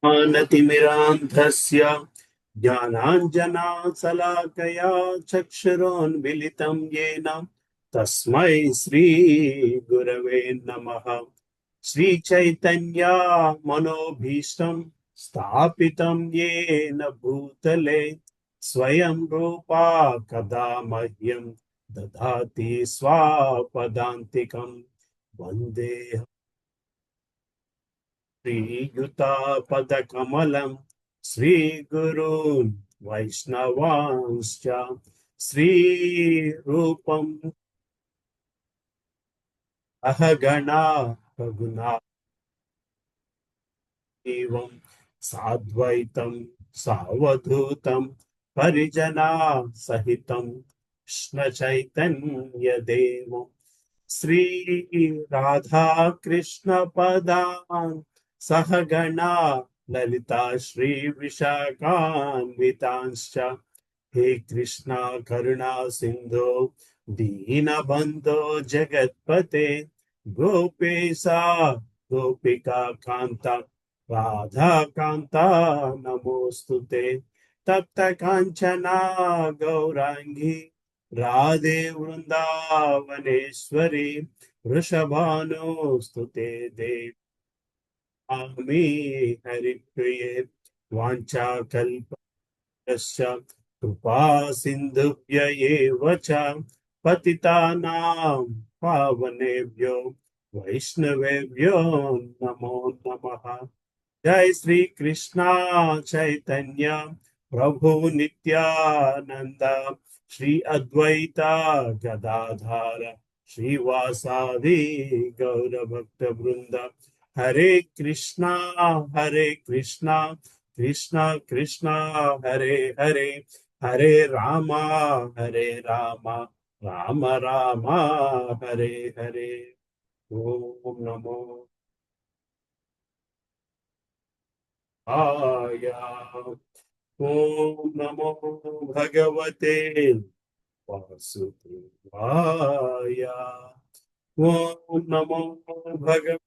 ज्ञानतिमिरान्धस्य ज्ञानाञ्जनाशलाकया चक्षुरोन्मिलितं येन तस्मै श्रीगुरवे नमः। श्रीचैतन्या मनोभीष्टं स्थापितं येन भूतले स्वयं रूपा कदा मह्यं ददाति स्वापदान्तिकं वन्दे श्रीयुतापदकमलं श्रीगुरून् वैष्णवांश्च श्रीरूपम् अहगणा रघुनाथेवं साद्वैतं सावधूतं परिजना सहितं कृष्ण चैतन्यदेवं श्री राधा कृष्ण पदान् सहगणा ललिता श्री विशाखान्वितांश्च हे कृष्णा करुणा सिंधु दीनबंधो जगत्पते गोपेशा गोपिका कांता राधा कांता नमोस्तुते तप्त कांचना गौरांगी राधे वृंदावनेश्वरी वृषभानुस्तुते देवी हरिप्रिये वाञ्छाकल्पस्य कृपा सिन्धुभ्य एव च पतितानां पावनेभ्यो वैष्णवेभ्यो नमो नमः। जय श्री कृष्णा चैतन्य प्रभु नित्यानंद श्री अद्वैता गदाधार श्रीवासादि गौर भक्त वृंद हरे कृष्णा कृष्णा कृष्णा हरे हरे हरे रामा राम राम हरे हरे। ओम नमो आया। ओम नमो भगवते वासुदेवाय। ओम नमो भगवाय।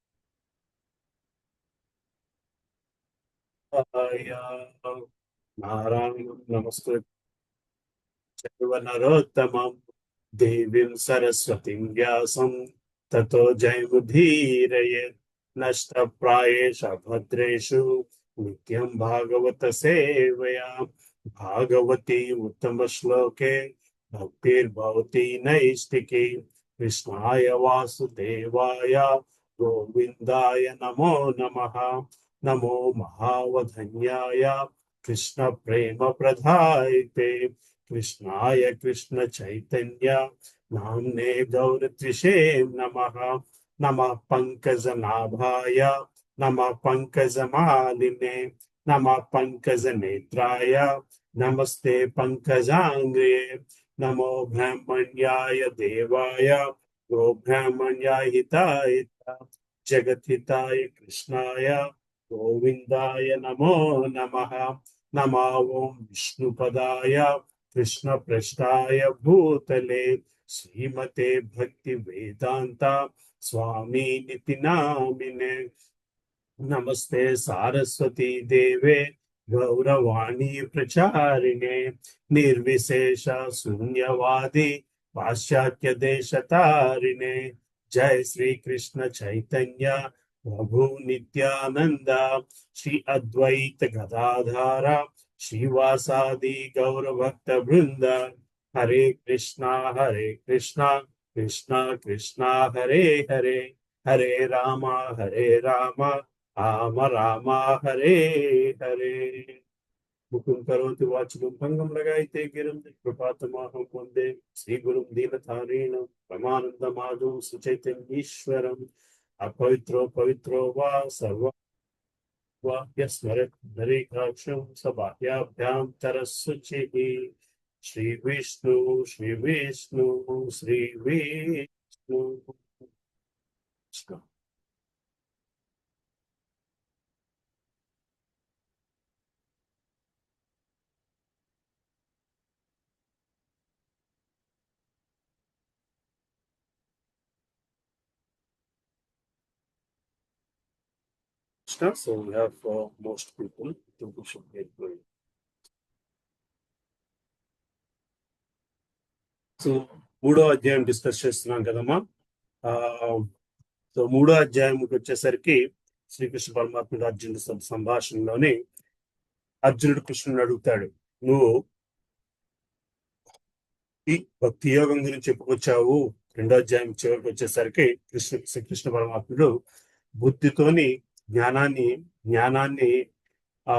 नारायण नमस्कृत्य नरोत्तमं देवीं सरस्वतीं व्यासं ततो जयमुदीरयेत्। नष्टप्रायेष भद्रेषु नित्यं भागवत सेवया भागवती उत्तम श्लोके भक्तिर्भवती नैष्टिकी। कृष्णाय वासुदेवाय गोविन्दाय नमो नमः। नमो महावधन्याय कृष्ण प्रेम प्रदायते कृष्णाय कृष्ण चैतन्य नाम्ने गौरत्रिषे नमः। नमः पंकजनाभाय नमः पंकजमालिने नमः पंकजनेत्राय नमस्ते पंकजांग्रे। नमो ब्रह्मण्याय देवाय गो ब्राह्मण्याय हिताय जगद्हिताय कृष्णाय गोविन्दाय नमो नमः। नमो ओं विष्णुपदाय कृष्ण पृष्ठाय भूतले श्रीमते भक्ति वेदांता स्वामी निति नामिने। नमस्ते सारस्वती देवे गौरवाणी प्रचारिणे निर्विशेष शून्यवादी पाश्चात्य देश तारिणे। जय श्री कृष्ण चैतन्य प्रभु नित्यानंद श्री अद्वैत गदाधारा श्रीवासादि गौर भक्त वृंद हरे कृष्णा कृष्णा कृष्णा हरे हरे हरे रामा राम राम हरे हरे। मुकुं करोति वाचनं भंगं लगायते गिरं कृपातमहं वन्दे श्रीगुरुं दीनतारेण परमानन्दमाधवं सुचैतन्येश्वरम्। अपवित्रो पवित्रो वा सर्वस्मरत् नरेकाक्षं सबाह्याभ्यां तरस्सुचिः। Shri Vishnu So we have most people who should get going. So 3వ అధ్యాయం డిస్కస్ చేస్తున్నాం కదమ్మా. సో 3వ అధ్యాయంకి వచ్చేసరికి శ్రీకృష్ణ పరమాత్ముడు అర్జునుడి సంభాషణలోని అర్జునుడు కృష్ణుని అడుగుతాడు, నువ్వు ఈ భక్తి యోగం గురించి చెప్పుకొచ్చావు. 2వ అధ్యాయం చివరికి వచ్చేసరికి శ్రీకృష్ణ పరమాత్ముడు బుద్ధితోని జ్ఞానాన్ని ఆ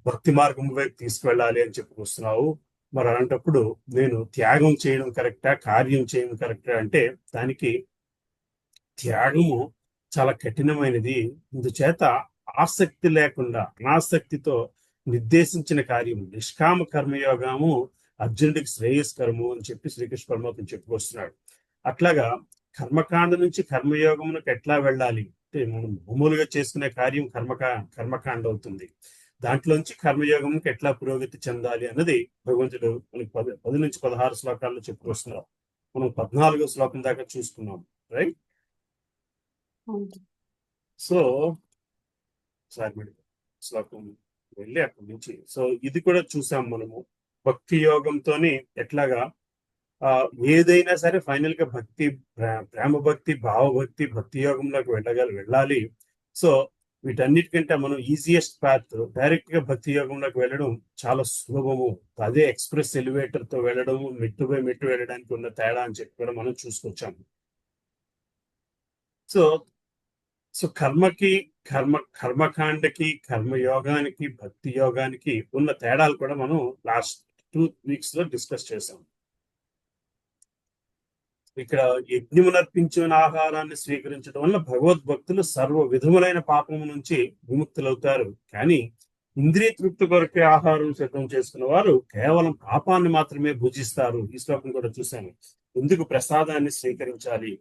భక్తి మార్గం వైపు తీసుకువెళ్ళాలి అని చెప్పుకొస్తున్నావు. మరి అలాంటప్పుడు నేను త్యాగం చేయడం కరెక్టా, కార్యం చేయడం కరెక్టా అంటే దానికి త్యాగము చాలా కఠినమైనది. ఇందుచేత ఆసక్తి లేకుండా అనాసక్తితో నిర్దేశించిన కార్యం నిష్కామ కర్మయోగము అర్జునుడికి శ్రేయస్కరము అని చెప్పి శ్రీకృష్ణ పరమాత్మ చెప్పుకొస్తున్నాడు. అట్లాగా కర్మకాండ నుంచి కర్మయోగమునకు ఎట్లా వెళ్ళాలి అంటే మనం మామూలుగా చేసుకునే కార్యం కర్మకాండ అవుతుంది. దాంట్లోంచి కర్మయోగంకి ఎట్లా పురోగతి చెందాలి అన్నది భగవంతుడు మనకి 10 నుంచి 16 శ్లోకాల్లో చెప్పుకొస్తున్నారు. మనం 14వ శ్లోకం దాకా చూసుకున్నాం, రైట్? సో శ్లోకం వెళ్ళి అక్కడి నుంచి సో ఇది కూడా చూసాం మనము. భక్తి యోగంతోని ఎట్లాగా ఏదైనా సరే ఫైనల్ గా భక్తి, ప్రేమ భక్తి, భావభక్తి, భక్తి యోగంలోకి వెళ్ళాలి. సో వీటన్నిటికంటే మనం ఈజియెస్ట్ పాత్ డైరెక్ట్ గా భక్తి యోగంలోకి వెళ్ళడం చాలా సులభము. అదే ఎక్స్ప్రెస్ ఎలివేటర్ తో వెళ్ళడం, మెట్టు బై మెట్టు వెళ్ళడానికి ఉన్న తేడా అని చెప్పి కూడా మనం చూసుకొచ్చాము. సో కర్మకాండకి, కర్మయోగానికి, భక్తి యోగానికి ఉన్న తేడాలు కూడా మనం లాస్ట్ 2 weeks లో డిస్కస్ చేసాం. ఇక్కడ యజ్ఞమునర్పించిన ఆహారాన్ని స్వీకరించడం వల్ల భగవద్భక్తులు సర్వ విధములైన పాపము నుంచి విముక్తులవుతారు. కానీ ఇంద్రియ తృప్తి కొరకే ఆహారం సిద్ధం చేసుకున్న వారు కేవలం పాపాన్ని మాత్రమే భుజిస్తారు. ఈ శ్లోకం కూడా చూశాను. ఎందుకు ప్రసాదాన్ని స్వీకరించాలి?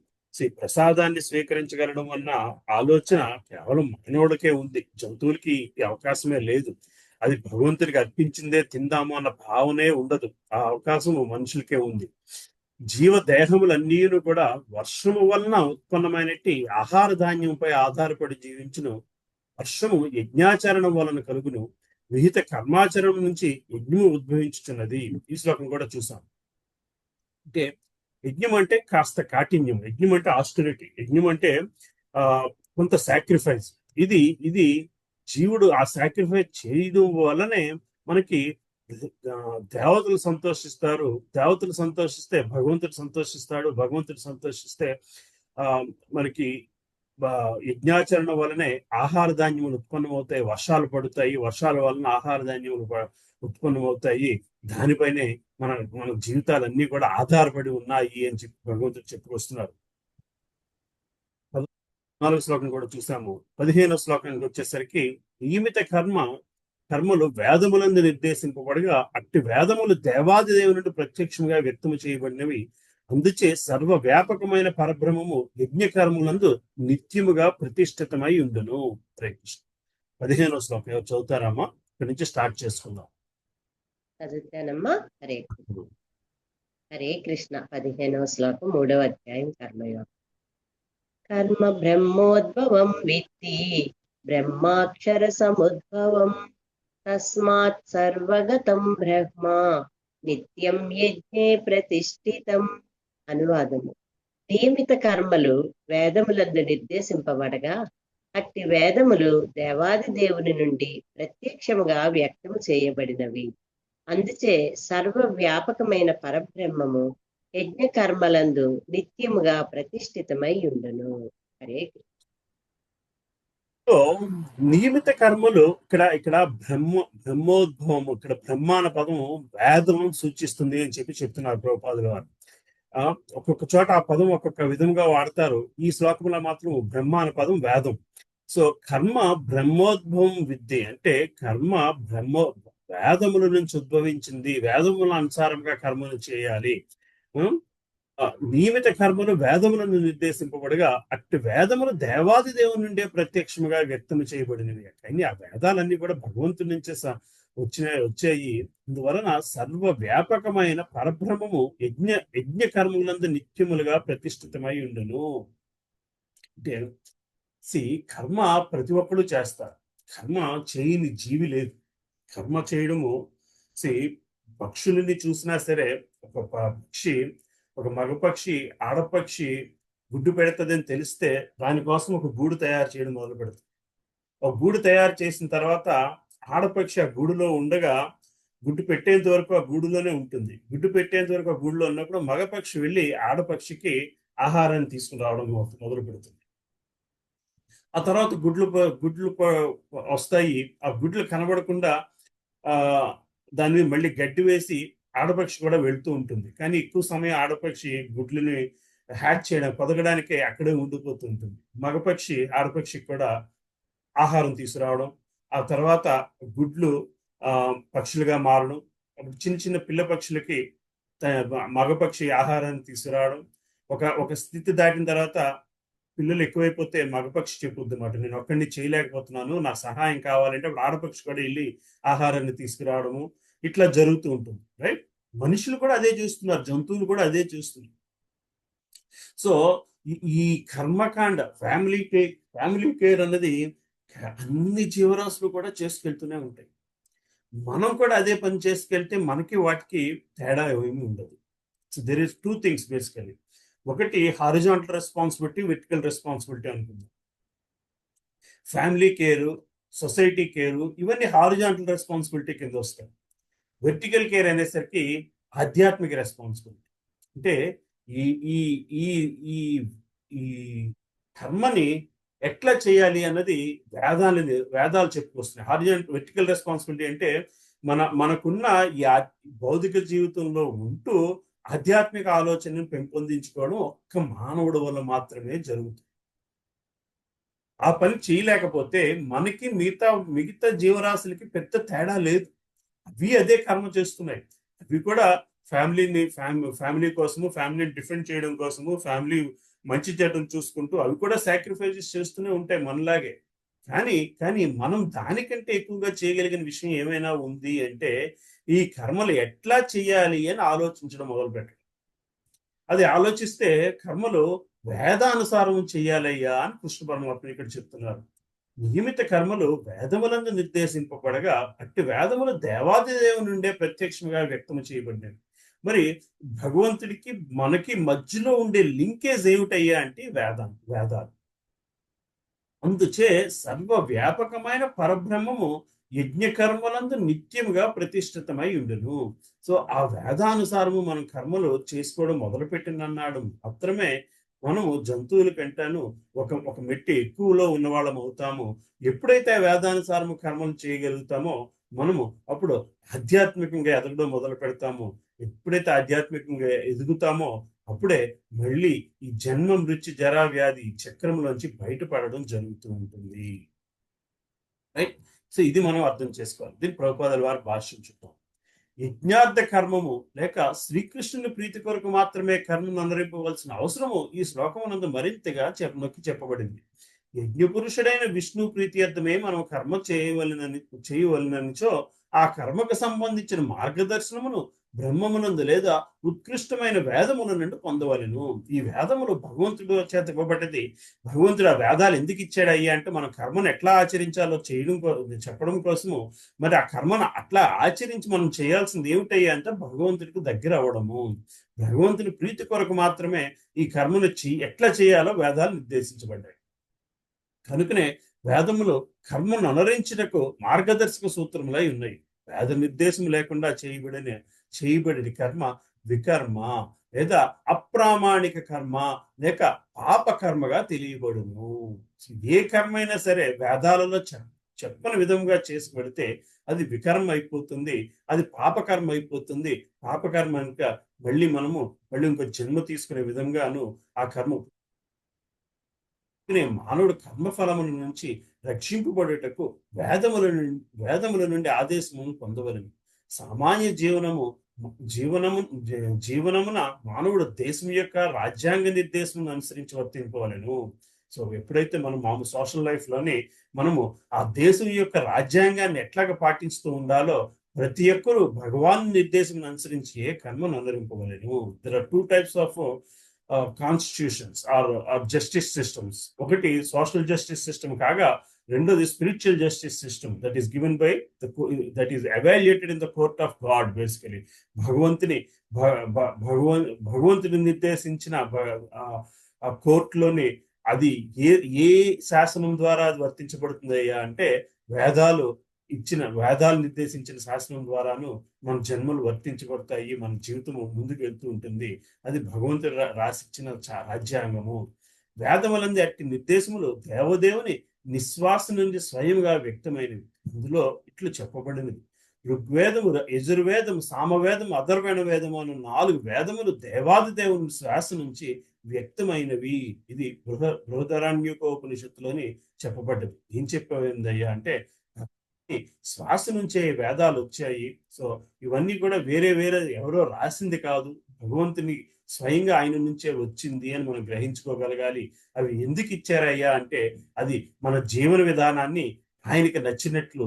ప్రసాదాన్ని స్వీకరించగలడం వల్ల ఆలోచన కేవలం మానవుడికే ఉంది, జంతువులకి ఈ అవకాశమే లేదు. అది భగవంతుడికి అర్పించిందే తిందాము అన్న భావనే ఉండదు. ఆ అవకాశం మనుషులకే ఉంది. జీవదేహములన్నీ కూడా వర్షము వలన ఉత్పన్నమైనట్టి ఆహార ధాన్యంపై ఆధారపడి జీవించును. వర్షము యజ్ఞాచరణం వలన కలుగును. విహిత కర్మాచరణం నుంచి యజ్ఞము ఉద్భవించుచున్నది. ఈ శ్లోకం కూడా చూసాం. అంటే యజ్ఞం అంటే కాస్త కాఠిన్యం, యజ్ఞం అంటే ఆస్టరిటీ, యజ్ఞం అంటే కొంత సాక్రిఫైస్. ఇది జీవుడు ఆ సాక్రిఫైస్ చేయడం వల్లనే మనకి దేవతలు సంతోషిస్తారు. దేవతలు సంతోషిస్తే భగవంతుడు సంతోషిస్తాడు. భగవంతుడు సంతోషిస్తే మనకి యజ్ఞాచరణ వలనే ఆహార ధాన్యములు ఉత్పన్నమవుతాయి, వర్షాలు పడుతాయి, వర్షాల వలన ఆహార ధాన్యములు ఉత్పన్నమవుతాయి. దానిపైనే మన జీవితాలన్నీ కూడా ఆధారపడి ఉన్నాయి అని చెప్పి భగవంతుడు చెప్పుకొస్తున్నారు. 14వ శ్లోకం కూడా చూసాము. 15వ శ్లోకానికి వచ్చేసరికి నియమిత కర్మలు వేదములందు నిర్దేశింపబడగా అట్టి వేదములు దేవాది దేవుని నుండి ప్రత్యక్షంగా వ్యక్తము చేయబడినవి. అందుచే సర్వ వ్యాపకమైన పరబ్రహ్మము యజ్ఞ కర్మలందు నిత్యముగా ప్రతిష్ఠితమై ఉండును. హరే కృష్ణ. 15వ శ్లోకం చదువుతారమ్మా? ఇక్కడి నుంచి స్టార్ట్ చేసుకుందాం. చదువుతానమ్మా. హరే కృష్ణ. 15వ శ్లోకం 3వ అధ్యాయం కర్మయోగం. కర్మ బ్రహ్మోద్భవం విత్తి బ్రహ్మాక్షర సముద్భవం తస్మాత్ సర్వగతం బ్రహ్మ నిత్యం యజ్ఞే ప్రతిష్ఠితం. అనువాదము. నియమిత కర్మలు వేదములందు నిర్దేశింపబడగా అట్టి వేదములు దేవాది దేవుని నుండి ప్రత్యక్షముగా వ్యక్తము చేయబడినవి. అందుచే సర్వ వ్యాపకమైన పరబ్రహ్మము యజ్ఞ కర్మలందు నిత్యముగా ప్రతిష్ఠితమై ఉండును. హరే కృష్ణ. నియమిత కర్మలు ఇక్కడ బ్రహ్మోద్భవం, ఇక్కడ బ్రహ్మ అన్న పదం వేదం సూచిస్తుంది అని చెప్పి చెప్తున్నారు ప్రభుపాదుల వారు. ఒక్కొక్క చోట ఆ పదం ఒక్కొక్క విధంగా వాడతారు. ఈ శ్లోకంలో మాత్రం బ్రహ్మ అనే పదం వేదం. సో కర్మ బ్రహ్మోద్భవం విద్య అంటే కర్మ వేదముల నుంచి ఉద్భవించింది. వేదముల అనుసారంగా కర్మలు చేయాలి. నియమిత కర్మలు వేదములను నిర్దేశింపబడగా అట్టి వేదములు దేవాది దేవుని నుండే ప్రత్యక్షముగా వ్యక్తం చేయబడినవి. కానీ ఆ వేదాలన్నీ కూడా భగవంతుడి నుంచే వచ్చాయి. అందువలన సర్వ వ్యాపకమైన పరబ్రహ్మము యజ్ఞ కర్మలందు నిత్యములుగా ప్రతిష్ఠితమై ఉండును. అంటే కర్మ ప్రతి ఒక్కరు చేస్తారు. కర్మ చేయని జీవి లేదు. కర్మ చేయడము సి పక్షులని చూసినా సరే, పక్షి, ఒక మగపక్షి ఆడపక్షి గుడ్డు పెడుతుందని తెలిస్తే దానికోసం ఒక గూడు తయారు చేయడం మొదలు పెడుతుంది. ఒక గూడు తయారు చేసిన తర్వాత ఆడపక్షి ఆ గూడులో ఉండగా గుడ్డు పెట్టేంత వరకు ఆ గూడులోనే ఉంటుంది. గుడ్డు పెట్టేంత వరకు ఆ గూడులో ఉన్నప్పుడు మగపక్షి వెళ్ళి ఆడపక్షికి ఆహారాన్ని తీసుకుని రావడం మొదలు పెడుతుంది. ఆ తర్వాత గుడ్లు వస్తాయి. ఆ గుడ్లు కనబడకుండా ఆ దాని మీద మళ్ళీ గడ్డి వేసి ఆడపక్షి కూడా వెళ్తూ ఉంటుంది. కానీ ఎక్కువ సమయం ఆడపక్షి గుడ్లని హ్యాచ్ చేయడం పొదగడానికే అక్కడే ఉండిపోతూ ఉంటుంది. మగపక్షి ఆడపక్షికి కూడా ఆహారం తీసుకురావడం, ఆ తర్వాత గుడ్లు పక్షులుగా మారడం, చిన్న చిన్న పిల్ల పక్షులకి మగపక్షి ఆహారాన్ని తీసుకురావడం, ఒక స్థితి దాటిన తర్వాత పిల్లలు ఎక్కువైపోతే మగపక్షి చెప్పుద్ది అన్నమాట, నేను ఒక్కడిని చేయలేకపోతున్నాను, నా సహాయం కావాలంటే అప్పుడు ఆడపక్షి కూడా వెళ్ళి ఆహారాన్ని తీసుకురావడము ఇట్లా జరుగుతూ ఉంటుంది. రైట్? మనుషులు కూడా అదే చూస్తున్నారు, జంతువులు కూడా అదే చూస్తున్నారు. సో ఈ కర్మకాండ, ఫ్యామిలీ కేర్ అన్నది అన్ని జీవరాశులు కూడా చేసుకెళ్తూనే ఉంటాయి. మనం కూడా అదే పని చేసుకెళ్తే మనకి వాటికి తేడా ఏమీ ఉండదు. So there is 2 things basically. ఒకటి హారిజాంటల్ రెస్పాన్సిబిలిటీ, వెర్టికల్ రెస్పాన్సిబిలిటీ అనుకుందాం. ఫ్యామిలీ కేరు, సొసైటీ కేరు ఇవన్నీ హారిజాంటల్ రెస్పాన్సిబిలిటీ కింద వస్తాయి. వెర్టికల్ కేర్ అనేసరికి ఆధ్యాత్మిక రెస్పాన్సిబిలిటీ. అంటే ఈ ఈ ఈ ఈ ఈ కర్మని ఎట్లా చేయాలి అన్నది వేదాలు చెప్పుకొస్తున్నాయి. వెర్టికల్ రెస్పాన్సిబిలిటీ అంటే మనకున్న ఈ భౌతిక జీవితంలో ఉంటూ ఆధ్యాత్మిక ఆలోచనను పెంపొందించుకోవడం ఒక్క మానవుడు వల్ల మాత్రమే జరుగుతుంది. ఆ పని చేయలేకపోతే మనకి మిగతా జీవరాశులకి పెద్ద తేడా లేదు. అవి అదే కర్మ చేస్తున్నాయి. అవి కూడా ఫ్యామిలీ కోసము, ఫ్యామిలీని డిఫెండ్ చేయడం కోసము, ఫ్యామిలీ మంచి చెడ్డను చూసుకుంటూ అవి కూడా సాక్రిఫైజెస్ చేస్తూనే ఉంటాయి మనలాగే. కానీ మనం దానికంటే ఎక్కువగా చేయగలిగిన విషయం ఏమైనా ఉంది అంటే ఈ కర్మలు ఎట్లా చేయాలి అని ఆలోచించడం మొదలుపెట్టడం. అది ఆలోచిస్తే కర్మలు వేదానుసారం చేయాలయ్యా అని కృష్ణ పరమాత్మ ఇక్కడ చెప్తున్నారు. నియమిత కర్మలు వేదములందు నిర్దేశింపబడగా అట్టి వేదములు దేవాది దేవుని నుండే ప్రత్యక్షంగా వ్యక్తం చేయబడినవి. మరి భగవంతుడికి మనకి మధ్యలో ఉండే లింకేజ్ ఏమిటయ్యా అంటే వేదాలు. అందుచే సర్వవ్యాపకమైన పరబ్రహ్మము యజ్ఞకర్మలందు నిత్యముగా ప్రతిష్ఠితమై ఉండును. సో ఆ వేదానుసారము మనం కర్మలు చేసుకోవడం మొదలుపెట్టినన్నాడు మాత్రమే మనము జంతువుల కంటాను ఒక మెట్టి ఎక్కువలో ఉన్నవాళ్ళం అవుతాము. ఎప్పుడైతే వేదానుసారము కర్మలు చేయగలుగుతామో మనము అప్పుడు ఆధ్యాత్మికంగా ఎదగడం మొదలు పెడతాము. ఎప్పుడైతే ఆధ్యాత్మికంగా ఎదుగుతామో అప్పుడే మళ్ళీ ఈ జన్మ మృత్యు జరా వ్యాధి చక్రంలోంచి బయటపడడం జరుగుతూ ఉంటుంది. రైట్? సో ఇది మనం అర్థం చేసుకోవాలి. దీన్ని ప్రభుపాదుల వారు భాషించుతాం. యజ్ఞార్థ కర్మము లేక శ్రీకృష్ణుని ప్రీతి కొరకు మాత్రమే కర్మను అనురింపవలసిన అవసరము ఈ శ్లోకమునందు మరింతగా నొక్కి చెప్పబడింది. యజ్ఞపురుషుడైన విష్ణు ప్రీత్యర్థమే మనం కర్మ చేయవలననిచో ఆ కర్మకు సంబంధించిన మార్గదర్శనమును బ్రహ్మమునందు లేదా ఉత్కృష్టమైన వేదముల నుండి పొందవలను. ఈ వేదములు భగవంతుడు చేత ఇవ్వబడ్డది. భగవంతుడు ఆ వేదాలు ఎందుకు ఇచ్చాడు అయ్యా అంటే మనం కర్మను ఎట్లా ఆచరించాలో చెప్పడం కోసము. మరి ఆ కర్మను అట్లా ఆచరించి మనం చేయాల్సింది ఏమిటయ్యా అంటే భగవంతుడికి దగ్గర అవ్వడము. భగవంతుని ప్రీతి కొరకు మాత్రమే ఈ కర్మను ఎట్లా చేయాలో వేదాలు నిర్దేశించబడ్డాయి. కనుకనే వేదములు కర్మను అనుసరించుటకు మార్గదర్శక సూత్రములై ఉన్నాయి. వేద నిర్దేశం లేకుండా చేయబడిన కర్మ వికర్మ లేదా అప్రామాణిక కర్మ లేక పాపకర్మగా తెలియబడును. ఏ కర్మ అయినా సరే వేదాలలో చెప్పని విధంగా చేసి పెడితే అది వికర్మ అయిపోతుంది, అది పాపకర్మ అయిపోతుంది. పాపకర్మ కనుక మళ్ళీ ఇంకో జన్మ తీసుకునే విధంగాను ఆ కర్మ మానవుడు కర్మఫలముల నుంచి రక్షింపబడుటకు వేదముల నుండి ఆదేశమును పొందవలను. సామాన్య జీవనమున మానవుడు దేశం యొక్క రాజ్యాంగ నిర్దేశమును అనుసరించి వర్తింపవలను. సో ఎప్పుడైతే మనం సోషల్ లైఫ్ లోని మనము ఆ దేశం యొక్క రాజ్యాంగాన్ని ఎట్లాగా పాటిస్తూ ఉండాలో ప్రతి ఒక్కరూ భగవాన్ నిర్దేశం అనుసరించి కర్మను అనుసరింపవలను. There are 2 types of constitutions or justice systems. ఒకటి సోషల్ జస్టిస్ సిస్టమ్ కాగా, రెండోది spiritual justice system that is given by that is evaluated in the court of God. Basically భగవంతుని భగవంతుని నిర్దేశించిన ఆ కోర్టులోని అది ఏ శాసనం ద్వారా అది వర్తించబడుతుందయ్యా అంటే, వేదాలు నిర్దేశించిన శాసనం ద్వారాను మన జన్మలు వర్తించబడతాయి, మన జీవితం ముందుకు వెళ్తూ ఉంటుంది. అది భగవంతుడు రాసిచ్చిన రాజ్యాంగము. వేదములందు అట్టి నిర్దేశములు దేవదేవుని నిశ్వాస నుండి స్వయంగా వ్యక్తమైనవి. అందులో ఇట్లు చెప్పబడినది: ఋగ్వేదము, యజుర్వేదము, సామవేదము, అథర్వణ వేదము అను 4 వేదములు దేవాది దేవుని శ్వాస నుంచి వ్యక్తమైనవి. ఇది బృహదారణ్యకోపనిషత్తులోని చెప్పబడ్డది. ఏం చెప్పేందయ్యా అంటే, శ్వాస నుంచే వేదాలు వచ్చాయి. సో ఇవన్నీ కూడా వేరే ఎవరో రాసింది కాదు, భగవంతుని స్వయంగా ఆయన నుంచే వచ్చింది అని మనం గ్రహించుకోగలగాలి. అవి ఎందుకు ఇచ్చారయ్యా అంటే, అది మన జీవన విధానాన్ని ఆయనకి నచ్చినట్లు,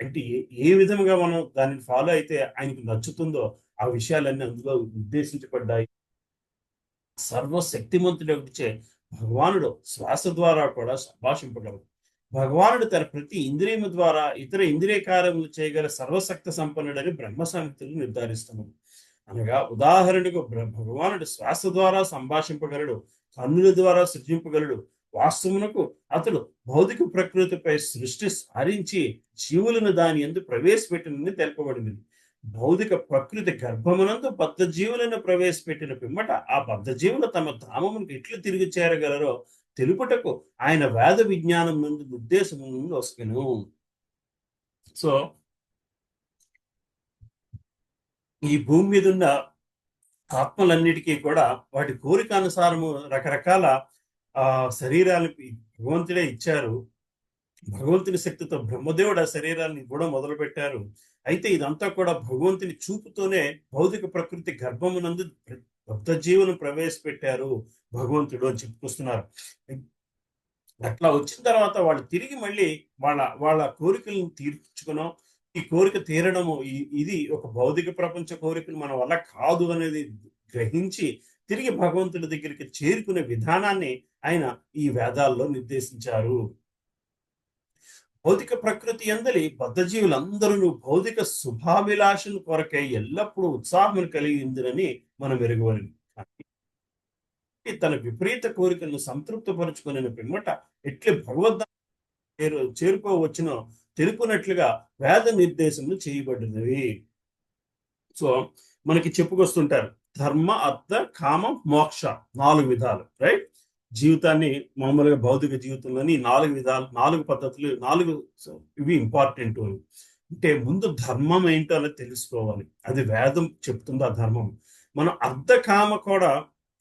అంటే ఏ విధంగా మనం దానిని ఫాలో అయితే ఆయనకి నచ్చుతుందో ఆ విషయాలన్నీ అందులో ఉద్దేశించబడ్డాయి. సర్వశక్తిమంతుడిచే భగవానుడు శ్వాస ద్వారా కూడా సంభాషింపగలడు. భగవానుడు తన ప్రతి ఇంద్రియము ద్వారా ఇతర ఇంద్రియ కార్యములు చేయగల సర్వశక్తి సంపన్నుడని బ్రహ్మ సంహితలు నిర్ధారిస్తున్నాడు. అనగా ఉదాహరణకు భగవానుడు శ్వాస ద్వారా సంభాషింపగలడు, కన్నుల ద్వారా సృజింపగలడు. వాస్తవమునకు అతడు భౌతిక ప్రకృతిపై సృష్టి సారించి జీవులను దాని యందు ప్రవేశపెట్టినని తెలుపబడింది. భౌతిక ప్రకృతి గర్భమునందు బద్ధ జీవులను ప్రవేశపెట్టిన పిమ్మట ఆ బద్ధ జీవులు తమ ధామమునికి ఎట్లు తిరిగి చేరగలరో తెలుపుటకు ఆయన వేద విజ్ఞానం నుండి ఉద్దేశము నుండి వస్తును. సో ఈ భూమి మీద ఉన్న ఆత్మలన్నిటికీ కూడా వాటి కోరిక అనుసారము రకరకాల శరీరాలకి భగవంతుడే ఇచ్చారు. భగవంతుని శక్తితో బ్రహ్మదేవుడు ఆ శరీరాన్ని కూడా మొదలు పెట్టారు. అయితే ఇదంతా కూడా భగవంతుని చూపుతోనే భౌతిక ప్రకృతి గర్భమునందు భక్త జీవును ప్రవేశపెట్టారు భగవంతుడు అని చెప్పుకొస్తున్నారు. అట్లా వచ్చిన తర్వాత వాళ్ళు తిరిగి మళ్ళీ వాళ్ళ కోరికలను తీర్చుకున్నాం. ఈ కోరిక తీరడము, ఇది ఒక భౌతిక ప్రపంచ కోరికలు మన వల్ల కాదు అనేది గ్రహించి తిరిగి భగవంతుడి దగ్గరికి చేరుకునే విధానాన్ని ఆయన ఈ వేదాల్లో నిర్దేశించారు. భౌతిక ప్రకృతి అందలి బద్ధజీవులందరూ భౌతిక శుభాభిలాషను కొరకై ఎల్లప్పుడూ ఉత్సాహం కలిగిందని మనం ఎరుగవలను. తన విపరీత కోరికలను సంతృప్తిపరుచుకునే పిమ్మట ఎట్లే భగవద్ చేరుకోవచ్చునో తెలుపునట్లుగా వేద నిర్దేశములు చేయబడినవి. సో మనకి చెప్పుకొస్తుంటారు ధర్మ, అర్థ, కామ, మోక్ష 4 విధాలు, రైట్? జీవితాన్ని మామూలుగా భౌతిక జీవితంలోని 4 విధాలు, 4 పద్ధతులు, 4 ఇవి ఇంపార్టెంట్. అంటే ముందు ధర్మం ఏంటో అనేది తెలుసుకోవాలి. అది వేదం చెప్తుంది ఆ ధర్మం. మనం అర్థ, కామ కూడా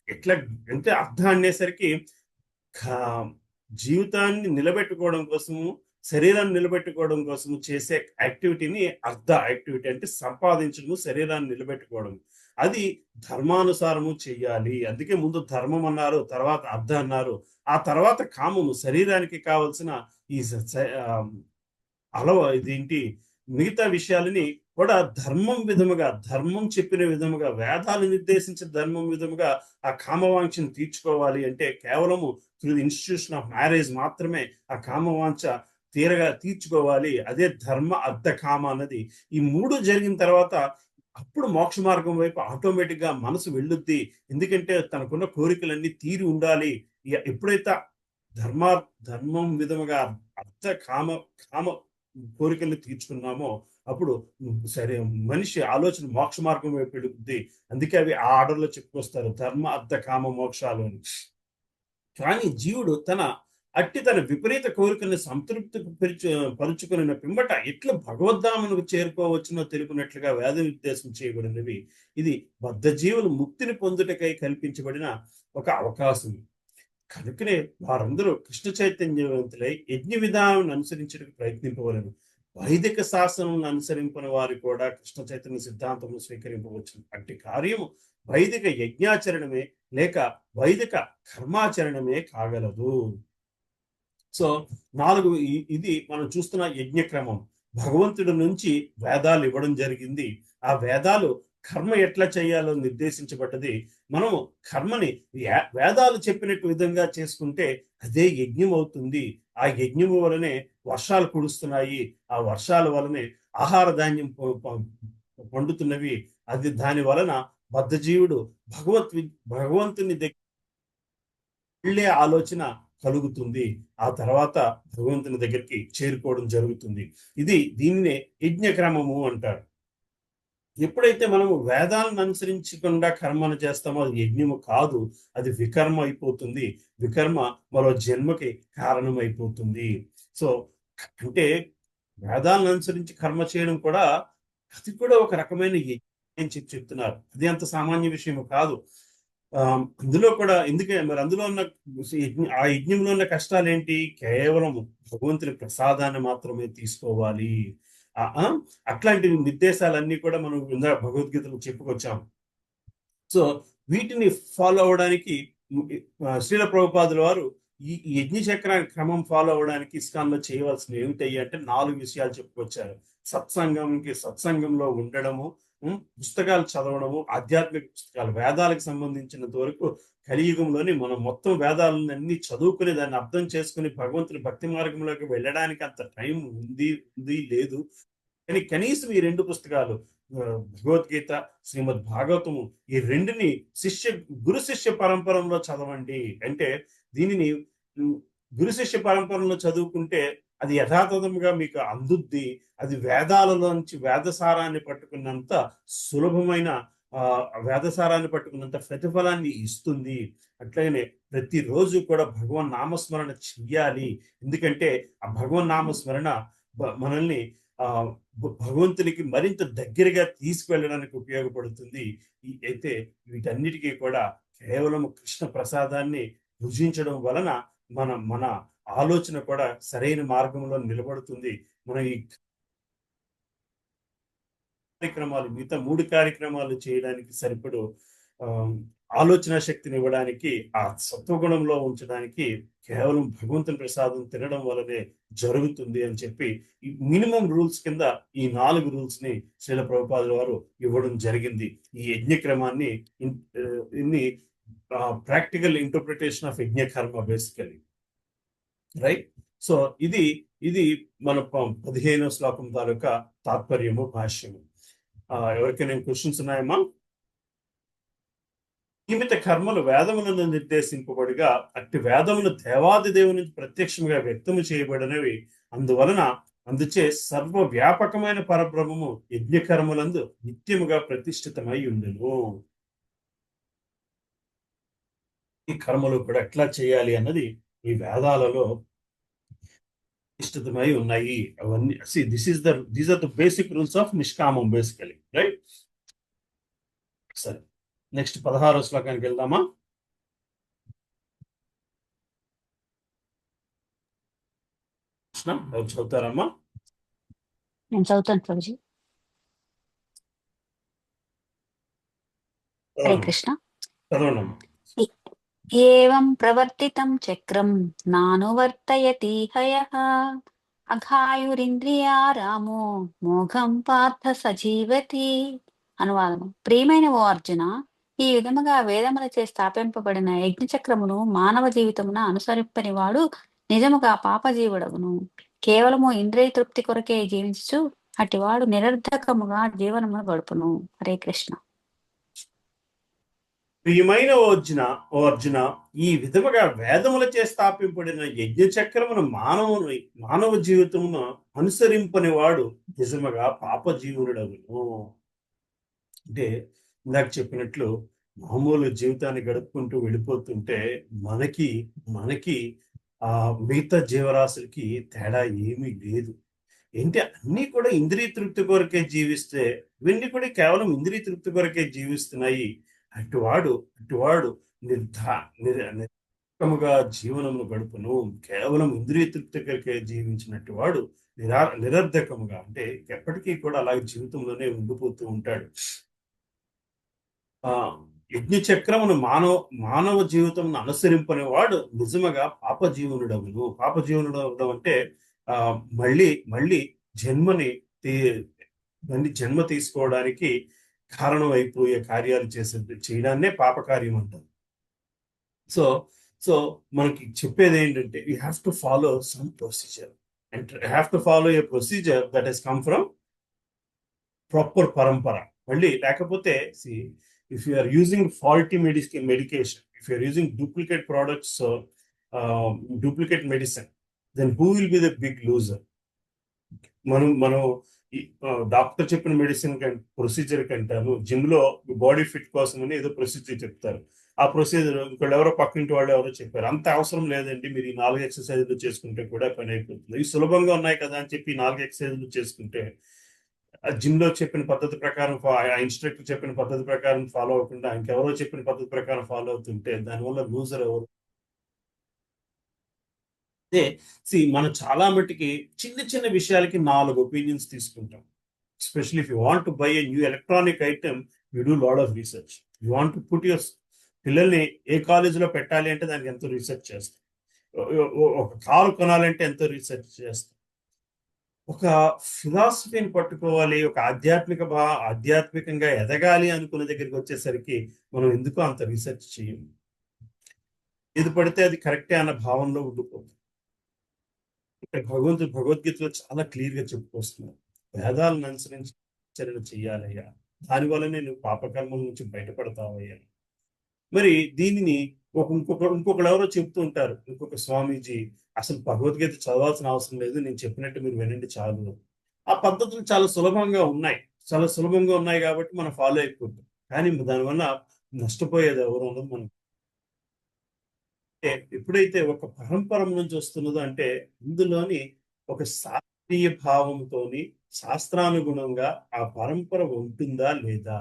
ఎట్లా అంటే, అర్థం అనేసరికి జీవితాన్ని నిలబెట్టుకోవడం కోసము, శరీరాన్ని నిలబెట్టుకోవడం కోసం చేసే యాక్టివిటీని అర్థ యాక్టివిటీ అంటే సంపాదించడం, శరీరాన్ని నిలబెట్టుకోవడం. అది ధర్మానుసారము చెయ్యాలి. అందుకే ముందు ధర్మం అన్నారు, తర్వాత అర్థ అన్నారు, ఆ తర్వాత కామము, శరీరానికి కావలసిన ఈ ఇదేంటి మిగతా విషయాలని కూడా ధర్మం చెప్పిన విధముగా, వేదాలు నిర్దేశించిన ధర్మం విధముగా ఆ కామవాంఛను తీర్చుకోవాలి. అంటే కేవలము through the institution of marriage మాత్రమే ఆ కామవాంఛ తీర్చుకోవాలి. అదే ధర్మ, అర్థ, కామ అన్నది. ఈ 3 జరిగిన తర్వాత అప్పుడు మోక్ష మార్గం వైపు ఆటోమేటిక్ గా మనసు వెళ్ళుద్ది. ఎందుకంటే తనకున్న కోరికలన్నీ తీరి ఉండాలి. ఎప్పుడైతే ధర్మం విధముగా అర్థ, కామ కోరికల్ని తీర్చుకున్నామో అప్పుడు సరే మనిషి ఆలోచన మోక్ష మార్గం వైపు వెళుతుంది. అందుకే అవి ఆ ఆర్డర్లో చెప్పుకొస్తారు, ధర్మ, అర్థ, కామ, మోక్షాలు అని. కానీ జీవుడు తన విపరీత కోరికలను సంతృప్తి పరుచుకున్న పిమ్మట ఎట్లా భగవద్ధామునకు చేరుకోవచ్చునో తెలుపునట్లుగా వేద నిర్దేశం చేయబడినవి. ఇది బద్ధ జీవులు ముక్తిని పొందుటకై కల్పించబడిన ఒక అవకాశం. కనుకనే వారందరూ కృష్ణ చైతన్యవంతులై యజ్ఞ విధానం అనుసరించడానికి ప్రయత్నింపవలను. వైదిక శాసనం అనుసరించిన వారు కూడా కృష్ణ చైతన్య సిద్ధాంతము స్వీకరింపవచ్చు. అట్టి కార్యము వైదిక యజ్ఞాచరణమే లేక వైదిక కర్మాచరణమే కాగలదు. సో 4 ఇది మనం చూస్తున్న యజ్ఞక్రమం. భగవంతుడి నుంచి వేదాలు ఇవ్వడం జరిగింది. ఆ వేదాలు కర్మ ఎట్లా చేయాలో నిర్దేశించబడ్డది. మనము కర్మని వేదాలు చెప్పినట్టు విధంగా చేసుకుంటే అదే యజ్ఞం అవుతుంది. ఆ యజ్ఞము వలనే వర్షాలు కురుస్తున్నాయి. ఆ వర్షాల వలనే ఆహార ధాన్యం పండుతున్నవి. అది దాని వలన బద్ధజీవుడు భగవంతుని దగ్గర వెళ్ళే ఆలోచన కలుగుతుంది. ఆ తర్వాత భగవంతుని దగ్గరికి చేరుకోవడం జరుగుతుంది. దీనినే యజ్ఞక్రమము అంటారు. ఎప్పుడైతే మనము వేదాలను అనుసరించకుండా కర్మను చేస్తామో అది యజ్ఞము కాదు, అది వికర్మ అయిపోతుంది. వికర్మ మరో జన్మకి కారణం అయిపోతుంది. సో అంటే వేదాలను అనుసరించి కర్మ చేయడం కూడా అది కూడా ఒక రకమైన యజ్ఞం అని చెప్తున్నారు. అది అంత సామాన్య విషయం కాదు. అందులో కూడా ఎందుకే మరి అందులో ఉన్న ఆ యజ్ఞంలో ఉన్న కష్టాలు ఏంటి? కేవలం భగవంతుని ప్రసాదాన్ని మాత్రమే తీసుకోవాలి. అట్లాంటి నిర్దేశాలన్నీ కూడా మనం భగవద్గీతలో చెప్పుకొచ్చాం. సో వీటిని ఫాలో అవడానికి శ్రీల ప్రభుపాదుల వారు ఈ యజ్ఞ చక్ర క్రమం ఫాలో అవడానికి ఇస్కాన్లో చేయవలసినవి ఏమిటయ్యి అంటే 4 విషయాలు చెప్పుకొచ్చారు. సత్సంగంలో ఉండడము, పుస్తకాలు చదవడము, ఆధ్యాత్మిక పుస్తకాలు, వేదాలకు సంబంధించినంత వరకు కలియుగంలోని మనం మొత్తం వేదాలన్నీ చదువుకుని దాన్ని అర్థం చేసుకుని భగవంతుని భక్తి మార్గంలోకి వెళ్ళడానికి అంత టైం ఉంది లేదు. కానీ కనీసం ఈ 2 పుస్తకాలు భగవద్గీత, శ్రీమద్ భాగవతము, ఈ రెండుని గురు శిష్య పరంపరలో చదవండి. అంటే దీనిని గురు శిష్య పరంపరలో చదువుకుంటే అది యథాతథంగా మీకు అందుద్ది. అది వేదాలలోంచి వేదసారాన్ని పట్టుకున్నంత సులభమైన వేదసారాన్ని పట్టుకున్నంత ప్రతిఫలాన్ని ఇస్తుంది. అట్లనే ప్రతిరోజు కూడా భగవన్ నామస్మరణ చెయ్యాలి. ఎందుకంటే ఆ భగవన్ నామస్మరణ మనల్ని భగవంతునికి మరింత దగ్గరగా తీసుకువెళ్ళడానికి ఉపయోగపడుతుంది. అయితే వీటన్నిటికీ కూడా కేవలం కృష్ణ ప్రసాదాన్ని భుజించడం వలన మన ఆలోచన కూడా సరైన మార్గంలో నిలబడుతుంది. మన ఈ కార్యక్రమాలు మిగతా 3 కార్యక్రమాలు చేయడానికి సరిపడు ఆలోచన శక్తిని ఇవ్వడానికి, ఆ సత్వగుణంలో ఉంచడానికి కేవలం భగవంతుని ప్రసాదం తినడం వల్లనే జరుగుతుంది అని చెప్పి ఈ మినిమం రూల్స్ కింద ఈ 4 రూల్స్ ని శ్రీల ప్రభుపాదుల వారు ఇవ్వడం జరిగింది. ఈ యజ్ఞక్రమాన్ని ప్రాక్టికల్ ఇంటర్ప్రిటేషన్ ఆఫ్ యజ్ఞ కర్మ బేసికలీ, రైట్. సో ఇది మన 15వ శ్లోకం తాలూకా తాత్పర్యము, భాష్యము. ఎవరికైనా క్వశ్చన్స్ ఉన్నాయమ్మా? నియమిత కర్మలు వేదములను నిర్దేశింపబడిగా అట్టి వేదములు దేవాది దేవుని నుంచి ప్రత్యక్షంగా వ్యక్తము చేయబడినవి. అందుచే సర్వ వ్యాపకమైన పరబ్రహ్మము యజ్ఞ కర్మలందు నిత్యముగా ప్రతిష్ఠితమై ఉండును. ఈ కర్మలు కూడా ఎట్లా చేయాలి అన్నది ఈ వేదాలలో ప్రతిష్ఠితమై ఉన్నాయి. అవన్నీ these are the basic rules of నిష్కామం బేసికలీ, రైట్. సరే, నెక్స్ట్ 16వ శ్లోకానికి వెళ్దామా? చదువుతారమ్మా? నేను చదువుతాను ప్రభుజీ. హరే కృష్ణ. చదవండమ్మా. ఏవం ప్రవర్తితం చక్రం నానువర్తయతి హయః అఘాయురింద్రియారామో మోఘం పార్థ సజీవతి. అనువాదము. ప్రియమైన ఓ అర్జున, ఈ విధముగా వేదములచే స్థాపింపబడిన యజ్ఞచక్రమును మానవ జీవితమున అనుసరింపని వాడు నిజముగా పాపజీవుడగును. కేవలము ఇంద్రియ తృప్తి కొరకే జీవించు అటివాడు నిరర్ధకముగా జీవనమును గడుపును. హరే కృష్ణ. ప్రియమైన ఓ అర్జున, ఈ విధముగా వేదములచే స్థాపింపబడిన యజ్ఞచక్రమును మానవ జీవితమును అనుసరింపని వాడు నిజముగా పాపజీవుడగును. అంటే ఇందాక చెప్పినట్లు మామూలు జీవితాన్ని గడుపుకుంటూ వెళ్ళిపోతుంటే మనకి మిగతా జీవరాశులకి తేడా ఏమీ లేదు. ఏంటి, అన్నీ కూడా ఇంద్రియ తృప్తి కొరకే జీవిస్తే ఇవన్నీ కూడా కేవలం ఇంద్రియ తృప్తి కొరకే జీవిస్తున్నాయి. అటువాడు నిర్ధారముగా జీవనమును గడుపును. కేవలం ఇంద్రియ తృప్తి కొరకే జీవించినట్టు వాడు నిరర్ధకముగా, అంటే ఎప్పటికీ కూడా అలాగే జీవితంలోనే ఉండిపోతూ ఉంటాడు. యజ్ఞచక్రమును మానవ జీవితమును అనుసరింపని వాడు నిజముగా పాపజీవనుడవును. పాపజీవనుడవడం అంటే మళ్ళీ జన్మ తీసుకోవడానికి కారణం అయిపోయే కార్యాలు చేయడాన్నే పాపకార్యం అంటారు. సో సో మనకి చెప్పేది ఏంటంటే you have to follow some procedure and have to follow a procedure that has come from proper పరంపర. మళ్ళీ లేకపోతే if you are using faulty medication, if you are using duplicate products, duplicate medicine, then who will be the big loser? మనం doctor చెప్పిన medicine procedure కంటాను gym లో body fit కోసం అని ఏదో ప్రొసీజర్ చెప్తారు. ఆ ప్రొసీజర్ ఇంకోళ్ళు ఎవరో పక్కింటి వాళ్ళు ఎవరో చెప్పారు, అంత అవసరం లేదండి, మీరు ఈ 4 ఎక్సర్సైజులు చేసుకుంటే కూడా పని అయిపోతుంది, ఇవి సులభంగా ఉన్నాయి కదా అని చెప్పి 4 ఎక్సర్సైజులు చేసుకుంటే జిమ్ లో చెప్పిన పద్ధతి ప్రకారం, ఆ ఇన్స్ట్రక్టర్ చెప్పిన పద్ధతి ప్రకారం ఫాలో అవ్వకుండా ఇంకెవరో చెప్పిన పద్ధతి ప్రకారం ఫాలో అవుతుంటే దానివల్ల లూజర్ ఎవరు? అదే మనం చాలా మట్టుకి చిన్న చిన్న విషయాలకి 4 ఒపీనియన్స్ తీసుకుంటాం. Especially if you want to buy a new electronic item, you do lot of research. You want to put your పిల్లల్ని ఏ కాలేజీలో పెట్టాలి అంటే దానికి ఎంతో రీసెర్చ్ చేస్తాం. ఒక కారు కొనాలంటే ఎంతో రీసెర్చ్ చేస్తాం. ఒక ఫిలాసఫీని పట్టుకోవాలి, ఒక ఆధ్యాత్మికంగా ఎదగాలి అనుకున్న దగ్గరికి వచ్చేసరికి మనం ఎందుకో అంత రీసెర్చ్ చేయము. ఏది పడితే అది కరెక్టే అన్న భావనలో ఉండిపోతుంది. భగవద్గీతలో చాలా క్లియర్ గా చెప్పుకొస్తున్నారు, వేదాలను అనుసరించి ఆచరణ చెయ్యాలయ్యా, దానివల్లనే నువ్వు పాపకర్మల నుంచి బయటపడతావయ్యా. మరి దీనిని ఇంకొకరు ఎవరో చెప్తూ ఉంటారు, ఇంకొక స్వామీజీ, అసలు భగవద్గీత చదవాల్సిన అవసరం లేదు, నేను చెప్పినట్టు మీరు వినండి చాలు. ఆ పద్ధతులు చాలా సులభంగా ఉన్నాయి కాబట్టి మనం ఫాలో అయిపోతాం. కానీ దానివల్ల నష్టపోయేది ఎవరు అన్నది మనం ఎప్పుడైతే ఒక పరంపర నుంచి వస్తున్నదో అంటే ఇందులోని ఒక శాస్త్రీయ భావంతోని శాస్త్రానుగుణంగా ఆ పరంపర ఉంటుందా లేదా,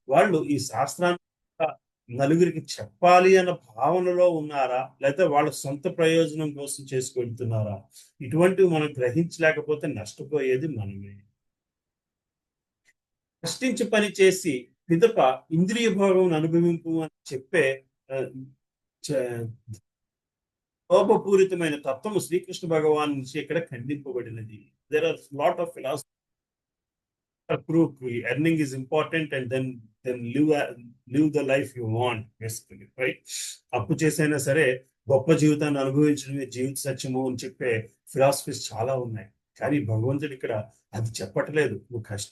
వాళ్ళు ఈ శాస్త్రాన్ని నలుగురికి చెప్పాలి అన్న భావనలో ఉన్నారా, లేకపోతే వాళ్ళ సొంత ప్రయోజనం కోసం చేసుకెళ్తున్నారా, ఇటువంటివి మనం గ్రహించలేకపోతే నష్టపోయేది మనమే. కష్టించి పని చేసి పిదప ఇంద్రియ భోగం అనుభవింపు అని చెప్పే కోపపూరితమైన తత్వము శ్రీకృష్ణ భగవాన్ నుంచి ఇక్కడ ఖండింపబడినది. There are lot of philosophy proof earning is important and then live the life you want basically, right? అప్పు చేసైనా సరే గొప్ప జీవితాన్ని అనుభవించడమే జీవిత సత్యము అని చెప్పే ఫిలాసఫీస్ చాలా ఉన్నాయి. కానీ భగవంతుడు ఇక్కడ అది చెప్పట్లేదు. నువ్వు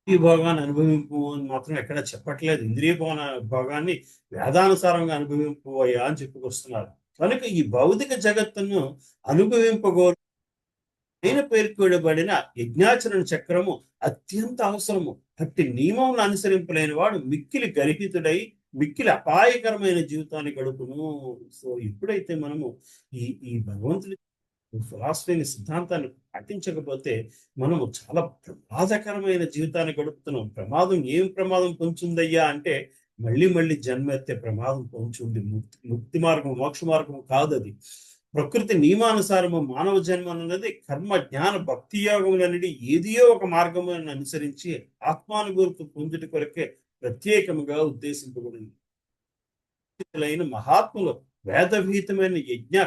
ఈ భోగాన్ని అనుభవింపు అని మాత్రం ఎక్కడ చెప్పట్లేదు. ఇంద్రియ భోగాన్ని వేదానుసారంగా అనుభవింపు అయ్యా అని చెప్పుకొస్తున్నారు. కనుక ఈ భౌతిక జగత్తును అనుభవింపగోరు పేర్కొనబడిన యజ్ఞాచరణ చక్రము అత్యంత అవసరము. అట్టి నియమం అనుసరింపలేని వాడు మిక్కిలి గర్హితుడై మిక్కిలి అపాయకరమైన జీవితాన్ని గడుపును. సో ఎప్పుడైతే మనము ఈ భగవంతుని ఫిలాసఫీని సిద్ధాంతాన్ని పాటించకపోతే మనము చాలా ప్రమాదకరమైన జీవితాన్ని గడుపుతున్నాం. ఏం ప్రమాదం పొంచుందయ్యా అంటే మళ్ళీ జన్మ ఎత్తే ప్రమాదం పొంచుంది. ముక్తి మార్గం, మోక్ష మార్గం కాదు అది. ప్రకృతి నియమానుసారము మానవ జన్మ అన్నది కర్మ జ్ఞాన భక్తి యోగములనేది ఏదియో ఒక మార్గములను అనుసరించి ఆత్మానుభూతి పొందుట కొరకే ప్రత్యేకముగా ఉద్దేశింపబడింది. మహాత్ములు వేదభీతమైన యజ్ఞ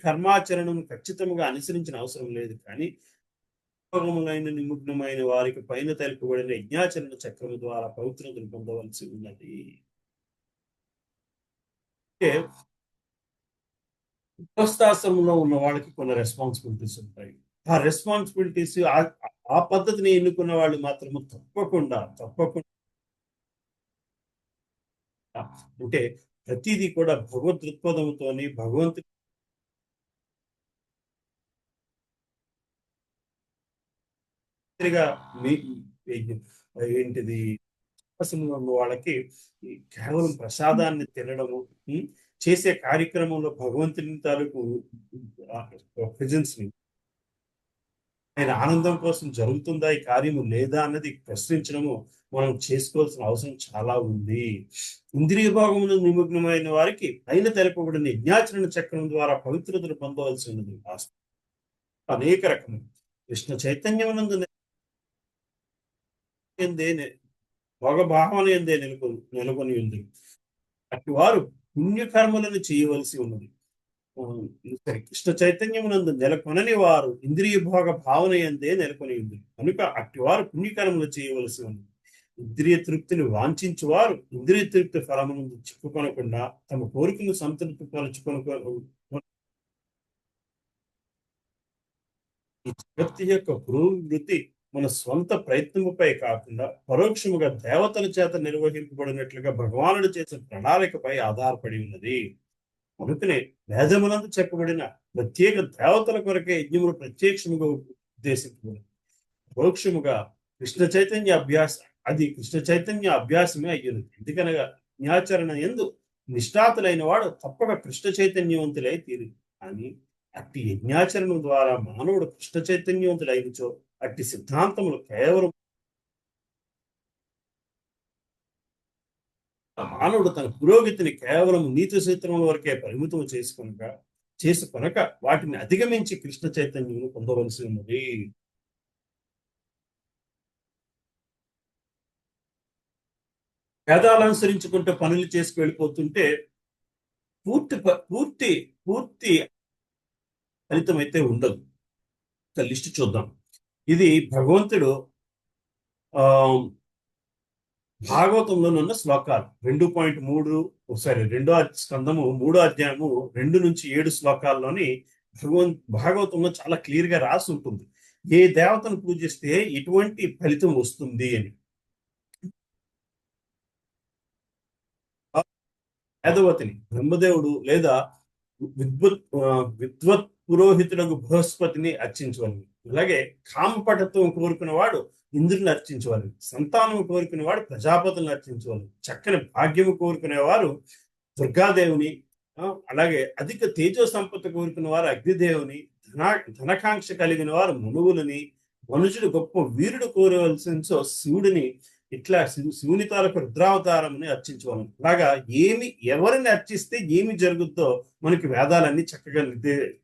కర్మాచరణను ఖచ్చితంగా అనుసరించిన అవసరం లేదు. కానీ నిమగ్నమైన వారికి పైన తెలుపబడిన యజ్ఞాచరణ చక్రము ద్వారా పవిత్రతను పొందవలసి ఉన్నది. గృహస్థాశ్రమంలో ఉన్న వాళ్ళకి కొన్ని రెస్పాన్సిబిలిటీస్ ఉంటాయి. ఆ రెస్పాన్సిబిలిటీస్ ఆ పద్ధతిని ఎన్నుకున్న వాళ్ళు మాత్రము తప్పకుండా అంటే ప్రతిదీ కూడా భగవద్ దృక్పథంతోని భగవంతుడిగా ఏంటిది వాళ్ళకి కేవలం ప్రసాదాన్ని తినడము, చేసే కార్యక్రమంలో భగవంతుని తాలూకు ప్రెజెన్స్ ని ఆయన ఆనందం కోసం జరుగుతుందా ఈ కార్యము లేదా అన్నది ప్రశ్నించడము మనం చేసుకోవాల్సిన అవసరం చాలా ఉంది. ఇంద్రియ భాగమును నిమగ్నమైన వారికి పైన తెలుపబడిన యజ్ఞాచరణ చక్రం ద్వారా పవిత్రతను పొందవలసి ఉన్నది. అనేక రకములు కృష్ణ చైతన్యమునందు భోగ భావన ఎందే నెలకొని ఉంది. అటు వారు పుణ్యకర్మలను చేయవలసి ఉన్నది. సరే, కృష్ణ చైతన్యమునందు నెలకొనని వారు ఇంద్రియ భోగ భావన ఎందే నెలకొని ఉంది కనుక అట్టివారు పుణ్యకర్మలు చేయవలసి ఉంది. ఇంద్రియ తృప్తిని వాంఛించు వారు ఇంద్రియ తృప్తి ఫలమునందు చిక్కుకొనకుండా తమ కోరికను సంతృప్తి పరచుకొన ఈ జగత్తు యొక్క పురోగతి మన స్వంత ప్రయత్నముపై కాకుండా పరోక్షముగా దేవతల చేత నిర్వహింపబడినట్లుగా భగవానుడు చేసిన ప్రణాళికపై ఆధారపడి ఉన్నది. కనుకనే వేదమునందు చెప్పబడిన ప్రత్యేక దేవతల కొరకే యజ్ఞములు ప్రత్యక్షముగా ఉద్దేశించబడి పరోక్షముగా కృష్ణ చైతన్య అభ్యాసమే అయ్యున్నది. ఎందుకనగా న్యాచరణ ఎందు నిష్ఠాతులైన వాడు తప్పక కృష్ణ చైతన్యవంతులై తీరు. కానీ అట్టి యజ్ఞాచరణం ద్వారా మానవుడు కృష్ణ చైతన్యవంతులైనచో అట్టి సిద్ధాంతములు కేవలం మానవుడు తన పురోగతిని కేవలం నీతి సూత్రముల వరకే పరిమితం చేసుకొనక వాటిని అధిగమించి కృష్ణ చైతన్యమును పొందవలసి ఉన్నది. వేదాలు అనుసరించుకుంటూ పనులు చేసుకు వెళ్ళిపోతుంటే పూర్తి ఫలితం అయితే ఉండదు. లిస్ట్ చూద్దాం. ఇది భగవంతుడు భాగవతంలో ఉన్న శ్లోకాలు 2.3 రెండో స్కందము 3వ అధ్యాయము 2 నుంచి 7 శ్లోకాల్లోని భాగవతంలో చాలా క్లియర్ గా రాసి ఉంటుంది ఏ దేవతను పూజిస్తే ఎటువంటి ఫలితం వస్తుంది అని. వేదవతిని బ్రహ్మదేవుడు లేదా విద్వత్ పురోహితులకు బృహస్పతిని అర్చించవాలి. అలాగే కామపటత్వం కోరుకున్న వాడు ఇంద్రుని అర్చించవాలి. సంతానం కోరుకునే వాడు ప్రజాపతులను అర్చించవాలి. చక్కని భాగ్యము కోరుకునేవారు దుర్గాదేవుని, అలాగే అధిక తేజో సంపత్తి కోరుకున్న వారు అగ్నిదేవుని, ధనకాంక్ష కలిగిన వారు మనువులని, మనుషుడు గొప్ప వీరుడు కోరవలసిన శివుడిని, ఇట్లా శివుని తాలూకు రుద్రావతారంని అర్చించవాలి. అలాగా ఎవరిని అర్చిస్తే ఏమి జరుగుద్దో మనకి వేదాలన్నీ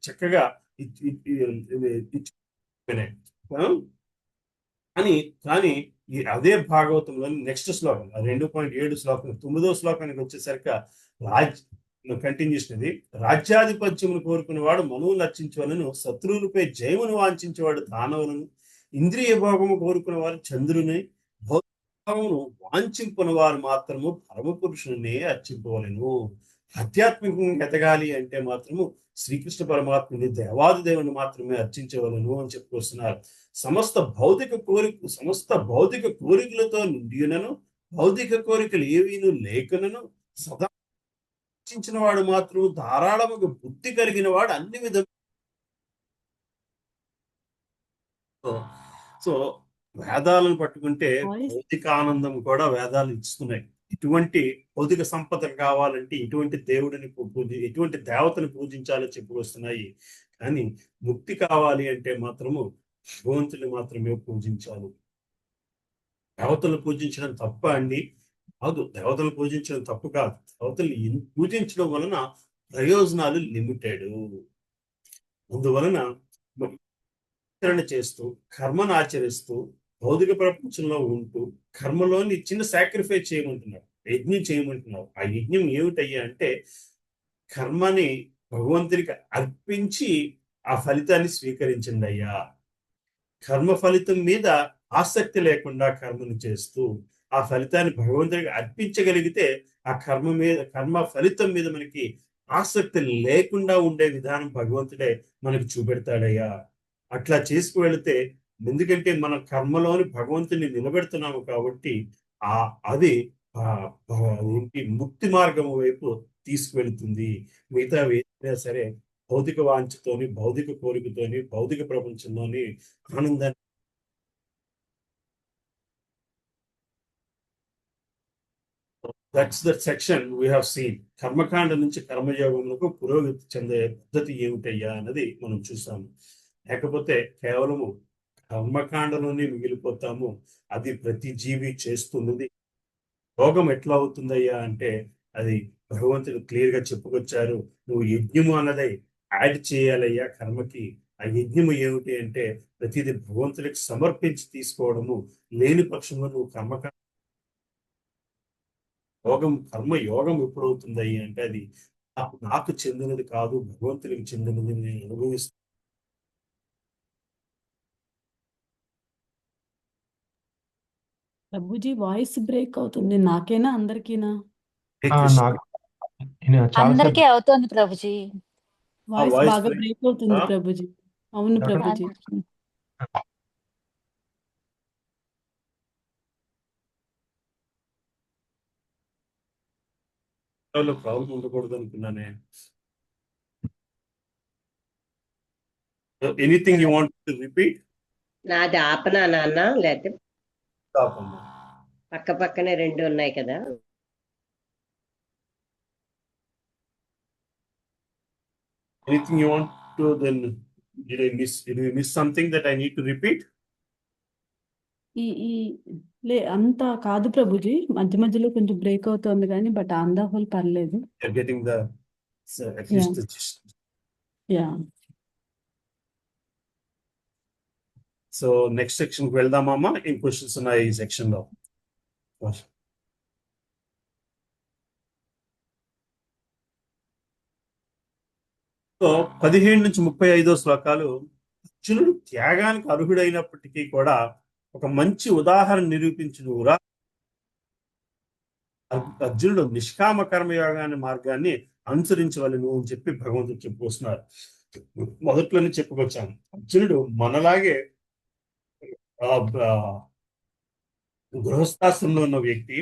చక్కగా కానీ అదే భాగవతంలోని నెక్స్ట్ శ్లోకం 2.7 శ్లోకం 9వ శ్లోకానికి వచ్చేసరికి కంటిన్యూషన్ ఇది. రాజ్యాధిపత్యమును కోరుకునేవాడు మనువులు అర్చించవలను, శత్రువులపై జయమును వాంఛించేవాడు దానవులను, ఇంద్రియ భోగము కోరుకునే వారు చంద్రుని, భోగమును వాంఛింపున వారు మాత్రము పరమపురుషుని అర్చింపవలను. ఆధ్యాత్మికంగా ఎదగాలి అంటే మాత్రము శ్రీకృష్ణ పరమాత్మని దేవాది దేవుని మాత్రమే అర్చించవలను అని చెప్పుకొస్తున్నారు. సమస్త భౌతిక కోరికలతో నిండినను, భౌతిక కోరికలు ఏవీను లేకనను సదా అర్చించిన వాడు మాత్రం ధారాళముగా బుద్ధి కలిగిన వాడు అన్ని విధంగా. సో వేదాలను పట్టుకుంటే భౌతిక ఆనందం కూడా వేదాలు ఇస్తున్నాయి. ఇటువంటి భౌతిక సంపద కావాలంటే ఇటువంటి ఇటువంటి దేవతను పూజించాలో చెప్పుకొస్తున్నాయి. కానీ ముక్తి కావాలి అంటే మాత్రము భగవంతుని మాత్రమే పూజించాలి. దేవతలు పూజించడం తప్ప అండి? కాదు, దేవతలు పూజించడం తప్పు కాదు. దేవతలు పూజించడం వలన ప్రయోజనాలు లిమిటెడ్. అందువలన చేస్తూ కర్మను ఆచరిస్తూ భౌతిక ప్రపంచంలో ఉంటూ కర్మలోని చిన్న సాక్రిఫైస్ చేయమంటున్నారు, యజ్ఞం చేయమంటున్నారు. ఆ యజ్ఞం ఏమిటయ్యా అంటే కర్మని భగవంతుడికి అర్పించి ఆ ఫలితాన్ని స్వీకరించండి అయ్యా. కర్మ ఫలితం మీద ఆసక్తి లేకుండా కర్మను చేస్తూ ఆ ఫలితాన్ని భగవంతుడికి అర్పించగలిగితే ఆ కర్మ ఫలితం మీద మనకి ఆసక్తి లేకుండా ఉండే విధానం భగవంతుడే మనకి చూపెడతాడయ్యా. అట్లా చేసుకు వెళితే, ఎందుకంటే మన కర్మలోని భగవంతుని నిలబెడుతున్నాము కాబట్టి అది ముక్తి మార్గం వైపు తీసుకువెళుతుంది. మిగతా ఏదైనా సరే భౌతిక వాంఛతోని, భౌతిక కోరికతోని, భౌతిక ప్రపంచంలోని ఆనందాన్ని that's the section we have seen. కర్మకాండ నుంచి కర్మయోగములకు పురోగతి చెందే పద్ధతి ఏమిటయ్యా అన్నది మనం చూసాము. లేకపోతే కేవలము కర్మకాండలోనే మిగిలిపోతాము. అది ప్రతి జీవి చేస్తున్నది. యోగం ఎట్లా అవుతుందయ్యా అంటే అది భగవంతుడు క్లియర్ గా చెప్పుకొచ్చారు. నువ్వు యజ్ఞము అన్నది యాడ్ చేయాలయ్యా కర్మకి. ఆ యజ్ఞము ఏమిటి అంటే ప్రతిదీ భగవంతుడికి సమర్పించి తీసుకోవడము. లేని పక్షంలో నువ్వు కర్మ యోగం ఎప్పుడవుతుందయ్యా అంటే అది నాకు చెందినది కాదు, భగవంతునికి చెందినది నేను అనుభవిస్తాను. ప్రభుజీ వాయిస్ బ్రేక్ అవుతుంది, నాకేనా అందరికీనా? నాకు చాలా అందరికీ అవుతోంది ప్రభుజీ. వాయిస్ వాయిస్ బాగా బ్రేక్ అవుతుంది ఆ? ప్రభుజీ. అవును డాక్టర్ ప్రభుజీ. ప్రాబ్లం ఉండకూడదు అనుకున్నానే. Anything you want to repeat? నాది ఆపనా నాన్న, లేకపోతే పక్క పక్కనే రెండు ఉన్నాయి కదా. Anything you want to, then did we miss something that I need to repeat? ఈ ఈ లే అంతా కాదు ప్రభుజీ, మధ్య మధ్యలో కొంచెం బ్రేక్ అవుతుంది కానీ బట్ ఆన్ ద హోల్ పర్లేదు. You're getting the at least the gist. Yeah So next section కి వెళ్దామమ్మా. ఏం క్వశ్చన్స్ ఉన్నాయి ఈ సెక్షన్ లో? సో 17 నుంచి 35 శ్లోకాలు అర్జునుడు త్యాగానికి అర్హుడైనప్పటికీ కూడా ఒక మంచి ఉదాహరణ నిరూపించిన అర్జునుడు నిష్కామ కర్మయోగాన్ని మార్గాన్ని అనుసరించవలను అని చెప్పి భగవంతుడు చెప్పుకొస్తున్నారు. మొదట్లోనే చెప్పుకొచ్చాను, అర్జునుడు మనలాగే గృహస్థాశ్రమంలో ఉన్న వ్యక్తి.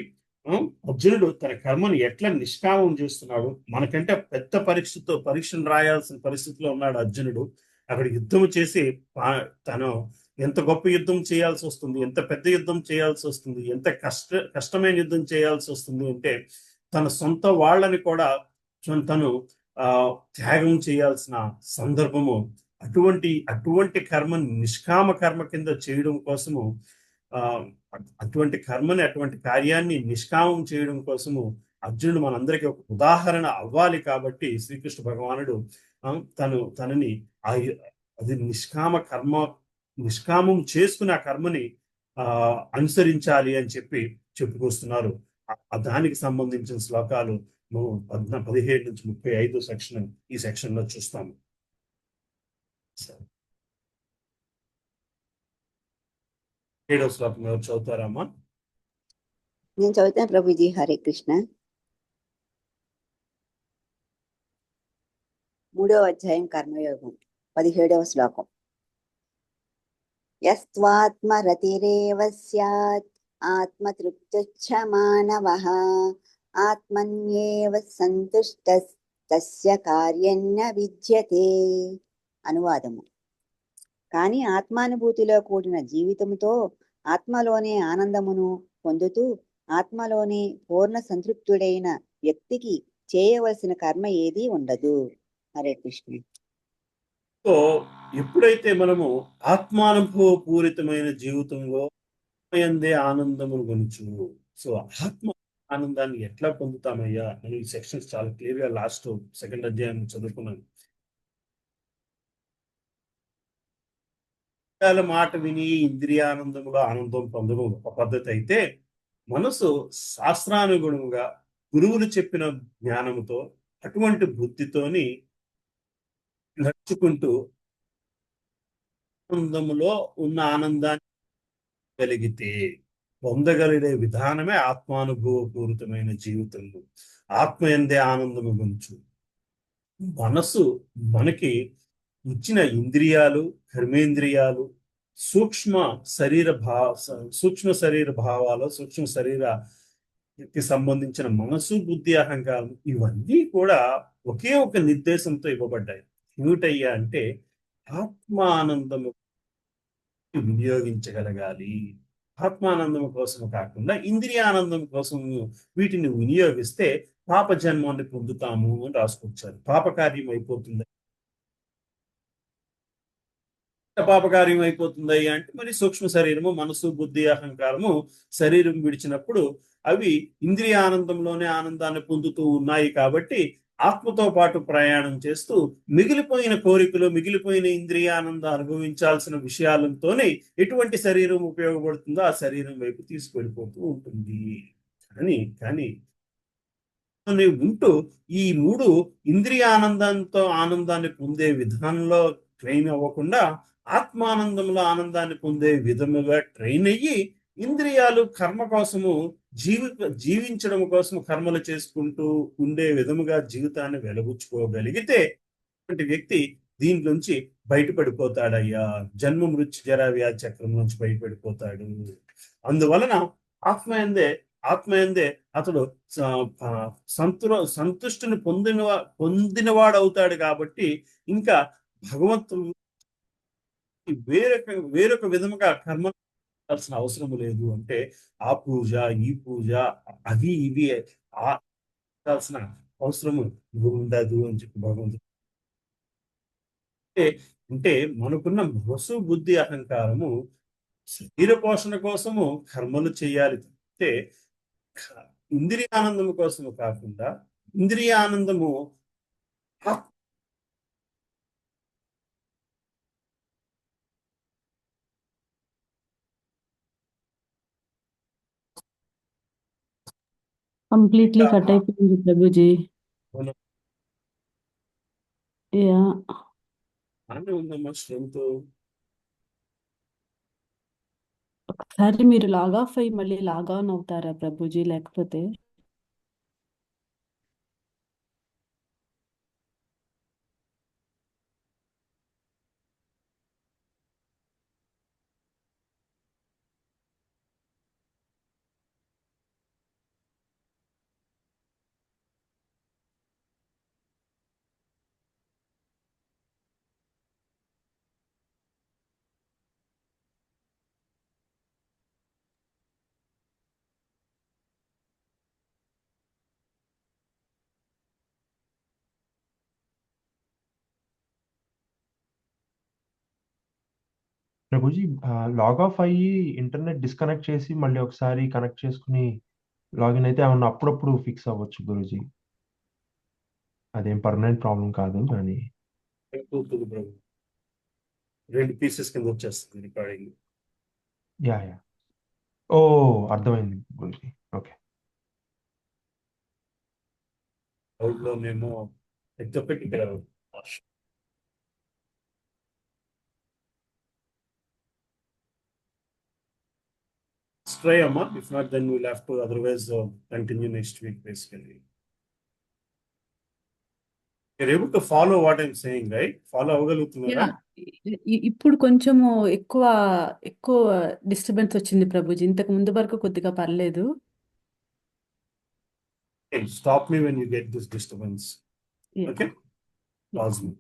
అర్జునుడు తన కర్మను ఎట్లా నిష్కామం చేస్తున్నాడు, మనకంటే పెద్ద పరీక్షను రాయాల్సిన పరిస్థితిలో ఉన్నాడు అర్జునుడు. అక్కడ యుద్ధం చేసి తను ఎంత గొప్ప యుద్ధం చేయాల్సి వస్తుంది, ఎంత పెద్ద యుద్ధం చేయాల్సి వస్తుంది, ఎంత కష్టమైన యుద్ధం చేయాల్సి వస్తుంది అంటే తన సొంత వాళ్ళని కూడా తను త్యాగం చేయాల్సిన సందర్భము. అటువంటి కర్మని నిష్కామ కర్మ కింద చేయడం కోసము, అటువంటి కార్యాన్ని నిష్కామం చేయడం కోసము అర్జునుడు మనందరికీ ఒక ఉదాహరణ అవ్వాలి. కాబట్టి శ్రీకృష్ణ భగవానుడు తనని అది నిష్కామం చేసుకుని ఆ కర్మని అనుసరించాలి అని చెప్పి చెప్పుకొస్తున్నారు. దానికి సంబంధించిన శ్లోకాలు 17 నుంచి 35 సెక్షన్ ఈ సెక్షన్ లో చూస్తాము. 7వ శ్లోకం ఎవరు చదువుతారమ్మా? నేను చదువుతాను ప్రభుజీ. హరే కృష్ణ. 3వ అధ్యాయం కర్మయోగం, 17వ శ్లోకం. యస్త్వాత్మరతిరేవ స్యాత్ ఆత్మతృప్తిశ్చ మానవః ఆత్మన్యేవ సంతుష్టస్తస్య కార్యం న విద్యతే. అనువాదము. కానీ ఆత్మానుభూతిలో కూడిన జీవితంతో ఆత్మలోనే ఆనందమును పొందుతూ ఆత్మలోనే పూర్ణ సంతృప్తుడైన వ్యక్తికి చేయవలసిన కర్మ ఏదీ ఉండదు. హరే కృష్ణ. సో ఎప్పుడైతే మనము ఆత్మానుభవ పూరితమైన జీవితంలో ఆత్మయందే ఆనందమును గొనుచు, సో ఆత్మ ఆనందాన్ని ఎట్లా పొందుతామయ్యా అని ఈ సెక్షన్స్ చాలా క్లియర్ గా లాస్ట్ 2nd అధ్యాయం చదువుకున్నాను. మాట విని ఇంద్రియానందములో ఆనందం పొందడం ఒక పద్ధతి అయితే, మనసు శాస్త్రానుగుణంగా గురువులు చెప్పిన జ్ఞానముతో అటువంటి బుద్ధితోని నడుచుకుంటూ ఆనందములో ఉన్న ఆనందాన్ని కలిగితే పొందగలిగే విధానమే ఆత్మానుభవపూరితమైన జీవితంలో ఆత్మయందే ఆనందము గుంచు. మనసు మనకి ఇచ్చిన ఇంద్రియాలు, కర్మేంద్రియాలు, సూక్ష్మ శరీర భావాలు, సూక్ష్మ శరీరకి సంబంధించిన మనసు, బుద్ధి, అహంకారం ఇవన్నీ కూడా ఒకే ఒక నిర్దేశంతో ఇవ్వబడ్డాయి. ఏమిటయ్యా అంటే ఆత్మానందము వినియోగించగలగాలి. ఆత్మానందం కోసం కాకుండా ఇంద్రియానందం కోసం వీటిని వినియోగిస్తే పాప జన్మాన్ని పొందుతాము అని రాసుకొచ్చారు. పాపకార్యం అయిపోతుంది. పాపకార్యం అయిపోతుంది అంటే మరి సూక్ష్మ శరీరము, మనసు, బుద్ధి, అహంకారము శరీరం విడిచినప్పుడు అవి ఇంద్రియ ఆనందంలోనే ఆనందాన్ని పొందుతూ ఉన్నాయి. కాబట్టి ఆత్మతో పాటు ప్రయాణం చేస్తూ మిగిలిపోయిన కోరికలు, మిగిలిపోయిన ఇంద్రియానందం అనుభవించాల్సిన విషయాలతోనే ఎటువంటి శరీరం ఉపయోగపడుతుందో ఆ శరీరం వైపు తీసుకెళ్ళిపోతూ ఉంటుంది. కానీ అని ఉంటూ ఈ మూడు ఇంద్రియ ఆనందాన్ని పొందే విధానంలో ట్రైన్ అవ్వకుండా ఆత్మానందంలో ఆనందాన్ని పొందే విధముగా ట్రైన్ అయ్యి ఇంద్రియాలు కర్మ కోసము జీవించడం కోసం కర్మలు చేసుకుంటూ ఉండే విధముగా జీవితాన్ని వెలబుచ్చుకోగలిగితే అటువంటి వ్యక్తి దీంట్లోంచి బయటపడిపోతాడయ్యా. జన్మ మృత్యు జరా వ్యాధి చక్రం నుంచి బయటపడిపోతాడు. అందువలన ఆత్మయందే అతడు సంతుష్టిని పొందినవాడు అవుతాడు. కాబట్టి ఇంకా భగవంతుడు వేరొక విధముగా కర్మ చేయాల్సిన అవసరం లేదు. అంటే ఆ పూజ ఈ పూజ అవి ఇవి చేయాల్సిన అవసరము ఉండదు అని చెప్పి భగవంతుడు అంటే మనకున్న మనసు బుద్ధి అహంకారము శరీర పోషణ కోసము కర్మలు చేయాలి. అంటే ఇంద్రియ ఆనందము కోసము కాకుండా ఇంద్రియ ఆనందము కంప్లీట్లీ కట్ అయిపోయింది ప్రభుజీ. యా ఉందమ్మా స్ట్రెంత్. ఒకసారి మీరు లాగ్ ఆఫ్ అయ్యి మళ్ళీ లాగ్ ఆన్ అవుతారా ప్రభుజీ? లేకపోతే ప్రభుజీ లాగ్ ఆఫ్ అయ్యి ఇంటర్నెట్ డిస్కనెక్ట్ చేసి మళ్ళీ ఒకసారి కనెక్ట్ చేసుకుని లాగిన్ అయితే ఏమన్నా అప్పుడప్పుడు ఫిక్స్ అవ్వచ్చు గురూజీ. అదేం పర్మనెంట్ ప్రాబ్లం కాదు కానీ. రెండు పీసెస్ కింద వచ్చేస్తుంది రికార్డింగ్. యా ఓ అర్థమైంది గురూజీ. ఓకే. అవుట్లో మేము ఎక్తపెట్టి try, Amma. If not, then we'll have to otherwise continue next week, basically. You're able to follow what I'm saying, right? Follow avagalugutunnara? ఇప్పుడు కొంచెము ఎక్కువ డిస్టర్బెన్స్ వచ్చింది ప్రభుజీ. ఇంతకు ముందు వరకు కొద్దిగా పర్లేదు. Okay, stop me when you get this disturbance. Yeah. Okay? Pause me.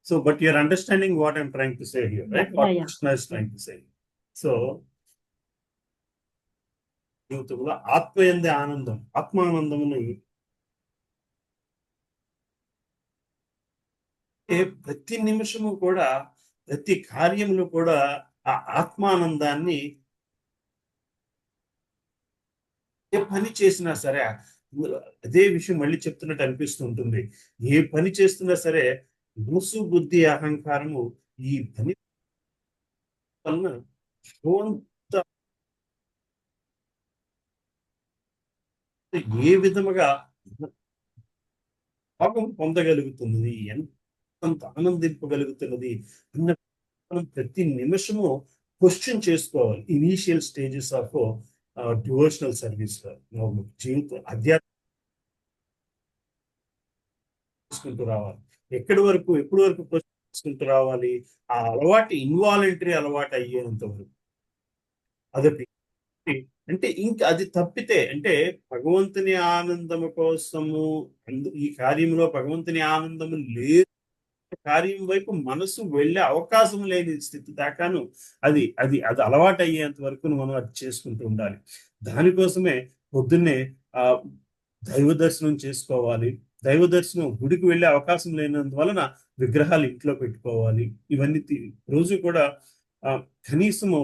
So, but you're understanding what I'm trying to say here, right? What Krishna is trying to say. So, జీవితంలో ఆత్మయందే ఆనందం, ఆత్మానందమును ప్రతి నిమిషము కూడా ప్రతి కార్యములు కూడా ఆ ఆత్మానందాన్ని ఏ పని చేసినా సరే అదే విషయం మళ్ళీ చెప్తున్నట్టు అనిపిస్తుంటుంది. ఏ పని చేస్తున్నా సరే మనసు బుద్ధి అహంకారము ఈ పని వలన ఏ విధముగా భాగం పొందగలుగుతున్నది, ఎంత ఆనందింపగలుగుతున్నది అన్న ప్రతి నిమిషము క్వశ్చన్ చేసుకోవాలి. Initial stages of devotional service జీవితం అధ్యాత్మ చేసుకుంటూ రావాలి. ఎప్పటి వరకు క్వశ్చన్ చేసుకుంటూ రావాలి? ఆ అలవాటు ఇన్వాలంటరీ అలవాటు అయ్యేంత వరకు. అదొకటి. అంటే ఇంకా అది తప్పితే అంటే భగవంతుని ఆనందము కోసము ఈ కార్యంలో భగవంతుని ఆనందము లేదు, కార్యం వైపు మనసు వెళ్ళే అవకాశం లేని స్థితి దాకాను అది అలవాటు అయ్యేంత వరకు మనం అది చేసుకుంటూ ఉండాలి. దానికోసమే పొద్దున్నే దైవ దర్శనం చేసుకోవాలి. దైవ దర్శనం గుడికి వెళ్ళే అవకాశం లేనందువలన విగ్రహాలు ఇంట్లో పెట్టుకోవాలి. ఇవన్నీ రోజు కూడా కనీసము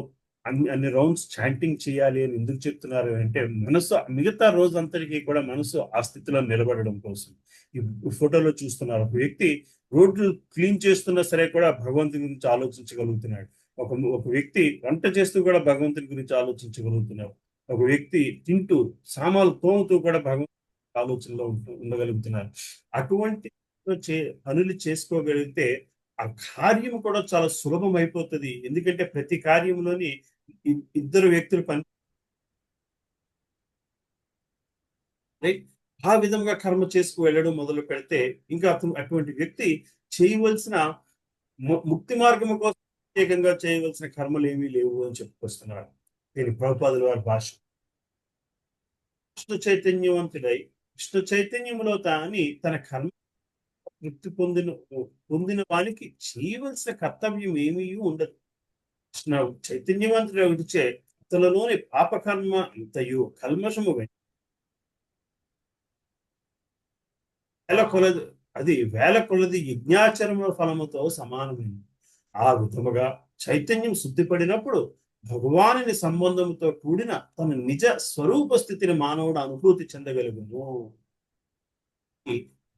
అన్ని రౌండ్స్ చాంటింగ్ చేయాలి అని ఎందుకు చెప్తున్నారు అంటే మనసు మిగతా రోజంతటికి కూడా మనసు ఆ స్థితిలో నిలబడడం కోసం. ఈ ఫోటోలో చూస్తున్నారు, ఒక వ్యక్తి రోడ్లు క్లీన్ చేస్తున్నా సరే కూడా భగవంతుని గురించి ఆలోచించగలుగుతున్నాడు. ఒక వ్యక్తి వంట చేస్తూ కూడా భగవంతుని గురించి ఆలోచించగలుగుతున్నాడు. ఒక వ్యక్తి తింటూ సామాన్లు తోముతూ కూడా భగవంతుడి ఆలోచనలో ఉండగలుగుతున్నారు. అటువంటి పనులు చేసుకోగలిగితే ఆ కార్యం కూడా చాలా సులభం అయిపోతుంది. ఎందుకంటే ప్రతి కార్యంలోని ఇద్దరు వ్యక్తులు పని ఆ విధంగా కర్మ చేసుకు వెళ్ళడం మొదలు పెడితే ఇంకా అటువంటి వ్యక్తి చేయవలసిన ముక్తి మార్గం కోసం ప్రత్యేకంగా చేయవలసిన కర్మలు ఏమీ లేవు అని చెప్పుకొస్తున్నాడు. దీని ప్రభుపాదుల వారి భాష. కృష్ణ చైతన్యవంతుడై కృష్ణ చైతన్యంలో తాని తన కర్మ తృప్తి పొందిన వానికి చేయవలసిన కర్తవ్యం ఏమీ ఉండదు. కృష్ణ చైతన్యవంతుడు విడిచే అతనిలోని పాపకర్మ అంతయు కల్మషము వేల కొలది యజ్ఞాచరణ ఫలముతో సమానమైనది. ఆ విధముగా చైతన్యం శుద్ధిపడినప్పుడు భగవానుని సంబంధంతో కూడిన తన నిజ స్వరూప స్థితిని మానవుడు అనుభూతి చెందగలుగును.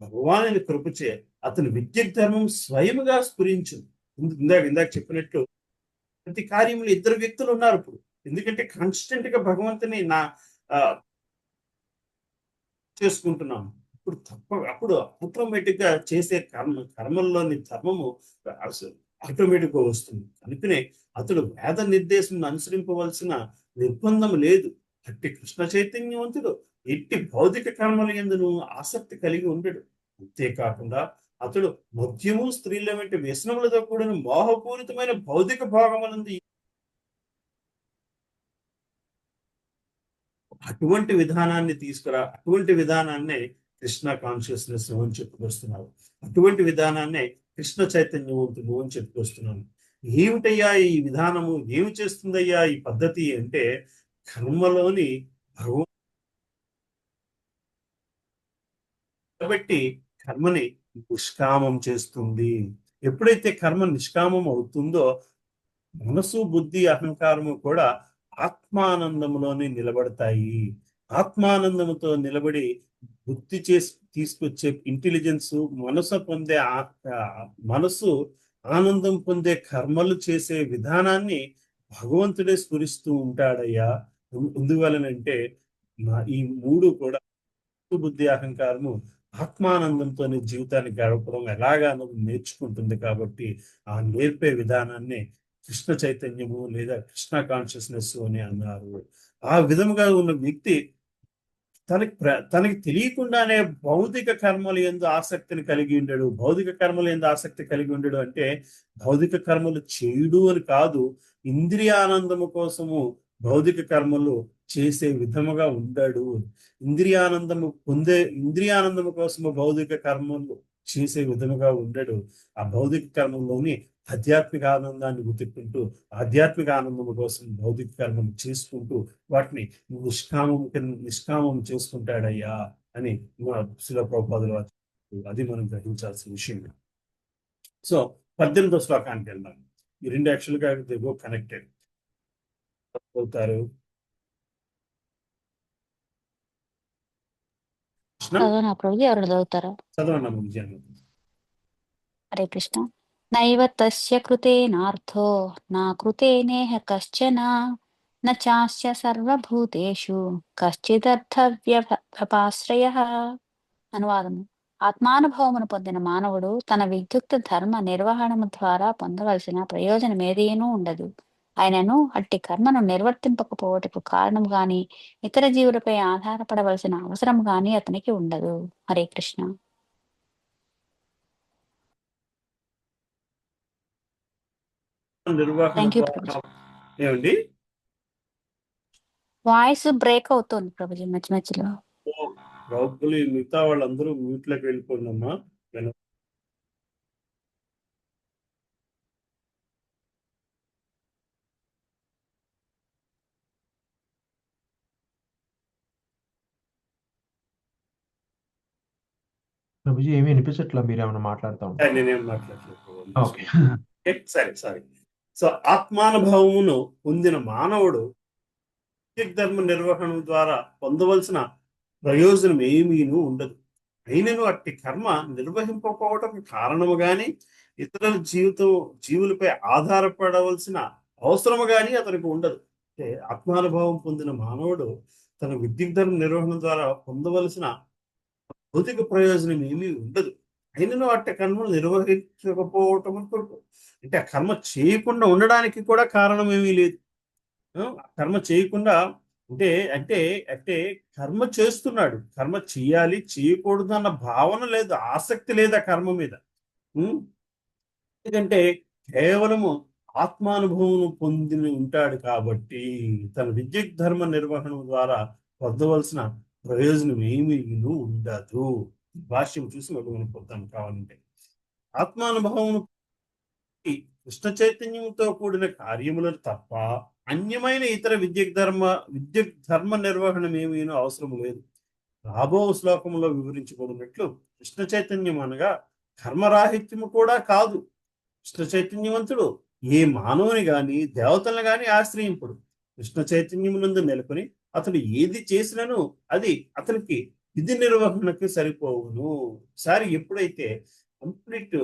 భగవానుని కృపచే అతని విద్యుత్ ధర్మం స్వయముగా స్ఫురించు. ఇందాక చెప్పినట్లు ప్రతి కార్యంలో ఇద్దరు వ్యక్తులు ఉన్నారు ఇప్పుడు. ఎందుకంటే కాన్స్టెంట్ గా భగవంతుని చేసుకుంటున్నాము. అప్పుడు ఆటోమేటిక్ గా చేసే కర్మల్లోని ధర్మము ఆటోమేటిక్ గా వస్తుంది. అందుకనే అతడు వేద నిర్దేశం అనుసరింపవలసిన నిర్బంధం లేదు. అట్టి కృష్ణ చైతన్యవంతుడు ఎట్టి భౌతిక కర్మల యందును ఆసక్తి కలిగి ఉండడు. అంతేకాకుండా అతడు మద్యము స్త్రీల వంటి వ్యసనములతో కూడిన మోహపూరితమైన భౌతిక భోగములందు అటువంటి విధానాన్ని అటువంటి విధానాన్నే కృష్ణ కాన్షియస్నెస్ అని చెప్పుకొస్తున్నారు. అటువంటి విధానాన్నే కృష్ణ చైతన్యవంతుడు అని చెప్పుకొస్తున్నాను. ఏమిటయ్యా ఈ విధానము, ఏమి చేస్తుందయ్యా ఈ పద్ధతి అంటే కర్మలోని కాబట్టి కర్మని నిష్కామం చేస్తుంది. ఎప్పుడైతే కర్మ నిష్కామం అవుతుందో మనసు, బుద్ధి, అహంకారము కూడా ఆత్మానందములోనే నిలబడతాయి. ఆత్మానందముతో నిలబడి బుద్ధి తీసుకొచ్చే ఇంటెలిజెన్స్, మనసు ఆనందం పొందే కర్మలు చేసే విధానాన్ని భగవంతుడే స్ఫురిస్తూ ఉంటాడయ్యా. ఎందువలనంటే ఈ మూడు కూడా బుద్ధి, అహంకారము ఆత్మానందంతోనే జీవితాన్ని గడపడం ఎలాగా నేర్చుకుంటుంది. కాబట్టి ఆ నేర్పే విధానాన్ని కృష్ణ చైతన్యము లేదా కృష్ణ కాన్షియస్నెస్ అని అన్నారు. ఆ విధముగా ఉన్న వ్యక్తి తనకి తెలియకుండానే భౌతిక కర్మలు యందు ఆసక్తిని కలిగి ఉండడు. భౌతిక కర్మలు యందు ఆసక్తి కలిగి ఉండడు అంటే భౌతిక కర్మలు చేయుడు అని కాదు, ఇంద్రియానందము కోసము భౌతిక కర్మలు చేసే విధముగా ఉండడు. ఇంద్రియానందము కోసము భౌతిక కర్మలు చేసే విధముగా ఉండడు. ఆ భౌతిక కర్మంలోని ఆధ్యాత్మిక ఆనందాన్ని గుర్తుకుంటూ ఆధ్యాత్మిక ఆనందం కోసం భౌతిక కర్మను చేసుకుంటూ వాటిని నిష్కామం చేసుకుంటాడయ్యా అని శిల ప్రభుపాదుల వారు. అది మనం గ్రహించాల్సిన విషయం. సో 18వ శ్లోకానికి వెళ్దాం. ఈ రెండు యాక్చువల్గా దే గో కనెక్టెడ్ అవుతారు. చదవండి. హరే కృష్ణ. నైవ తస్య కృతేనార్థో నా కృతేనేహ కశ్చన న చాస్య సర్వభూతేషు కశ్చిదర్థవ్యపాశ్రయః. అనువాదము. ఆత్మానుభవమును పొందిన మానవుడు తన విద్యుక్త ధర్మ నిర్వహణము ద్వారా పొందవలసిన ప్రయోజనం ఏదీనూ ఉండదు. ఆయనను అట్టి కర్మను నిర్వర్తింపకపోవటకు కారణం గాని ఇతర జీవులపై ఆధారపడవలసిన అవసరం గాని అతనికి ఉండదు. హరే కృష్ణ. ఏమండి వాయిస్ బ్రేక్ అవుతుంది ప్రభుజీ మధ్య మధ్యలో. మిగతా వాళ్ళందరూ మ్యూట్ లోకి వెళ్ళిపోయిందమ్మా. ప్రభుజీ ఏమీ వినిపించట్లా, మీరేమైనా మాట్లాడతాం? నేనేం మాట్లాడలేదు. సరే. సో ఆత్మానుభవమును పొందిన మానవుడు ధర్మ నిర్వహణ ద్వారా పొందవలసిన ప్రయోజనం ఏమీనూ ఉండదు. అయినను అట్టి కర్మ నిర్వహింపకపోవటం కారణము గాని ఇతరుల జీవులపై ఆధారపడవలసిన అవసరము గాని అతనికి ఉండదు. అంటే ఆత్మానుభవం పొందిన మానవుడు తన విద్యుద్ధర్మ నిర్వహణ ద్వారా పొందవలసిన భౌతిక ప్రయోజనం ఏమీ ఉండదు. అయినను అట్ట కర్మలు నిర్వహించకపోవటం కొరకు అంటే ఆ కర్మ చేయకుండా ఉండడానికి కూడా కారణం ఏమీ లేదు. కర్మ చేయకుండా అంటే అంటే అంటే కర్మ చేస్తున్నాడు, కర్మ చేయాలి చేయకూడదు అన్న భావన లేదు, ఆసక్తి లేదు ఆ కర్మ మీద. ఎందుకంటే కేవలము ఆత్మానుభవం పొంది ఉంటాడు కాబట్టి తన విద్యుత్ ధర్మ నిర్వహణ ద్వారా పొందవలసిన ప్రయోజనం ఏమీ ఉండదు. భాష్యం చూసి మనం పొందాం కావాలంటే. ఆత్మానుభవం కృష్ణ చైతన్యంతో కూడిన కార్యములను తప్ప అన్యమైన ఇతర విద్యుత్ ధర్మ నిర్వహణ ఏమీ అవసరం లేదు. రాబో శ్లోకంలో వివరించబడినట్లు కృష్ణ చైతన్యం అనగా కర్మరాహిత్యము కూడా కాదు. కృష్ణ చైతన్యవంతుడు ఏ మానవుని గాని దేవతలను గాని ఆశ్రయింపుడు. కృష్ణ చైతన్యమునందు నెలకొని అతడు ఏది చేసినను అది అతనికి విధి నిర్వహణకు సరిపోవును. ఒకసారి ఎప్పుడైతే కంప్లీట్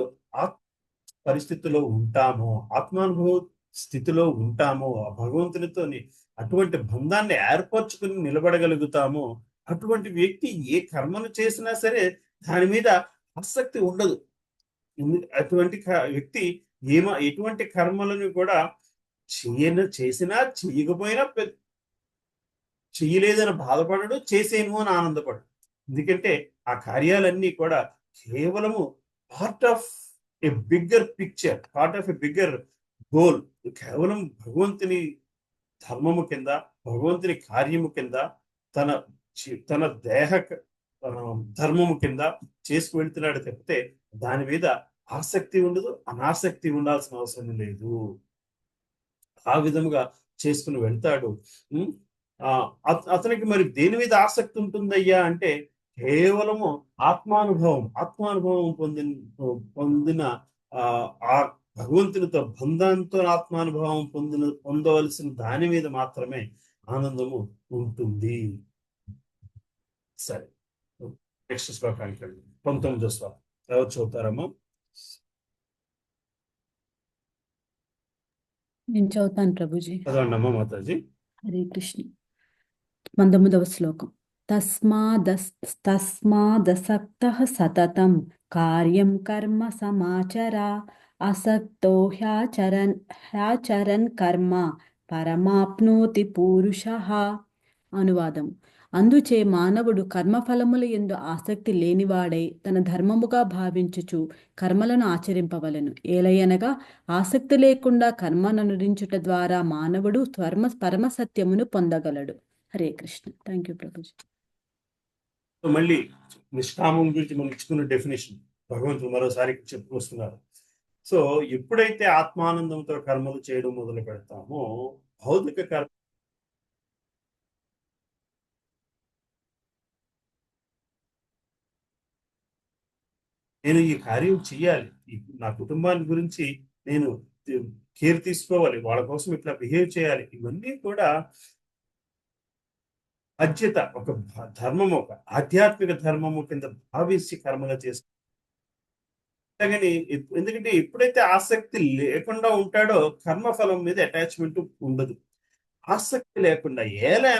పరిస్థితిలో ఉంటామో, ఆత్మానుభవ స్థితిలో ఉంటామో, ఆ భగవంతునితోని అటువంటి బంధాన్ని ఏర్పరచుకుని నిలబడగలుగుతామో అటువంటి వ్యక్తి ఏ కర్మను చేసినా సరే దాని మీద ఆసక్తి ఉండదు. అటువంటి వ్యక్తి ఎటువంటి కర్మలను కూడా చేసినా చేయకపోయినా చెయ్యలేదని బాధపడడు, చేసేను అని ఆనందపడు. ఎందుకంటే ఆ కార్యాలన్నీ కూడా కేవలము part of a bigger picture, part of a bigger goal. కేవలం భగవంతుని ధర్మము కింద, భగవంతుని కార్యము కింద, తన దేహ ధర్మము కింద చేసుకు వెళ్తున్నాడు తప్పితే దాని మీద ఆసక్తి ఉండదు, అనాసక్తి ఉండాల్సిన అవసరం లేదు. ఆ విధముగా చేసుకుని వెళ్తాడు. అతనికి మరి దేని మీద ఆసక్తి ఉంటుందయ్యా అంటే కేవలము ఆత్మానుభవం పొందిన ఆ భగవంతునితో బంధంతో ఆత్మానుభవం పొందవలసిన దాని మీద మాత్రమే ఆనందము ఉంటుంది. సరే, నెక్స్ట్ శ్లోకానికి వెళ్ళి 19వ శ్లోకం ఎవరు చదువుతారమ్మా? నేను చదువుతాను ప్రభుజీ. చదవండమ్మా మాతాజీ. హరే కృష్ణ. 19వ శ్లోకం. తస్మాదసక్తః సతతం కార్యం కర్మ సమాచర అసక్తో హ్యాచరన్ కర్మ పరమాప్నోతి పూరుషః. అనువాదం. అందుచే మానవుడు కర్మఫలముల యందు ఆసక్తి లేనివాడై తన ధర్మముగా భావించుచు కర్మలను ఆచరింపవలెను. ఏలయనగా ఆసక్తి లేకుండా కర్మననురించుట ద్వారా మానవుడు పరమసత్యమును పొందగలడు. హరే కృష్ణ. Thank you Prabhuji. మళ్ళీ నిష్కామం గురించి మనం ఇచ్చుకున్న డెఫినేషన్ భగవంతుడు మరోసారి చెప్పుకొస్తున్నారు. సో ఎప్పుడైతే ఆత్మానందంతో కర్మలు చేయడం మొదలు పెడతామో భౌతిక కర్మ నేను ఈ కార్యం చెయ్యాలి, నా కుటుంబాన్ని గురించి నేను కేర్ తీసుకోవాలి, వాళ్ళ కోసం ఇట్లా బిహేవ్ చేయాలి, ఇవన్నీ కూడా బాధ్యత, ఒక ధర్మము, ఒక ఆధ్యాత్మిక ధర్మము కింద భావించి కర్మలు చేస్తాం. ఎందుకంటే ఎప్పుడైతే ఆసక్తి లేకుండా ఉంటాడో కర్మఫలం మీద అటాచ్మెంట్ ఉండదు. ఆసక్తి లేకుండా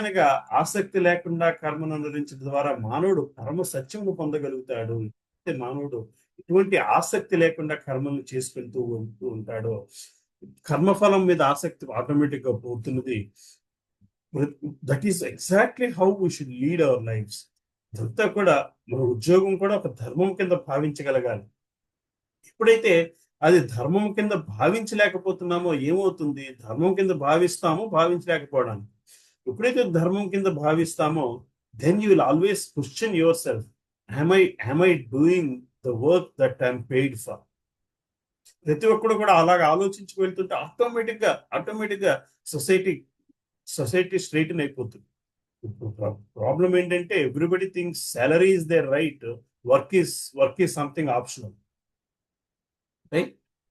అనగా ఆసక్తి లేకుండా కర్మను అనుసరించడం ద్వారా మానవుడు పరమ సత్యమును పొందగలుగుతాడు. మానవుడు ఎటువంటి ఆసక్తి లేకుండా కర్మలు చేసుకెళ్తూ ఉంటాడో కర్మఫలం మీద ఆసక్తి ఆటోమేటిక్ గా పోతున్నది. That is exactly how we should lead our lives. ఇదంతా కూడా మన ఉద్యోగం కూడా ఒక ధర్మం కింద భావించగలగాలి. ఎప్పుడైతే అది ధర్మం కింద భావించలేకపోతున్నామో ఏమవుతుంది? ధర్మం కింద భావించలేకపోవడానికి. ఎప్పుడైతే ధర్మం కింద భావిస్తామో then you will always question yourself, am I doing the work that I'm paid for? ప్రతి ఒక్కడు కూడా అలాగ ఆలోచించుకు వెళ్తుంటే ఆటోమేటిక్ గా సొసైటీ స్ట్రైటన్ అయిపోతుంది. ప్రాబ్లం ఏంటంటే everybody thinks salary is there right, work is something optional.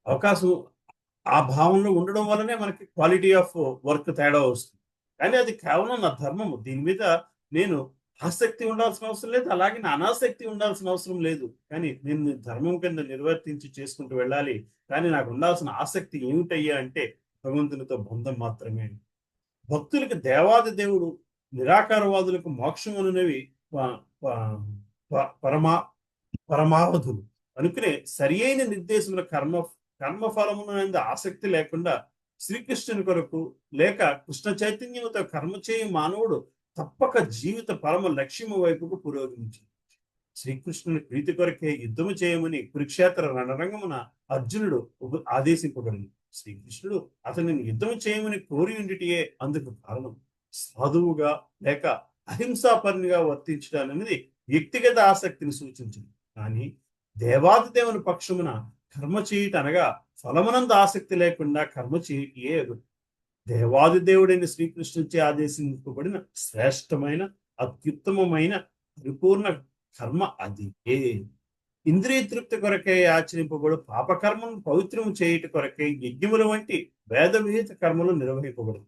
అవకాశం ఆ భావంలో ఉండడం వల్లనే మనకి క్వాలిటీ ఆఫ్ వర్క్ తేడా వస్తుంది. కానీ అది కేవలం నా ధర్మము, దీని మీద నేను ఆసక్తి ఉండాల్సిన అవసరం లేదు, అలాగే నా అనాసక్తి ఉండాల్సిన అవసరం లేదు. కానీ నేను ధర్మం కింద నిర్వర్తించి చేసుకుంటూ వెళ్ళాలి. కానీ నాకు ఉండాల్సిన ఆసక్తి ఏమిటయ్యా అంటే భగవంతునితో బంధం మాత్రమే. భక్తులకు దేవాది దేవుడు, నిరాకారవాదులకు మోక్షం అనునవి ప- ప- పరమా పరమావధులు అనుకునే సరి అయిన నిర్దేశముల కర్మఫలమునందు ఆసక్తి లేకుండా శ్రీకృష్ణుని కొరకు లేక కృష్ణ చైతన్యముతో కర్మ చేయు మానవుడు తప్పక జీవిత పరమ లక్ష్యము వైపుకు పురోగమించి శ్రీకృష్ణుని ప్రీతి కొరకే యుద్ధము చేయమని కురుక్షేత్ర రణరంగమున అర్జునుడు ఆదేశింపబడింది. శ్రీకృష్ణుడు అతనిని యుద్ధం చేయమని కోరి ఉండిటియే అందుకు కారణం. సాధువుగా లేక అహింసాపరునిగా వర్తించడాలనేది వ్యక్తిగత ఆసక్తిని సూచించింది. కానీ దేవాది దేవుని పక్షమున కర్మ చేయుట అనగా ఫలమునందు ఆసక్తి లేకుండా కర్మ చేయుటయే దేవాది దేవుడైన శ్రీకృష్ణుచే ఆదేశింపబడిన శ్రేష్టమైన అత్యుత్తమమైన పరిపూర్ణ కర్మ అది. ఇంద్రియ తృప్తి కొరకే ఆచరింపబడు పాపకర్మను పవిత్రము చేయుట కొరకే యజ్ఞముల వంటి వేద విహిత కర్మలు నిర్వహింపబడదు.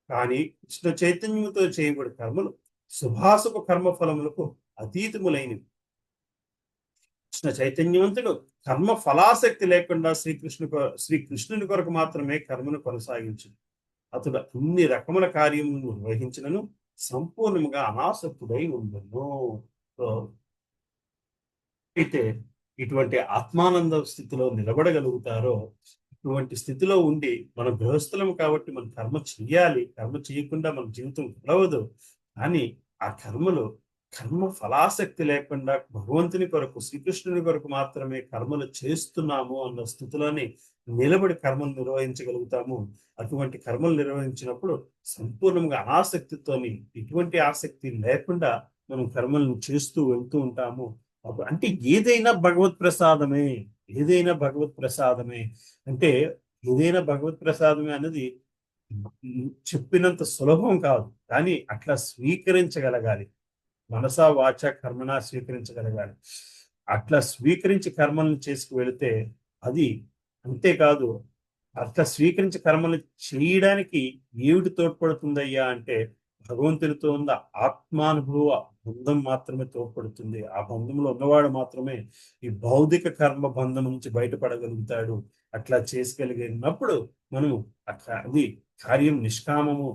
కానీ కృష్ణ చైతన్యముతో చేయబడి కర్మలు శుభాశుభ కర్మ ఫలములకు అతీతములైనవి. కృష్ణ చైతన్యవంతుడు కర్మ ఫలాసక్తి లేకుండా శ్రీకృష్ణుని కొరకు మాత్రమే కర్మను కొనసాగించింది. అతడు అన్ని రకముల కార్యములను నిర్వహించినను సంపూర్ణంగా అనాసక్తుడై ఉండను. అయితే ఇటువంటి ఆత్మానంద స్థితిలో నిలబడగలుగుతారో, ఇటువంటి స్థితిలో ఉండి మన గృహస్థులం కాబట్టి మనం కర్మ చెయ్యాలి, కర్మ చేయకుండా మన జీవితం గడవదు. కానీ ఆ కర్మ ఫలాసక్తి లేకుండా భగవంతుని కొరకు శ్రీకృష్ణుని కొరకు మాత్రమే కర్మలు చేస్తున్నాము అన్న స్థితిలోనే నిలబడి కర్మలు నిర్వహించగలుగుతాము. అటువంటి కర్మలు నిర్వహించినప్పుడు సంపూర్ణంగా అనాసక్తితోని, ఎటువంటి ఆసక్తి లేకుండా మనం కర్మలను చేస్తూ వెళ్తూ ఉంటాము. అంటే ఏదైనా భగవత్ ప్రసాదమే, ఏదైనా భగవత్ ప్రసాదమే. అంటే ఏదైనా భగవత్ ప్రసాదమే అన్నది చెప్పినంత సులభం కాదు, కానీ అట్లా స్వీకరించగలగాలి. మనసా వాచ కర్మనా స్వీకరించగలగాలి. అట్లా స్వీకరించి కర్మలను చేసుకు వెళితే అది అంతేకాదు. అట్లా స్వీకరించి కర్మలు చేయడానికి ఏమిటి తోడ్పడుతుందయ్యా అంటే భగవంతునితో ఉన్న ఆత్మానుభవ బంధం మాత్రమే తోడ్పడుతుంది. ఆ బంధంలో ఉన్నవాడు మాత్రమే ఈ భౌతిక కర్మ బంధం నుంచి బయటపడగలుగుతాడు. అట్లా చేసుకెళ్ళినప్పుడు మనము అట్లా అది కార్యం నిష్కామము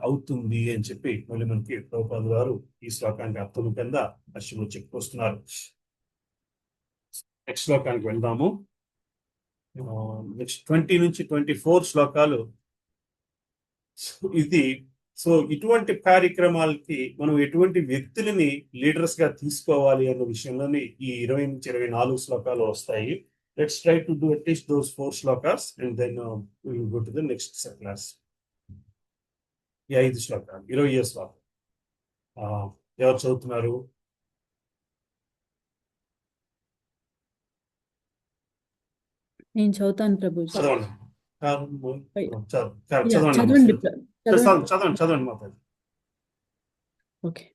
అవుతుంది అని చెప్పి మళ్ళీ మనకి ప్రభుపాదుల వారు ఈ శ్లోకానికి అర్థం కింద పశ్చిమలో చెప్పుకొస్తున్నారు. నెక్స్ట్ శ్లోకానికి వెళ్దాము. నెక్స్ట్ 20 నుంచి 24 శ్లోకాలు. ఇటువంటి కార్యక్రమాలకి మనం ఎటువంటి వ్యక్తులని లీడర్స్ గా తీసుకోవాలి అన్న విషయంలోని ఈ 20 నుంచి 24 శ్లోకాలు వస్తాయి. Let's try to do at least those 4 shlokas and then we will go to the next class. ఈ 5 శ్లోకాలు 20 శ్లోకాలు ఎవరు చదువుతున్నారు? నేను చదువుతాను ప్రభుజీ. చదవండి. చదవండి చదవండి మాతాజీ. ఓకే.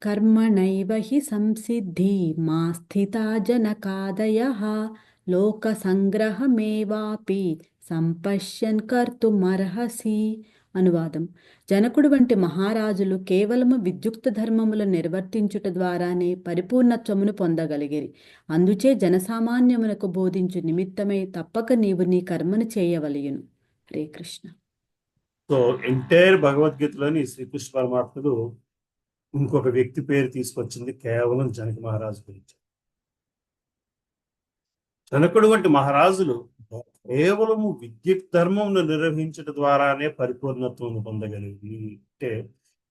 కర్మణైవ హి సంసిద్ధి మా స్థితా జనకాదయః లోకసంగ్రహమేవాపి సంపశ్యన్ కర్తుమర్హసి. అనువాదం: జనకుడు వంటి మహారాజులు కేవలము విద్యుక్త ధర్మములు నిర్వర్తించుట ద్వారానే పరిపూర్ణత్వమును పొందగలిగిరి. అందుచే జనసామాన్యమునకు బోధించు నిమిత్తమై తప్పక నీవు నీ కర్మను చేయవలయును. హరే కృష్ణ. సో ఎంటైర్ భగవద్గీతలోని శ్రీకృష్ణ పరమాత్ముడు ఇంకొక వ్యక్తి పేరు తీసుకొచ్చింది కేవలం జనక మహారాజు గురించి. జనకుడు వంటి మహారాజులు కేవలము విద్యుత్ ధర్మమును నిర్వహించడం ద్వారానే పరిపూర్ణత్వం పొందగలిగి అంటే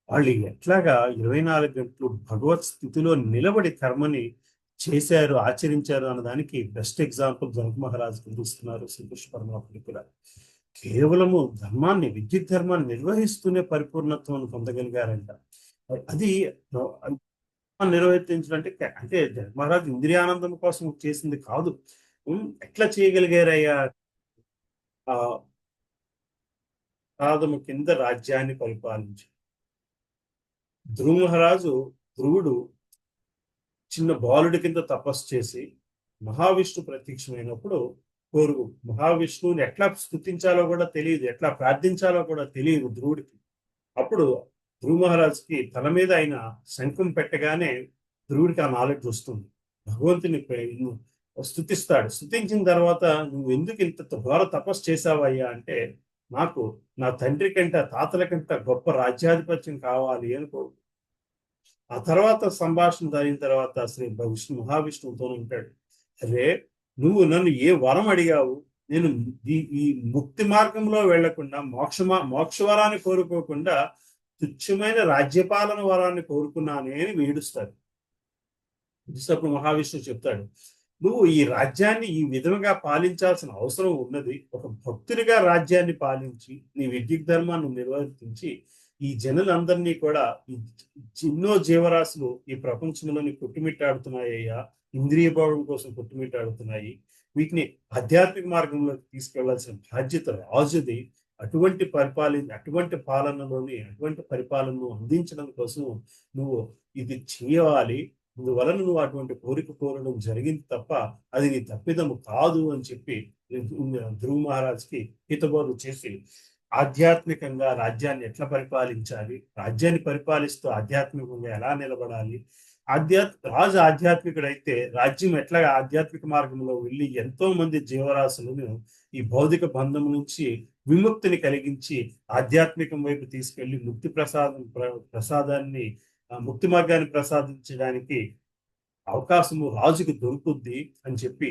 వాళ్ళు ఎట్లాగా 24 గంటలు భగవత్ స్థితిలో నిలబడి కర్మని చేశారు, ఆచరించారు అన్నదానికి బెస్ట్ ఎగ్జాంపుల్ జనక మహారాజు చూస్తున్నారు. శ్రీకృష్ణ పరమాత్ముడు కూడా కేవలము విద్యుత్ ధర్మాన్ని నిర్వహిస్తూనే పరిపూర్ణత్వం పొందగలిగారంట. అది నిర్వర్తించాలంటే అంటే జనక మహారాజు ఇంద్రియానందం కోసం చేసింది కాదు. ఎట్లా చేయగలిగారయ్యా? పాదము కింద రాజ్యాన్ని పరిపాలించి ధ్రువుడు చిన్న బాలుడి కింద తపస్సు చేసి మహావిష్ణు ప్రత్యక్షమైనప్పుడు మహావిష్ణువుని ఎట్లా స్తుతించాలో కూడా తెలియదు, ఎట్లా ప్రార్థించాలో కూడా తెలియదు ధ్రువుడికి. అప్పుడు ధ్రువ మహారాజుకి తల మీద ఆయన శంఖం పెట్టగానే ధ్రువుడికి ఆ నాలెడ్జ్ వస్తుంది. భగవంతుని స్తుతిస్తాడు. స్తుతించిన తర్వాత నువ్వు ఎందుకు ఇంత ఘోర తపస్సు చేసావయ్యా అంటే నాకు నా తండ్రి కంట తాతల కంట గొప్ప రాజ్యాధిపత్యం కావాలి అనుకో. ఆ తర్వాత సంభాషణ జరిగిన తర్వాత శ్రీ విష్ణు మహావిష్ణువుతో ఉంటాడు, అరే నువ్వు నన్ను ఏ వరం అడిగావు, నేను ఈ ముక్తి మార్గంలో వెళ్లకుండా మోక్షవరాన్ని కోరుకోకుండా తుచ్చమైన రాజ్యపాలన వరాన్ని కోరుకున్నానే అని వేడుస్తాడు. అప్పుడు మహావిష్ణువు చెప్తాడు, నువ్వు ఈ రాజ్యాన్ని ఈ విధంగా పాలించాల్సిన అవసరం ఉన్నది. ఒక భక్తునిగా రాజ్యాన్ని పాలించి నీ విద్యుత్ ధర్మాన్ని నిర్వర్తించి ఈ జనులందరినీ కూడా ఎన్నో జీవరాశులు ఈ ప్రపంచంలోని కొట్టుమిట్టాడుతున్నాయ్యా, ఇంద్రియ భోగం కోసం కొట్టుమిట్టాడుతున్నాయి. వీటిని ఆధ్యాత్మిక మార్గంలో తీసుకెళ్లాల్సిన బాధ్యత రాజుది. అటువంటి పాలనలోని అటువంటి పరిపాలనను అందించడం కోసం నువ్వు ఇది చేయాలి. అందువలన నువ్వు అటువంటి కోరిక కోరడం జరిగింది తప్ప అది నీ తప్పిదము కాదు అని చెప్పి ధ్రువ మహారాజ్కి హితబోధ చేసి ఆధ్యాత్మికంగా రాజ్యాన్ని ఎట్లా పరిపాలించాలి, రాజ్యాన్ని పరిపాలిస్తూ ఆధ్యాత్మికంగా ఎలా నిలబడాలి, రాజు ఆధ్యాత్మికుడైతే రాజ్యం ఎట్లా ఆధ్యాత్మిక మార్గంలో వెళ్ళి ఎంతో మంది జీవరాశులను ఈ భౌతిక బంధం నుంచి విముక్తిని కలిగించి ఆధ్యాత్మికం వైపు తీసుకెళ్లి ముక్తి మార్గాన్ని ప్రసాదించడానికి అవకాశము రాజుకి దొరుకుద్ది అని చెప్పి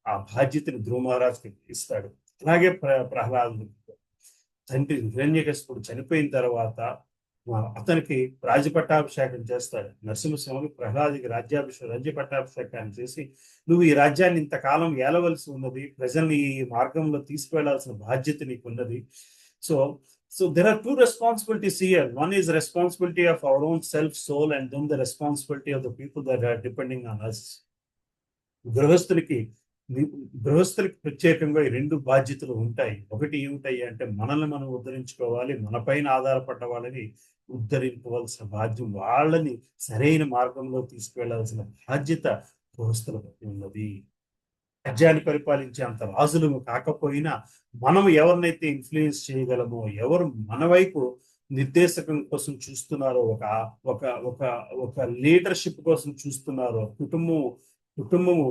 ఆ బాధ్యతను ధ్రువ మహారాజుకి ఇస్తాడు. అలాగే ప్రహ్లాదుడు తండ్రి హిరణ్యకశిపుడు చనిపోయిన తర్వాత అతనికి రాజ్యపట్టాభిషేకం చేస్తాడు. నరసింహస్వామి ప్రహ్లాదికి రాజ్య పట్టాభిషేకాన్ని చేసి నువ్వు ఈ రాజ్యాన్ని ఇంతకాలం ఏలవలసి ఉన్నది, ప్రజల్ని ఈ మార్గంలో తీసుకువెళ్లాల్సిన బాధ్యత నీకు ఉన్నది. So there are two responsibilities here. One is responsibility of our own self, soul, and then the responsibility of the people that are depending on us. గృహస్థులకి ప్రత్యేకంగా ఈ రెండు బాధ్యతలు ఉంటాయి. ఒకటి ఏమిటాయి అంటే మనల్ని మనం ఉద్ధరించుకోవాలి, మన పైన ఆధారపడ్డ వాళ్ళని ఉద్ధరించవలసిన బాధ్యత, వాళ్ళని సరైన మార్గంలో తీసుకువెళ్లాల్సిన బాధ్యత గృహస్థులపై ఉన్నది. రాజ్యాన్ని పరిపాలించే అంత రాజులు కాకపోయినా మనం ఎవరినైతే ఇన్ఫ్లుయెన్స్ చేయగలమో, ఎవరు మన వైపు నిర్దేశకం కోసం చూస్తున్నారో, ఒక లీడర్షిప్ కోసం చూస్తున్నారో, కుటుంబము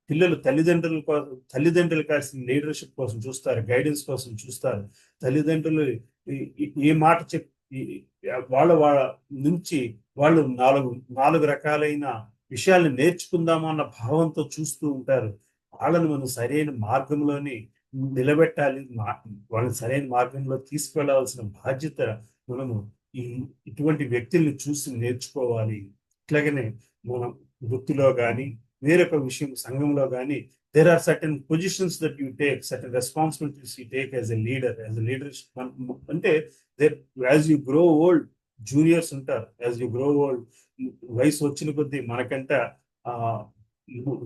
పిల్లలు తల్లిదండ్రులు కాసిన లీడర్షిప్ కోసం చూస్తారు, గైడెన్స్ కోసం చూస్తారు. తల్లిదండ్రులు ఏ మాట చెప్పి వాళ్ళ నుంచి వాళ్ళు నాలుగు రకాలైన విషయాలను నేర్చుకుందామా అన్న భావంతో చూస్తూ ఉంటారు. వాళ్ళని మనం సరైన మార్గంలోని నిలబెట్టాలి, వాళ్ళని సరైన మార్గంలో తీసుకువెళ్ళవలసిన బాధ్యత మనము ఇటువంటి వ్యక్తుల్ని చూసి నేర్చుకోవాలి. ఇట్లాగనే మనం వృత్తిలో కానీ వేరొక విషయం సంఘంలో కానీ there are certain positions that you take, certain responsibilities you take as a leadership. అంటే as you grow old, juniors ఉంటారు. as you grow old, వయసు వచ్చిన కొద్దీ మనకంట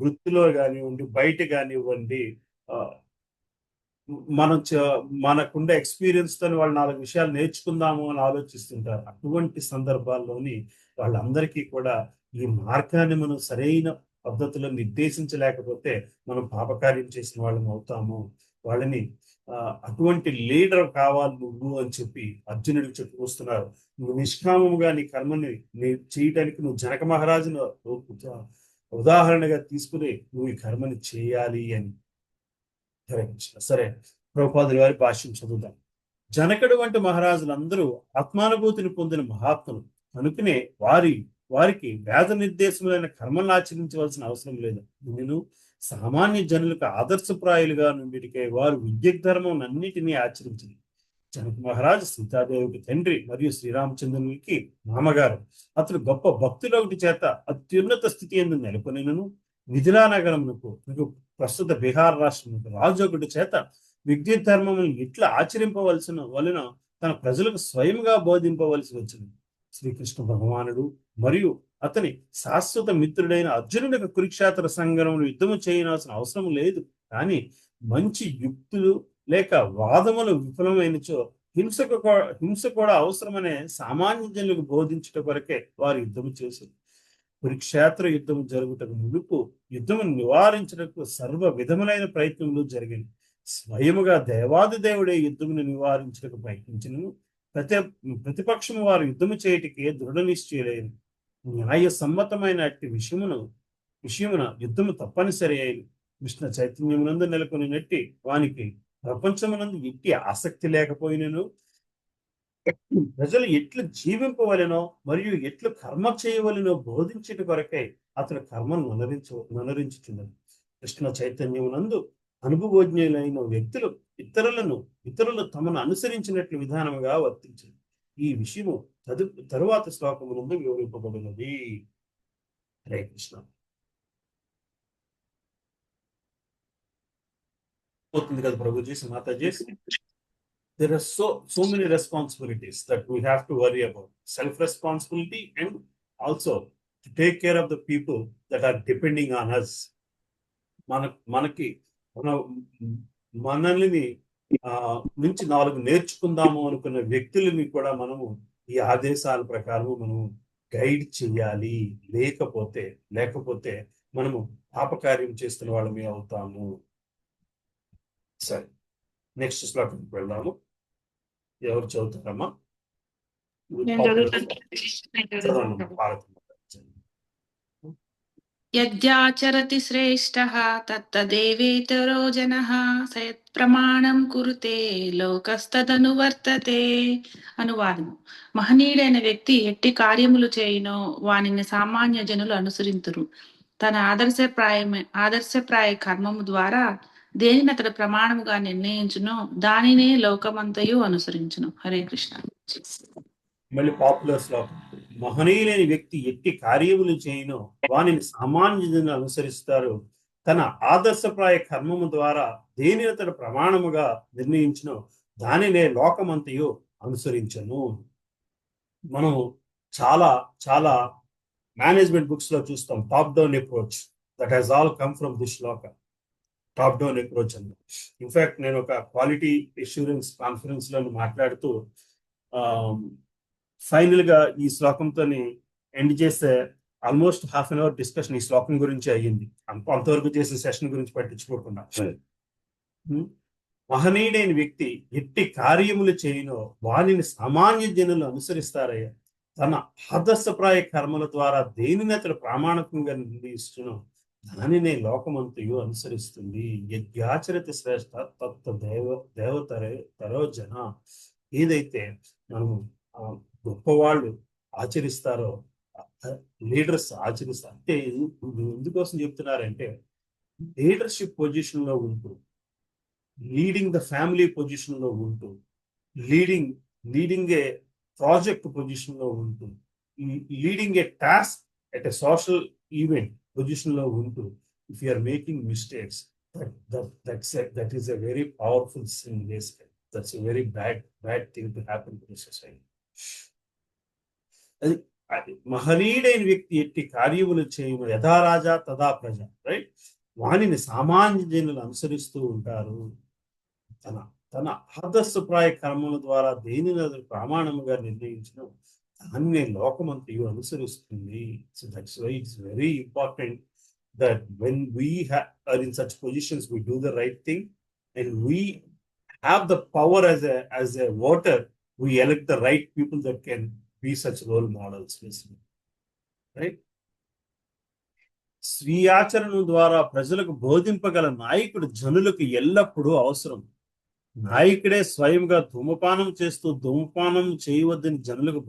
వృత్తిలో కానివ్వండి, బయట కానివ్వండి, మనకుండే ఎక్స్పీరియన్స్ తో వాళ్ళు 4 విషయాలు నేర్చుకుందాము అని ఆలోచిస్తుంటారు. అటువంటి సందర్భాల్లోని వాళ్ళందరికీ కూడా ఈ మార్గాన్ని మనం సరైన పద్ధతిలో నిర్దేశించలేకపోతే మనం పాపకార్యం చేసిన వాళ్ళం అవుతాము. వాళ్ళని అటువంటి లీడర్ కావాలి నువ్వు అని చెప్పి అర్జునుడికి చెప్పుకొస్తున్నారు. నువ్వు నిష్కామముగా నీ కర్మని చేయడానికి నువ్వు జనక మహారాజును ఉదాహరణగా తీసుకుని నువ్వు ఈ కర్మని చేయాలి అని. సరే, ప్రభుపాదుల వారి భాష్యం చదువుతాం. జనకుడు వంటి మహారాజులందరూ ఆత్మానుభూతిని పొందిన మహాత్ములు కనుకనే వారికి వేద నిర్దేశములైన కర్మలను ఆచరించవలసిన అవసరం లేదు. నేను సామాన్య జనులకు ఆదర్శప్రాయులుగా నుండికే వారు విద్యుత్ ధర్మం అన్నిటినీ ఆచరించింది. జనక మహారాజు సీతాదేవికి తండ్రి మరియు శ్రీరామచంద్రునికి మామగారు. అతడు గొప్ప భక్తులొకటి చేత అత్యున్నత స్థితి ఎందు నెలకొనినను మిథిలా నగరమునకు ప్రస్తుత బీహార్ రాష్ట్రమునకు రాజు ఒకటి చేత విద్యుత్ ధర్మములను ఎట్లా ఆచరింపవలసిన వలన తన ప్రజలకు స్వయంగా బోధింపవలసి వచ్చింది. శ్రీకృష్ణ భగవానుడు మరియు అతని శాశ్వత మిత్రుడైన అర్జునుడికి కురుక్షేత్ర సంగ్రామంలో యుద్ధము చేయవలసిన అవసరం లేదు. కానీ మంచి యుక్తులు లేక వాదములు విఫలమైనచో హింస కూడా అవసరమనే సామాన్య జనులకు బోధించుట కొరకే వారు యుద్ధము చేశారు. కురుక్షేత్ర యుద్ధము జరుగుటకు మునుపు యుద్ధము నివారించడానికి సర్వ విధములైన ప్రయత్నములు జరిగింది. స్వయముగా దేవాది దేవుడే యుద్ధమును నివారించడానికి ప్రయత్నించినను ప్రతిపక్షము వారు యుద్ధము చేయటికి దృఢ నిశ్చయలేదు. న్యాయ సమ్మతమైన అట్టి విషయమున యుద్ధము తప్పనిసరి అయిన కృష్ణ చైతన్యమునందు నెలకొని నెట్టి వానికి ప్రపంచమునందు ఎట్టి ఆసక్తి లేకపోయినను ప్రజలు ఎట్లు జీవింపవలెనో మరియు ఎట్లు కర్మ చేయవలెనో బోధించట కొరకై అతడు కర్మను మనరించుచున్నది. కృష్ణ చైతన్యమునందు అనుభవజ్ఞులైన వ్యక్తులు ఇతరులు తమను అనుసరించినట్లు విధానముగా వర్తించారు. ఈ విషయము తరువాత శ్లోకమునందు వివరింపబడినది. హరే కృష్ణ. పోతుంది కదా Prabhuji, Mataji. There are so many responsibilities that we have to worry about. Self-responsibility and also to take care of the people that are depending on us. మనల్ని నుంచి 4 నేర్చుకుందాము అనుకున్న వ్యక్తులని కూడా మనము ఈ ఆదేశాల ప్రకారం మనము గైడ్ చేయాలి. లేకపోతే మనము పాపకార్యం చేస్తున్న వాళ్ళమే అవుతాము. సరే, నెక్స్ట్ శ్లోకంకి వెళ్దాము. ఎవరు చదువుతారమ్మా? యజ్జాచరతి శ్రేష్టః తత్తదేవేతరో జనః సయత్ప్రమాణం కురుతే లోకస్తదనువర్తతే. అనువాదము: మహనీయుడైన వ్యక్తి ఎట్టి కార్యములు చేయునో వానిని సామాన్య జనులు అనుసరింతురు. తన ఆదర్శప్రాయ కర్మము ద్వారా దేనిని అతడు ప్రమాణముగా నిర్ణయించునో దానినే లోకమంతయు అనుసరించును. హరే కృష్ణ. మళ్ళీ పాపులర్ శ్లోకం. మహనీయులైన వ్యక్తి ఎట్టి కార్యములు చేయునో వానిని సామాన్య జనులు అనుసరిస్తారు. తన ఆదర్శప్రాయ కర్మము ద్వారా దేనిని అతడు ప్రమాణముగా నిర్ణయించునో దానినే లోకమంతయు అనుసరించను. మనం చాలా చాలా మేనేజ్మెంట్ బుక్స్ లో చూస్తాం top down approach. That has all come from this Shloka. Top down approach అని. ఇన్ఫాక్ట్ నేను ఒక క్వాలిటీ అష్యూరెన్స్ కాన్ఫరెన్స్ లో మాట్లాడుతూ ఫైనల్ గా ఈ శ్లోకంతో ఎండ్ చేస్తే almost half an hour discussion ఈ శ్లోకం గురించి అయ్యింది. అంతవరకు చేసే సెషన్ గురించి పట్టించుకోకుండా. మహనీయుడైన వ్యక్తి ఎట్టి కార్యములు చేయునో వానిని సామాన్య జనులు అనుసరిస్తారయ్యా. తన ఆదర్శప్రాయ కర్మల ద్వారా దేనిని అతడు ప్రామాణికంగా నిర్ణయిస్తున్నో దానినే లోకమంతయు అనుసరిస్తుంది. యజ్ఞాచరతి శ్రేష్ఠ తత్వ దేవతరో జన. ఏదైతే మనము గొప్పవాళ్ళు ఆచరిస్తారో, లీడర్స్ ఆచరిస్తారు. అంటే ఎందుకోసం చెప్తున్నారంటే లీడర్షిప్ పొజిషన్ లో ఉంటూ, లీడింగ్ ద ఫ్యామిలీ పొజిషన్ లో ఉంటూ, లీడింగ్ ఏ ప్రాజెక్ట్ పొజిషన్ లో ఉంటూ, leading a task at a social event position లో ఉంటూ, if you are making mistakes, that is a very powerful sin. That's a very bad thing to happen to the society. అది మహనీయుడైన వ్యక్తి ఎట్టి కార్యములు చేయము యథా రాజా తదా ప్రజ. రైట్? వాణిని సామాన్య జనులు అనుసరిస్తూ ఉంటారు. తన ఆదర్శప్రాయ కర్మల ద్వారా దేనిని ప్రమాణముగా నిర్ణయించిన దాన్ని లోకమంతయు అనుసరిస్తుంది. So that's why it's very important that when we are in such positions, we do the right thing, and we have the power as a voter, we elect the right people that can be such role models. Right? స్వీయాచరణ ద్వారా ప్రజలకు బోధింపగల నాయకుడు జనులకు ఎల్లప్పుడూ అవసరం. నాయకుడే స్వయంగా ధూమపానం చేస్తూ ధూమపానం చేయవద్దని జనులకు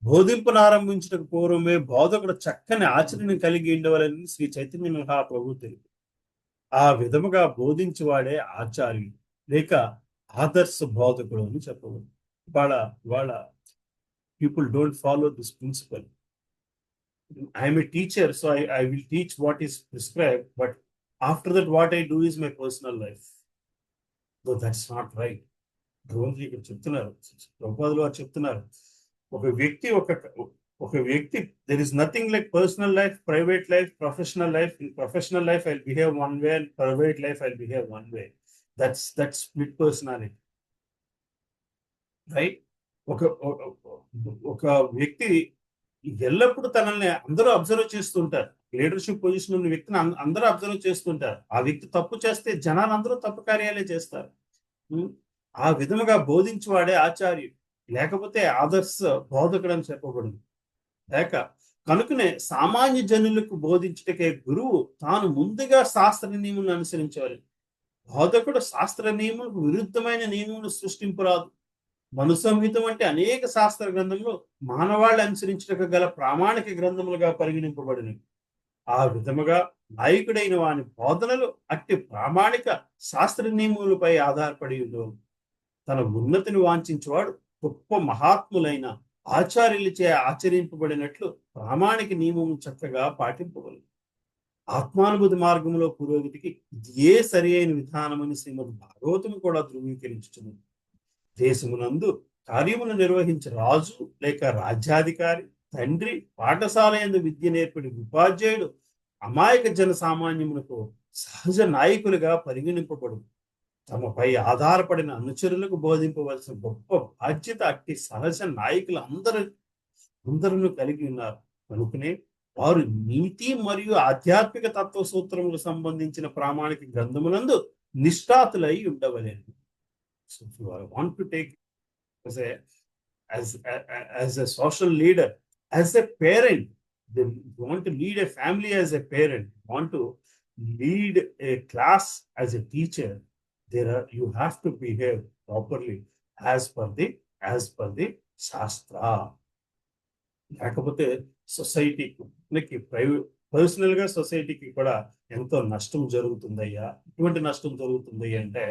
బోధింపునారంభించటకు పూర్వమే బోధకుడు చక్కని ఆచరణ కలిగి ఉండవాలని శ్రీ చైతన్య మహాప్రభు తెలియదు. ఆ విధముగా బోధించేవాడే ఆచార్యుడు లేక ఆదర్శ బోధకుడు అని చెప్పవచ్చు. వాళ్ళ people don't follow this principle. I'm a teacher, so I will teach what is prescribe, but after that what I do is my personal life. Though that's not right. భగవంతుడు ఇక్కడ చెప్తున్నారు, ప్రభుపాదులు వారు చెప్తున్నారు, ఒక వ్యక్తి there is nothing like personal life, private life, professional life. In professional life I'll behave one way, in private life I'll behave one way. That's split personality, right? ఒక వ్యక్తి ఎల్లప్పుడూ తనల్ని అందరూ అబ్జర్వ్ చేస్తుంటారు. లీడర్షిప్ పొజిషన్ ఉన్న వ్యక్తిని అందరూ observe చేస్తుంటారు. ఆ వ్యక్తి తప్పు చేస్తే జనాలు అందరూ తప్పు కార్యాలే చేస్తారు. ఆ విధముగా బోధించేవాడే ఆచార్యుడు, లేకపోతే ఆదర్శ బోధకుడు అని చెప్పబడింది. లేక కనుకనే సామాన్య జనులకు బోధించుటకే గురువు తాను ముందుగా శాస్త్ర నియమం అనుసరించేవారు. బోధకుడు శాస్త్ర నియములకు విరుద్ధమైన నియమములు సృష్టింపురాదు. మను సంహితం అంటే అనేక శాస్త్ర గ్రంథములు మానవాళి అనుసరించటకు గల ప్రామాణిక గ్రంథములుగా పరిగణింపబడినవి. ఆ విధముగా నాయకుడైన వాని బోధనలు అట్టి ప్రామాణిక శాస్త్ర నియములపై ఆధారపడి ఉండవు. తన ఉన్నతిని వాంఛించేవాడు గొప్ప మహాత్ములైన ఆచార్యులచే ఆచరింపబడినట్లు ప్రామాణిక నియమము చక్కగా పాటింపగలరు. ఆత్మానుభూతి మార్గంలో పురోగతికి ఇదే సరి అయిన విధానమని శ్రీమద్ భాగవతం కూడా ధృవీకరించుచున్నది. దేశమునందు కార్యమును నిర్వహించే రాజు లేక రాజ్యాధికారి, తండ్రి, పాఠశాల యందు విద్య నేర్పడి ఉపాధ్యాయుడు అమాయక జన సామాన్యమునకు సహజ నాయకులుగా పరిగణింపబడు. తమపై ఆధారపడిన అనుచరులకు బోధింపవలసిన గొప్ప బాధ్యత అట్టి సహజ నాయకులు అందరూ కలిగి ఉన్నారు. కనుకనే వారు నీతి మరియు ఆధ్యాత్మిక తత్వ సూత్రములకు సంబంధించిన ప్రామాణిక గ్రంథములందు నిష్ఠాతులై ఉండవలేను. So if you want to take as a social leader, as a parent, then you want to lead a family as a parent, want to lead a class as a teacher, you have to behave properly as per the Shastra. లేకపోతే సొసైటీకి personal గా సొసైటీకి కూడా ఎంతో నష్టం జరుగుతుందయ్యా. ఎటువంటి నష్టం జరుగుతుంది అంటే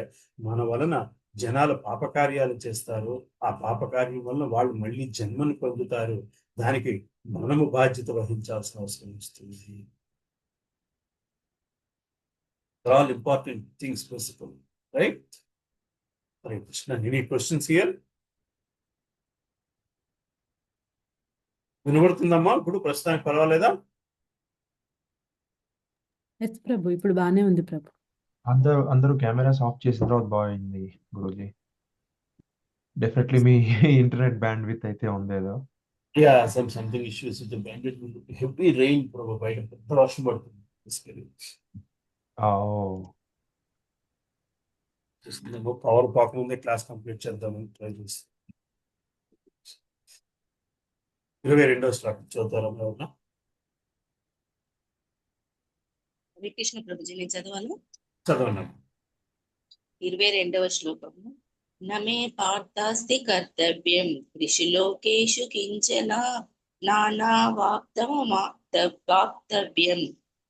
మన వలన జనాలు పాపకార్యాలు చేస్తారు. ఆ పాపకార్యం వలన వాళ్ళు మళ్ళీ జన్మను పొందుతారు. దానికి మనము బాధ్యత వహించాల్సిన అవసరం వస్తుంది. All important things principle, right? Hare Krishna. Any questions here? వినబడుతుందమ్మా ఇప్పుడు ప్రస్తుతానికి? పర్వాలేదా? ఎస్ ప్రభు, ఇప్పుడు బాగానే ఉంది ప్రభు. అందరూ కెమెరాస్ ఆఫ్ చేసిన తర్వాత బాగుంది గురూజీ. డెఫినెట్లీ మీ ఇంటర్నెట్ బ్యాండ్ విత్ అయితే ఉందేదో. Yeah, something issues with the bandwidth. Heavy rain Prabhu, బయట పెద్ద వర్షం పడుతుంది. పవర్ పాక్ ముందే క్లాస్ కంప్లీట్ చేద్దామని ట్రై చేస్తాం. 22వ శ్లోకం చదువుతారా? హరే కృష్ణ ప్రభుజీ, నేను చదవను. చదవండి. 22వ శ్లోకము. నమే పార్థాస్తి కర్తవ్యం త్రిషులోకేషు కించన నానా వాక్తవ్యం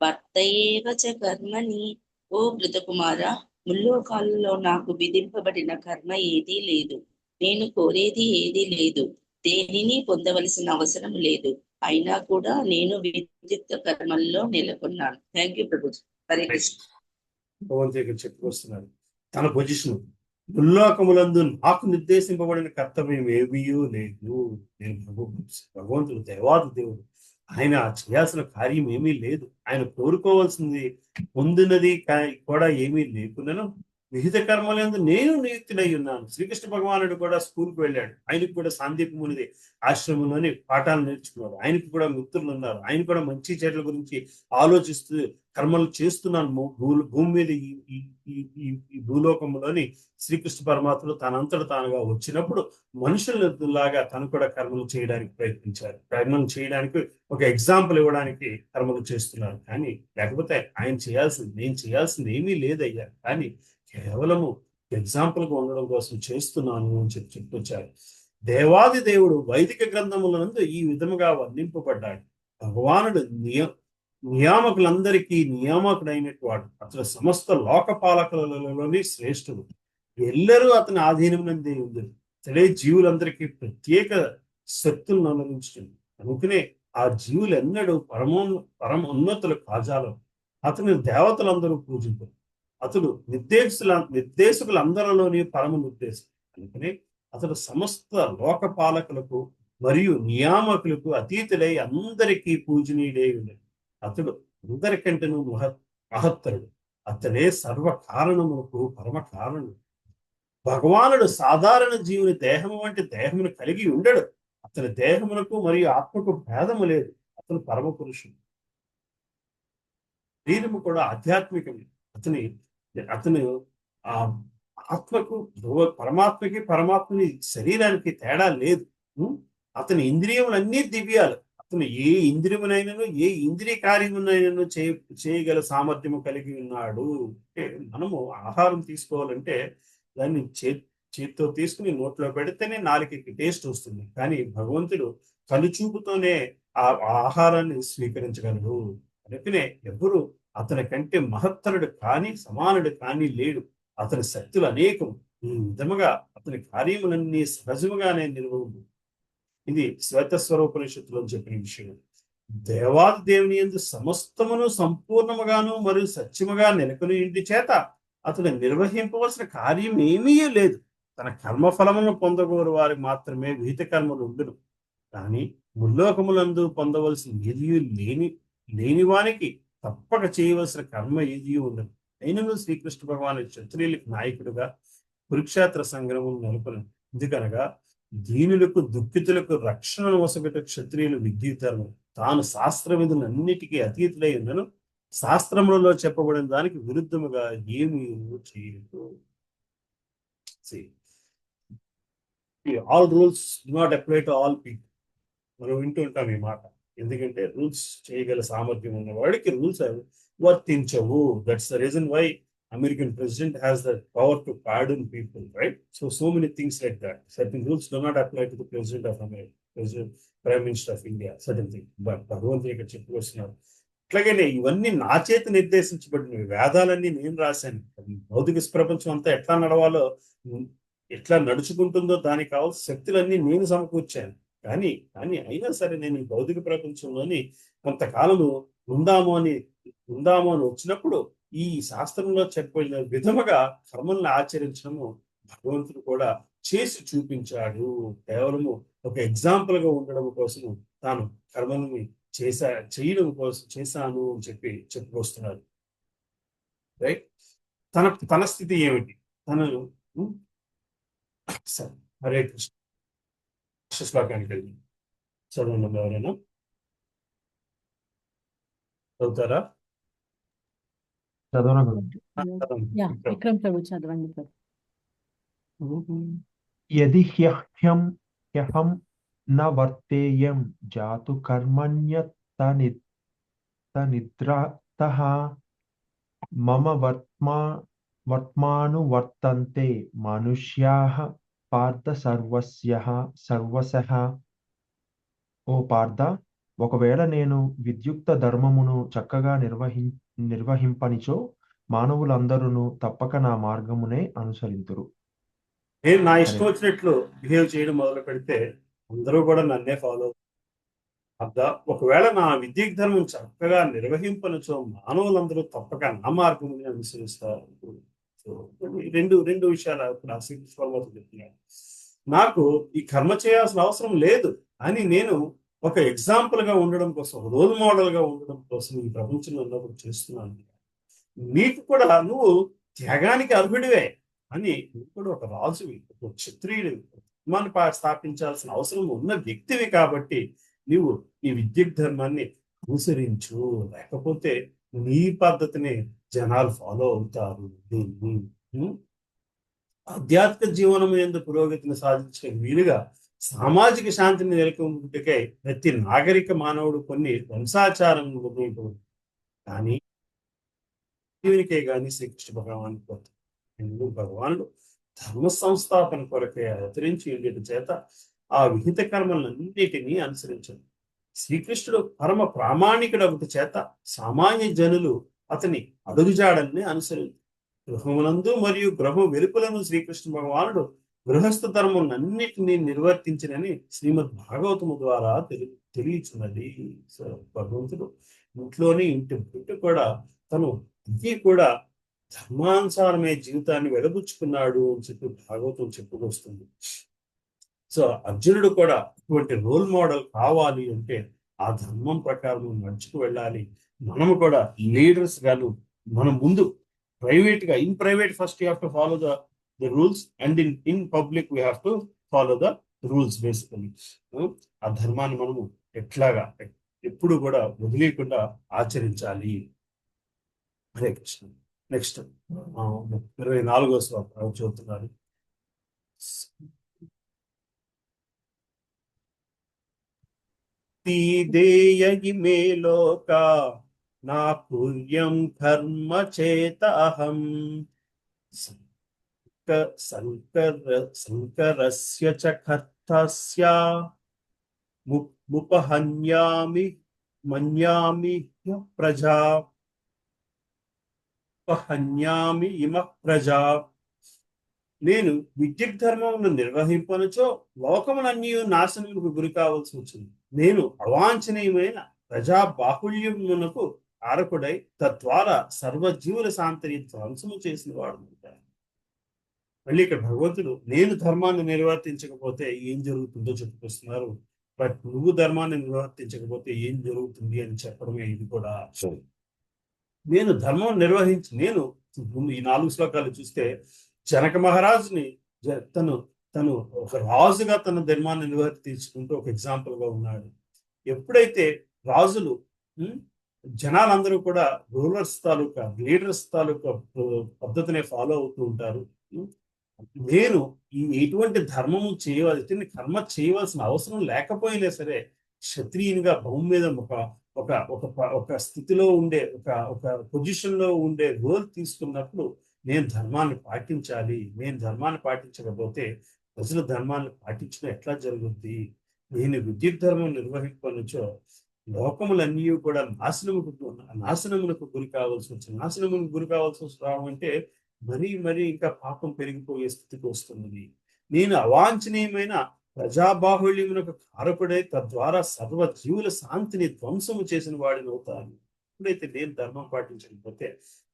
భర్తయేవ చ కర్మని. ఓ మృతకుమార, ముల్లోకాలలో నాకు విధింపబడిన కర్మ ఏదీ లేదు, నేను కోరేది ఏదీ లేదు, దేనిని పొందవలసిన అవసరం లేదు. అయినా కూడా నేను విద్యుక్త కర్మల్లో నెలకొన్నాను. Thank you Prabhuji. హరే కృష్ణ. భగవంతుడు చెప్పుకొస్తున్నారు తన పొజిషన్. ముల్లోకములందు నాకు నిర్దేశింపబడిన కర్తవ్యం ఏమీయూ లేదు. నేను భగవంతుడు దేవాది దేవుడు. ఆయన చేయాల్సిన కార్యం ఏమీ లేదు. ఆయన కోరుకోవాల్సింది పొందినది కూడా ఏమీ లేకున్నాను. విహిత కర్మలందు నేను నియుక్తుడై ఉన్నాను. శ్రీకృష్ణ భగవానుడు కూడా స్కూల్కి వెళ్ళాడు. ఆయనకు కూడా సాందీప మునిది ఆశ్రమంలోని పాఠాలు నేర్చుకున్నాడు. ఆయనకు కూడా మిత్రులు ఉన్నారు. ఆయన కూడా మంచి చెడ్ల గురించి ఆలోచిస్తూ కర్మలు చేస్తున్నాను. భూమి మీద ఈ భూలోకంలోని శ్రీకృష్ణ పరమాత్ముడు తనంతట తానుగా వచ్చినప్పుడు మనుషులలాగా తను కూడా కర్మలు చేయడానికి ప్రయత్నించారు. కర్మలు చేయడానికి ఒక ఎగ్జాంపుల్ ఇవ్వడానికి కర్మలు చేస్తున్నారు. కానీ లేకపోతే ఆయన నేను చేయాల్సింది ఏమీ లేదయ్యా, కానీ కేవలము ఎగ్జాంపుల్ గా ఉండడం కోసం చేస్తున్నాను అని చెప్పొచ్చారు. దేవాది దేవుడు వైదిక గ్రంథములందు ఈ విధముగా వర్ణింపబడ్డాడు. భగవానుడు నియామకులందరికీ నియామకుడైనటు వాడు. అతడు సమస్త లోకపాలకులలోని శ్రేష్ఠుడు. ఎల్లరూ అతని ఆధీనమునందే ఉంది. అతడే జీవులందరికీ ప్రత్యేక శక్తులను అనుభవించుతుంది. అందుకనే ఆ జీవులెన్నడూ పరమ ఉన్నతులు కాజాలం. అతని దేవతలందరూ పూజించరు. అతడు నిర్దేశకులందరిలోని పరమ నిర్దేశం. అందుకనే అతడు సమస్త లోకపాలకులకు మరియు నియామకులకు అతీతుడై అందరికీ పూజనీయుడై ఉండేది. అతడు అందరికంటేనూ మహత్తరుడు. అతడే సర్వ కారణములకు పరమ కారణుడు. భగవానుడు సాధారణ జీవుని దేహము వంటి దేహమును కలిగి ఉండడు. అతని దేహమునకు మరియు ఆత్మకు భేదము లేదు. అతను పరమ పురుషుడు. శరీరము కూడా ఆధ్యాత్మికమే. అతను ఆ ఆత్మకు పరమాత్మకి శరీరానికి తేడా లేదు. అతని ఇంద్రియములన్నీ దివ్యాలు. అతను ఏ ఇంద్రియమునైనను ఏ ఇంద్రియ కార్యమునైనను చేయగల సామర్థ్యము కలిగి ఉన్నాడు. అంటే మనము ఆహారం తీసుకోవాలంటే దాన్ని చేతితో తీసుకుని నోట్లో పెడితేనే నాలుకకి టేస్ట్ వస్తుంది. కానీ భగవంతుడు కనుచూపుతోనే ఆ ఆహారాన్ని స్వీకరించగలడు. అందుకనే ఎవరు అతని కంటే మహత్తరుడు కానీ సమానుడు కానీ లేడు. అతని శక్తులు అనేకం. ఈ విధముగా అతని కార్యములన్నీ సహజముగానే నిర్వహణ. ఇది శ్వేతస్వరూపనిషత్తులో చెప్పిన విషయం. దేవాది దేవుని యందు సమస్తమును సంపూర్ణముగాను మరియు సత్యముగా నెలకొని ఇంటి చేత అతను నిర్వహింపవలసిన కార్యం ఏమీ లేదు. తన కర్మఫలములను పొందగోరు వారికి మాత్రమే విహిత కర్మలు ఉండును. కానీ ముల్లోకములందు పొందవలసిన ఏది లేని వానికి తప్పక చేయవలసిన కర్మ ఏది ఉండదు. అయినను శ్రీకృష్ణ భగవాను క్షత్రియులకు నాయకుడుగా కురుక్షేత్ర సంగ్రమం నెలకొను. ఎందుకనగా దీనులకు దుఃఖితులకు రక్షణను వసగట క్షత్రియులు విద్యుతరం. తాను శాస్త్ర విధులన్నిటికీ అతీతులై ఉన్నను శాస్త్రములలో చెప్పబడిన దానికి విరుద్ధముగా ఏమీ చేయదు. All rules do not apply to all people. మనం వింటూ ఉంటాం ఈ మాట. ఎందుకంటే రూల్స్ చేయగల సామర్థ్యం ఉన్న వాడికి రూల్స్ వర్తించవు. That's the reason why American president has the power to pardon people, right? So many things like that. Certain rules do not apply to the president of America, Prime Minister of India, certain things. But భగవంతుడు ఇక్కడ చెప్పుకొస్తున్నారు. అట్లాగనే ఇవన్నీ నా చేత నిర్దేశించబడినవి. వేదాలన్నీ నేను రాశాను. భౌతిక ప్రపంచం అంతా ఎట్లా నడవాలో, ఎట్లా నడుచుకుంటుందో దానికి కావాల్సిన శక్తులన్నీ నేను సమకూర్చాను. కానీ అయినా సరే నేను ఈ భౌతిక ప్రపంచంలోని కొంతకాలము ఉందాము అని వచ్చినప్పుడు ఈ శాస్త్రంలో చెప్పబడిన విధముగా కర్మల్ని ఆచరించడము భగవంతుడు కూడా చేసి చూపించాడు. కేవలము ఒక ఎగ్జాంపుల్ గా ఉండడం కోసం తాను కర్మల్ని చేయడం కోసం చేశాను అని చెప్పుకొస్తున్నాడు. రైట్. తన స్థితి ఏమిటి? తనను హరే కృష్ణ శ్లోకానికి వెళ్ళి చదవండి. ఎవరైనా చదువుతారా? చదవనా గురు? విక్రమ్ ప్రభు చదవండి ప్రభు. యది హ్యహం న వర్తేయం జాతు కర్మణ్యతనిద్రతః మమ వర్త్మానువర్తంతే మనుష్యాః పార్థ సర్వశః. ఓ పార్థ, ఒకవేళ నేను విద్యుక్త ధర్మమును చక్కగా నిర్వహింపనిచో మానవులందరూ తప్పక నా మార్గమునే అనుసరింతురు. నేను నా ఇష్టం వచ్చినట్లు బిహేవ్ చేయడం మొదలు పెడితే అందరూ కూడా నన్నే ఫాలో అవుతారు. ఒకవేళ నా విద్యుక్ ధర్మం చక్కగా నిర్వహింపనిచో మానవులందరూ తప్పక నా మార్గమునే అనుసరిస్తారు. రెండు విషయాలు ఇప్పుడు చెప్తున్నాను. నాకు ఈ కర్మ చేయాల్సిన అవసరం లేదు అని నేను ఒక ఎగ్జాంపుల్ గా ఉండడం కోసం, రోల్ మోడల్ గా ఉండడం కోసం ఈ ప్రపంచంలో ఉన్నప్పుడు చేస్తున్నాను. నీకు కూడా నువ్వు త్యాగానికి అర్హుడివే అని, నువ్వు కూడా ఒక రాజువి, ఒక క్షత్రియుడివి, ధర్మాన్ని స్థాపించాల్సిన అవసరం ఉన్న వ్యక్తివి. కాబట్టి నీవు ఈ విద్యుత్ ధర్మాన్ని అనుసరించు. లేకపోతే నీ పద్ధతిని జనాలు ఫాలో అవుతారు. ఆధ్యాత్మిక జీవనం యందు పురోగతిని సాధించే వీలుగా సామాజిక శాంతిని నెలకొల్పుటకై ప్రతి నాగరిక మానవుడు కొన్ని వంశాచారం నిర్ణయించబడి, కానీ దేవునికే గాని శ్రీకృష్ణ భగవానుడు ధర్మ సంస్థాపన కొరకై అవతరించి ఉండేటి చేత ఆ విహిత కర్మలన్నిటినీ అనుసరించడు. శ్రీకృష్ణుడు పరమ ప్రామాణికుడు ఒకటి చేత సామాన్య జనులు అతని అడుగుజాడల్ని అనుసరించారు. గృహమునందు మరియు గృహం వెలుపులను శ్రీకృష్ణ భగవానుడు గృహస్థ ధర్మములన్నిటినీ నిర్వర్తించినని శ్రీమద్ భాగవతము ద్వారా తెలియచున్నది. భగవంతుడు ఇంట్లోని ఇంటి బయట కూడా తను ఇది కూడా ధర్మానుసారమే జీవితాన్ని వెలబుచ్చుకున్నాడు అని చెప్పి భాగవతం చెప్పుకొస్తుంది. సో అర్జునుడు కూడా ఇటువంటి రోల్ మోడల్ కావాలి అంటే ఆ ధర్మం ప్రకారం నడుచుకు వెళ్ళాలి. మనము కూడా లీడర్స్ గాను మనం ముందు in private first you have to follow the rules, and in public we have to follow the rules basically. ఆ ధర్మాన్ని మనము ఎట్లాగా ఎప్పుడు కూడా వదిలేయకుండా ఆచరించాలి. హరే కృష్ణ. నెక్స్ట్ 24వ శ్లోకం చదువుతున్నారు. తీదేయ ఇమే లోక నా పూర్యం కర్మ చేత అహం సంకరస్య చ కర్తస్య ముపహన్యామి మన్యామి ప్రజా ఉపహన్యామి ఇమ ప్రజా. నేను విద్యుత్ ధర్మమును నిర్వహింపనుచో లోకములన్నీ నాశనములకు గురి కావాల్సి వచ్చింది. నేను అవాంఛనీయమైన ప్రజా బాహుళ్యమునకు కారకుడై తద్వారా సర్వజీవుల శాంతిని ధ్వంసము చేసిన వాడు. మళ్ళీ ఇక్కడ భగవంతుడు నేను ధర్మాన్ని నిర్వర్తించకపోతే ఏం జరుగుతుందో చెప్పుకొస్తున్నారు. బట్ నువ్వు ధర్మాన్ని నిర్వర్తించకపోతే ఏం జరుగుతుంది అని చెప్పడమే ఇది కూడా. నేను ధర్మం నేను ఈ 4 శ్లోకాలు చూస్తే జనక మహారాజుని తను ఒక రాజుగా తన ధర్మాన్ని నిర్వర్తించుకుంటూ ఒక ఎగ్జాంపుల్ గా ఉన్నాడు. ఎప్పుడైతే రాజులు జనాలందరూ కూడా రూలర్స్ తాలూకా లీడర్స్ తాలూకా పద్ధతినే ఫాలో అవుతూ ఉంటారు. నేను ఎటువంటి ధర్మము చేయవలసి కర్మ చేయవలసిన అవసరం లేకపోయినా సరే క్షత్రియునిగా భూమి మీద ఒక స్థితిలో ఉండే ఒక పొజిషన్ లో ఉండే రోల్ తీసుకున్నప్పుడు నేను ధర్మాన్ని పాటించాలి. నేను ధర్మాన్ని పాటించకపోతే ప్రజల ధర్మాన్ని పాటించడం ఎట్లా జరుగుద్ది? నేను విద్యుత్ ధర్మం నిర్వహింపనుచో లోకములన్నీ కూడా నాశనములకు గురి కావాల్సి వచ్చింది. నాశనములకు గురి కావాల్సి రావడం అంటే మరీ ఇంకా పాపం పెరిగిపోయే స్థితికి వస్తున్నది. నేను అవాంఛనీయమైన ప్రజాబాహుళ్యమునకు కారకుడై తద్వారా సర్వ జీవుల శాంతిని ధ్వంసము చేసిన వాడిని అవుతాను. ఎప్పుడైతే నేను ధర్మం పాటించకపోతే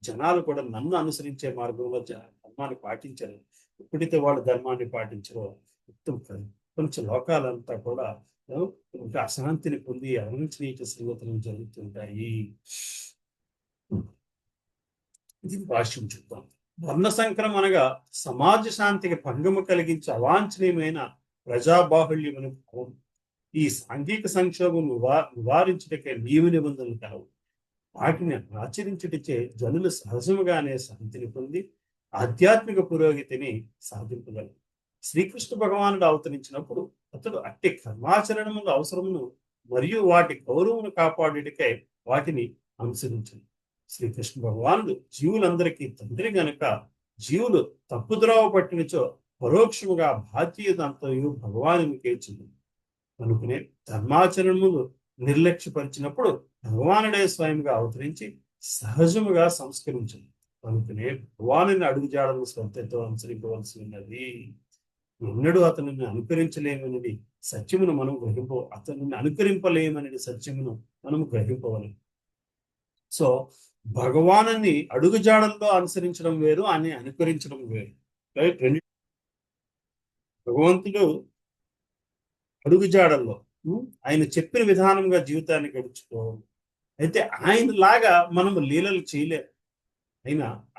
జనాలు కూడా నన్ను అనుసరించే మార్గంలో ధర్మాన్ని పాటించారు. ఎప్పుడైతే వాళ్ళు ధర్మాన్ని పాటించారో మొత్తం ప్రపంచ లోకాలంతా కూడా ఇంకా అశాంతిని పొంది అవాంఛనీయ సంగతులు జరుగుతుంటాయి. ఇది భాష్యం చూద్దాం. వర్ణ సంక్రమం అనగా సమాజ శాంతికి భంగము కలిగించే అవాంఛనీయమైన ప్రజాబాహుళ్యమును భావం. ఈ సాంఘిక సంక్షోభం నివారించుటకే నియమ నిబంధనలు కలవు. వాటిని ఆచరించుటచే జనులు సహజముగానే శాంతిని పొంది ఆధ్యాత్మిక పురోగతిని సాధింపగలరు. శ్రీకృష్ణ భగవానుడు అవతరించినప్పుడు అతడు అట్టి కర్మాచరణముల అవసరమును మరియు వాటి గౌరవమును కాపాడుటకై వాటిని అనుసరించను. శ్రీకృష్ణ భగవానుడు జీవులందరికీ తండ్రి గనుక జీవులు తప్పుద్రోవ పట్టినచో పరోక్షముగా బాధ్యత అంతయు భగవానునికే చెందింది. అనుకునే ధర్మాచరణములు నిర్లక్ష్యపరిచినప్పుడు భగవానుడే స్వయంగా అవతరించి సహజముగా సంస్కరించింది. అనుకునే భగవానుని అడుగుజాడలను శ్రద్ధతో అనుసరించవలసి ఉన్నది. ఎన్నడూ అతనిని అనుకరించలేమని సత్యమును మనం అతనిని అనుకరింపలేమని సత్యమును మనం గ్రహింపవలేము. సో భగవానుని అడుగుజాడల్లో అనుసరించడం వేరు, అని అనుకరించడం వేరు. రైట్? భగవంతుడు అడుగుజాడల్లో ఆయన చెప్పిన విధానంగా జీవితాన్ని గడుచుకోవాలి. అయితే ఆయన లాగా మనము లీలలు చేయలేము.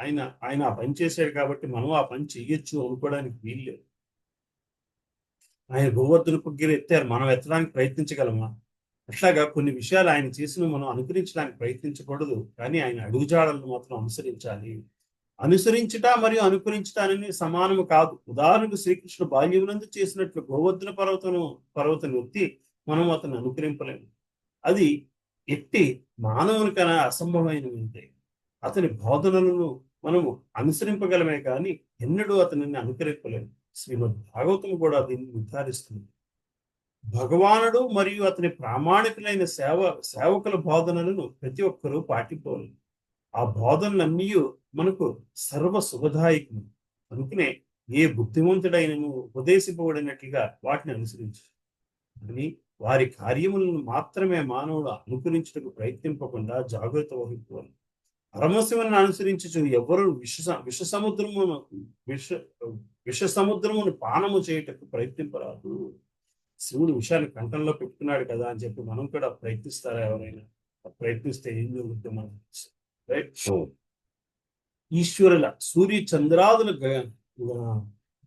ఆయన ఆ పని చేశాడు కాబట్టి మనం ఆ పని చెయ్యొచ్చు అనుకోవడానికి వీల్లేదు. ఆయన గోవర్ధన పుగ్గిరి ఎత్తారు, మనం ఎత్తడానికి ప్రయత్నించగలమా? అట్లాగా కొన్ని విషయాలు ఆయన చేసిన మనం అనుకరించడానికి ప్రయత్నించకూడదు, కానీ ఆయన అడుగుజాడలను మాత్రం అనుసరించాలి. అనుసరించుట మరియు అనుకరించుట అనేది సమానము కాదు. ఉదాహరణకు శ్రీకృష్ణుడు బాల్యమునందు చేసినట్లు గోవర్ధన పర్వతం ఎత్తి మనం అతన్ని అనుకరింపలేము. అది ఎట్టి మానవునికైనా అసంభవమైనది. అతని బోధనలను మనము అనుసరింపగలమే కానీ ఎన్నడూ అతనిని అనుకరింపలేము. శ్రీమద్ భాగవతం కూడా దీన్ని నిర్ధారిస్తుంది. భగవానుడు మరియు అతని ప్రామాణికులైన సేవకుల బోధనలను ప్రతి ఒక్కరూ పాటిపోలేదు. ఆ బోధనలన్నీ మనకు సర్వ శుభదాయకము. అనుకునే ఏ బుద్ధిమంతుడైనను ఉపదేశింపబడినట్లుగా వాటిని అనుసరించు. కానీ వారి కార్యములను మాత్రమే మానవుడు అనుకరించుటకు ప్రయత్నింపకుండా జాగ్రత్త వహించుకోవాలి. పరమశివుని అనుసరించు ఎవరు విష సముద్రమును పానము చేయుటకు ప్రయత్నింపరాదు. శివుడు విషయాన్ని కంఠంలో పెట్టుకున్నాడు కదా అని చెప్పి మనం కూడా ప్రయత్నిస్తారా? ఎవరైనా ప్రయత్నిస్తే ఏం జరుగుతుంది మనం రైట్? ఈశ్వరుల సూర్య చంద్రాదుల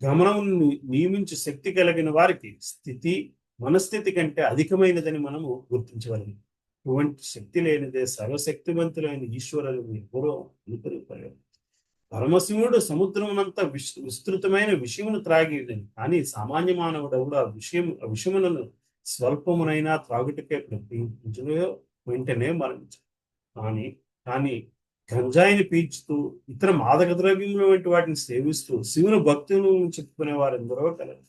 గమనమును నియమించి శక్తి కలిగిన వారికి స్థితి మనస్థితి కంటే అధికమైనదని మనము గుర్తించగలము. ఇటువంటి శక్తి లేనిదే సర్వశక్తివంతులైన ఈశ్వరులను ఎవరో అనుకరింపలేరు. పరమశివుడు సముద్రమునంతా విస్తృతమైన విషయమును త్రాగి, కానీ సామాన్య మానవుడు కూడా విషయములను స్వల్పమునైనా త్రాగుటకే ప్రయత్నించిన వెంటనే మరణించారు. కానీ కానీ గంజాయిని పీల్చుతూ ఇతర మాదక ద్రవ్యముల వంటి వాటిని సేవిస్తూ శివుని భక్తులు చెప్పుకునే వారెందరో కలరు.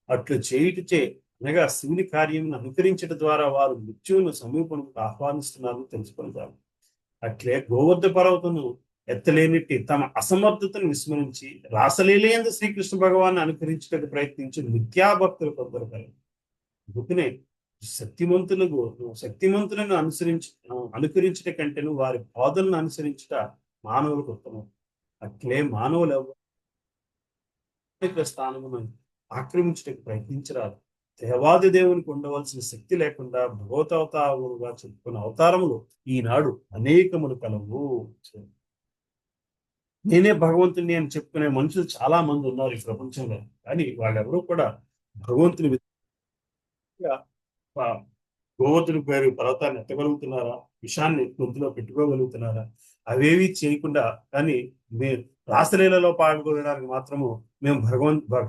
అట్లు చేయుటచే అనగా శివుని కార్యమును అనుకరించడం ద్వారా వారు మృత్యువును సమీపంకు ఆహ్వానిస్తున్నారని తెలుసుకుంటారు. అట్లే గోవర్ధ పర్వతము ఎత్తలేనిట్టి తమ అసమర్థతను విస్మరించి రాసలీలయందు శ్రీకృష్ణ భగవాన్ని అనుకరించడానికి ప్రయత్నించి మిథ్యాభక్తులు కొందరు కలరు. అందుకనే శక్తిమంతులను అనుకరించట కంటేను వారి బోధనను అనుసరించుట మానవులకు ఉత్తమం. అట్లే మానవులు స్థానమును ఆక్రమించడానికి ప్రయత్నించరాదు. దేవాది దేవునికి ఉండవలసిన శక్తి లేకుండా భగవతవతారుగా చెప్పుకున్న అవతారములు ఈనాడు అనేకములు కలవు. నేనే భగవంతుని అని చెప్పుకునే మనుషులు చాలా మంది ఉన్నారు ఈ ప్రపంచంలో. కానీ వాళ్ళెవరూ కూడా భగవంతుని గోవర్ధన పేరు పర్వతాన్ని ఎత్తగలుగుతున్నారా? విషాన్ని గొంతులో పెట్టుకోగలుగుతున్నారా? అవేవి చేయకుండా కానీ రాసలీలలో పాల్గొనడానికి మాత్రము మేము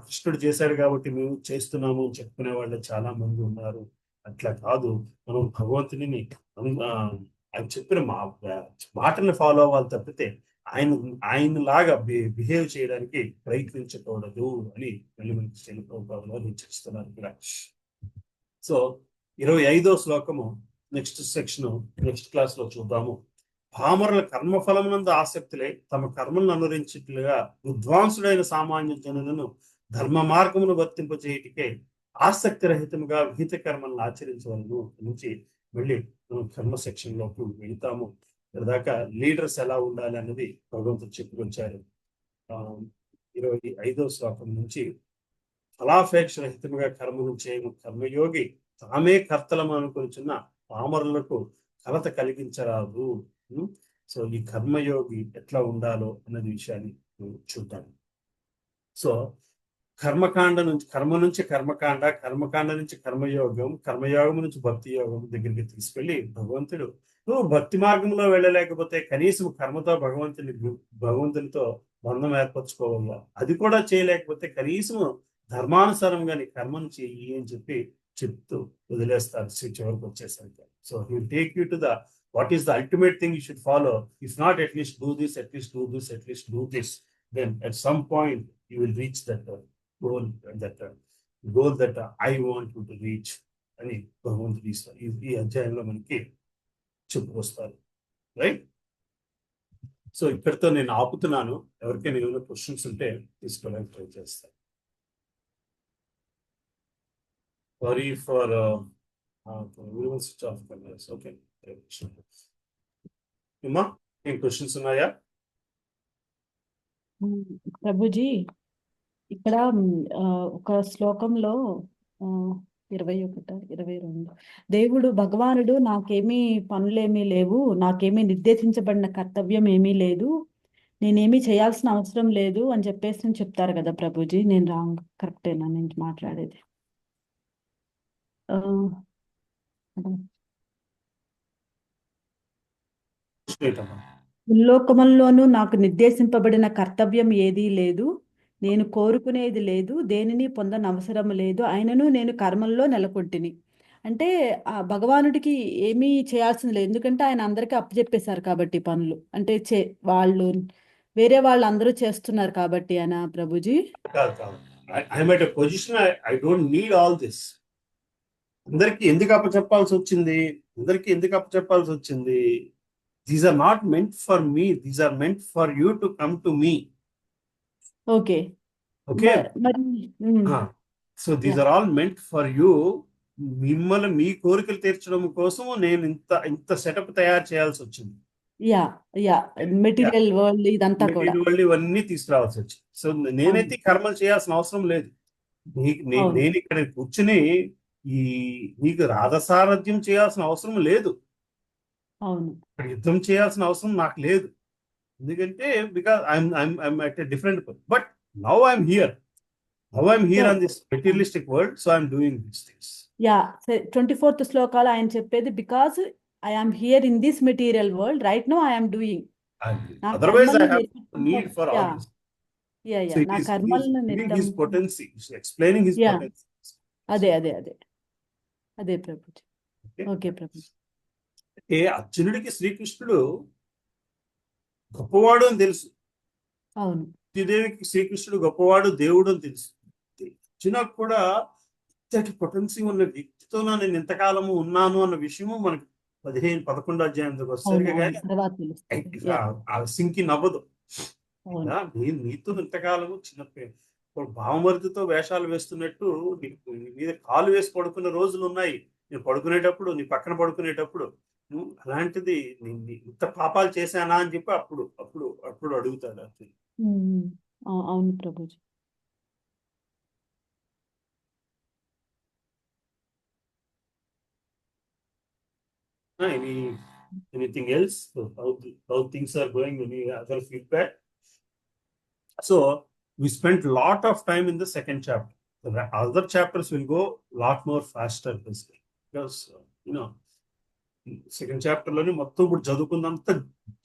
కృష్ణుడు చేశాడు కాబట్టి మేము చేస్తున్నాము అని చెప్పుకునే వాళ్ళు చాలా మంది ఉన్నారు. అట్లా కాదు, మనం భగవంతుని ఆయన చెప్పిన మాటల్ని ఫాలో అవ్వాలి తప్పితే ఆయన లాగా బిహేవ్ చేయడానికి ప్రయత్నించకూడదు అని మళ్ళీ మనకి చేస్తున్నారు ఇక్కడ. సో 25వ శ్లోకము నెక్స్ట్ సెక్షన్ నెక్స్ట్ క్లాస్ లో చూద్దాము. పామరుల కర్మఫలమునందు ఆసక్తులై తమ కర్మలను అనుసరించిట్లుగా విద్వాంసుడైన సామాన్య జనులను ధర్మ మార్గమును వర్తింపజేయటికే ఆసక్తి రహితముగా విహిత కర్మలను ఆచరించవలను నుంచి మళ్ళీ మనం కర్మ సెక్షన్ లోకి వెళ్తాము. దాకా లీడర్స్ ఎలా ఉండాలి అన్నది భగవంతుడు చెప్పుకొచ్చారు. 25వ శ్లోకం నుంచి ఫలాపేక్ష రహితముగా కర్మను చేయము కర్మయోగి తామే కర్తలము అనుకొనిచున్న పామరులకు కలత కలిగించరాదు. సో ఈ కర్మయోగి ఎట్లా ఉండాలో అన్నది విషయాన్ని చూద్దాం. సో కర్మకాండ నుంచి కర్మకాండ, కర్మకాండ నుంచి కర్మయోగం, కర్మయోగం నుంచి భక్తి యోగం దగ్గరికి తీసుకెళ్ళి భగవంతుడు నువ్వు భక్తి మార్గంలో వెళ్ళలేకపోతే కనీసం కర్మతో భగవంతునితో బంధం ఏర్పరచుకోవాలా. అది కూడా చేయలేకపోతే కనీసం ధర్మానుసారంగా నీ కర్మను చెయ్యి అని చెప్తూ వదిలేస్తారు చివరికి వచ్చేసరికి. So he will take you to the what is the ultimate thing you should follow. If not, at least do this, at least do this, at least do this. Then at some point you will reach that goal, that I want you to reach. అని భగవంతుడు ఈ అధ్యాయంలో మనకి చెప్పుకొస్తారు. Right? So ఇక్కడితో నేను ఆపుతున్నాను. ఎవరికైనా ఏమైనా questions ఉంటే తీసుకోవడానికి ట్రై చేస్తాను. Sorry for switch off cameras. Okay, ఏం క్వశ్చన్స్ ఉన్నాయా? ప్రభుజీ ఇక్కడ ఒక శ్లోకంలో 21, 22 దేవుడు భగవానుడు నాకేమీ పనులేమీ లేవు, నాకేమీ నిర్దేశించబడిన కర్తవ్యం ఏమీ లేదు, నేనేమీ చేయాల్సిన అవసరం లేదు అని చెప్పేసి చెప్తారు కదా ప్రభుజీ. నేను రాంగ్ కరెక్టేనా నేను మాట్లాడేది? ఉల్లోకముల్లోనూ నాకు నిర్దేశింపబడిన కర్తవ్యం ఏదీ లేదు, నేను కోరుకునేది లేదు, దేనిని పొందనవసరం లేదు, అయినను నేను కర్మల్లో నెలకొంటిని. అంటే ఆ భగవానుడికి ఏమీ చేయాల్సింది లేదు, ఎందుకంటే ఆయన అందరికీ అప్పచెప్పేశారు కాబట్టి పనులు. అంటే వేరే వాళ్ళు అందరూ చేస్తున్నారు కాబట్టి అనా Prabhuji? I'm at a position I don't need all this. అందరికి ఎందుకు అప్పచెప్పాల్సి వచ్చింది? These are not meant for me. These are meant for you to come to me. Okay. So these are all meant for you. మిమ్మల్ని మీ కోరికలు తీర్చడం కోసం నేను ఇంత setup తయారు చేయాల్సి వచ్చింది. మెటీరియల్ వరల్డ్ ఇదంతా కూడా ఇవన్నీ తీసుకురావాల్సి వచ్చింది. సో నేనైతే కర్మలు చేయాల్సిన అవసరం లేదు. నేను ఇక్కడ కూర్చుని నీకు రాధసారథ్యం చేయాల్సిన అవసరం లేదు, యుద్ధం చేయాల్సిన అవసరం నాకు లేదు. ఎందుకంటే because I'm at a different but now I'm here on this materialistic world, so I'm doing these things. 24th శ్లోకాలు ఆయన చెప్పేది because I am here in this material world right now, I am doing. Otherwise I have no need for all this. So na karmalnu his potency, explaining his potency. అదే అదే Prabhuji. Okay. Okay Prabhuji. అంటే అర్జునుడికి శ్రీకృష్ణుడు గొప్పవాడు అని తెలుసు, అవును. శ్రీదేవికి శ్రీకృష్ణుడు గొప్పవాడు దేవుడు అని తెలుసు. అర్జునకు కూడా ఇంతటి పొటెన్సీ ఉన్న వ్యక్తితో నేను ఇంతకాలము ఉన్నాను అన్న విషయము మనకి 11 అధ్యాయంలోకి అవును వచ్చేసరికి అవును కానీ తర్వాత తెలుస్తుంది. యా, ఆ సింకి నవ్వదు. అవును. ఇలా నేను నీతో ఇంతకాలము భావమరిదితో వేషాలు వేస్తున్నట్టు నీ మీద కాలు వేసి పడుకున్న రోజులు ఉన్నాయి. నేను పడుకునేటప్పుడు, నీ పక్కన పడుకునేటప్పుడు నువ్వు అలాంటిది ఇంత పాపాలు చేశానా అని చెప్పి అప్పుడు అప్పుడు అప్పుడు అడుగుతాడు అర్జున్. అవును Prabhuji. Anything else? So how things are going? Any other feedback? So we spent a lot of time in the second chapter. The other chapters will go a lot more faster basically because second chapter లోని మొత్తం ఇప్పుడు చదువుకున్నంత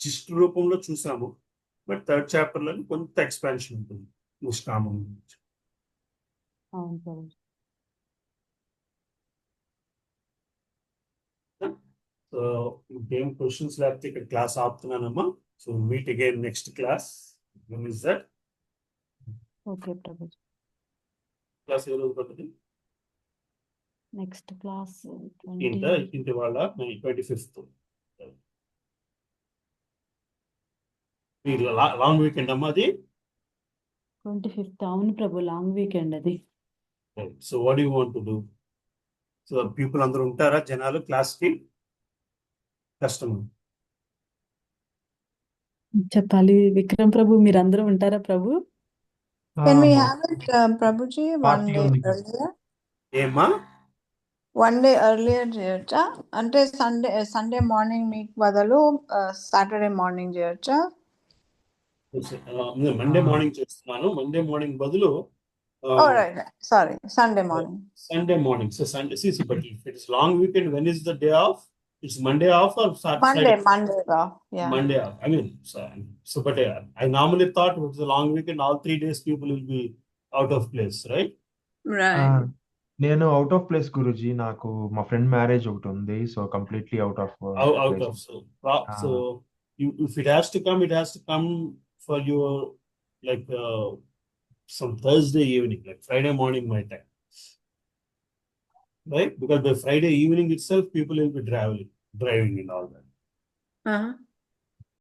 gist రూపంలో చూసాము. But third chapter లోని కొంత expansion ఉంటుంది నిష్కామం గురించి. అవును ప్రభుజీ. సో ఇంకేం క్వశ్చన్స్ లేకపోతే ఇక్కడ క్లాస్ ఆపుతున్నానమ్మా. So meet again next class. When is that okay Prabhuji. Class ఏ రోజు పడుతుంది? నెక్స్ట్ క్లాస్ ఇంటి వాళ్ళ 25th. లాంగ్ వీకెండ్ అమ్మా అది. 25th. అవును ప్రభు, లాంగ్ వీకెండ్ అది. So what you want to do? So people అందరూ ఉంటారా జనాలు క్లాస్ కి? కష్టం చెప్పాలి విక్రమ్ ప్రభు, మీరందరూ ఉంటారా ప్రభు? Can we have it, Prabhuji, party ఉంది. earlier? ఏమ్మా? One day earlier చేయొచ్చా? అంటే సండే మార్నింగ్ మీకు బదులు సాటర్డే మార్నింగ్ చేయొచ్చా? మండే మార్నింగ్ చేస్తున్నాను. మండే మార్నింగ్ బదులు sorry, Sunday morning. Sunday morning. So Sunday, see, but if it is long weekend, when is the day off? It's Monday off or Saturday? Monday off. Yeah. Monday off. I mean, but I normally thought it was a long weekend. All 3 days people will be out of place, right? Right. నేను out of place Guruji. నాకు మా friend marriage ఒకటి ఉంది. So completely out of Out of. So if it has to come, it has to come for your like some Thursday evening, like Friday morning my time, right? Because by Friday evening itself, people will be driving and all that.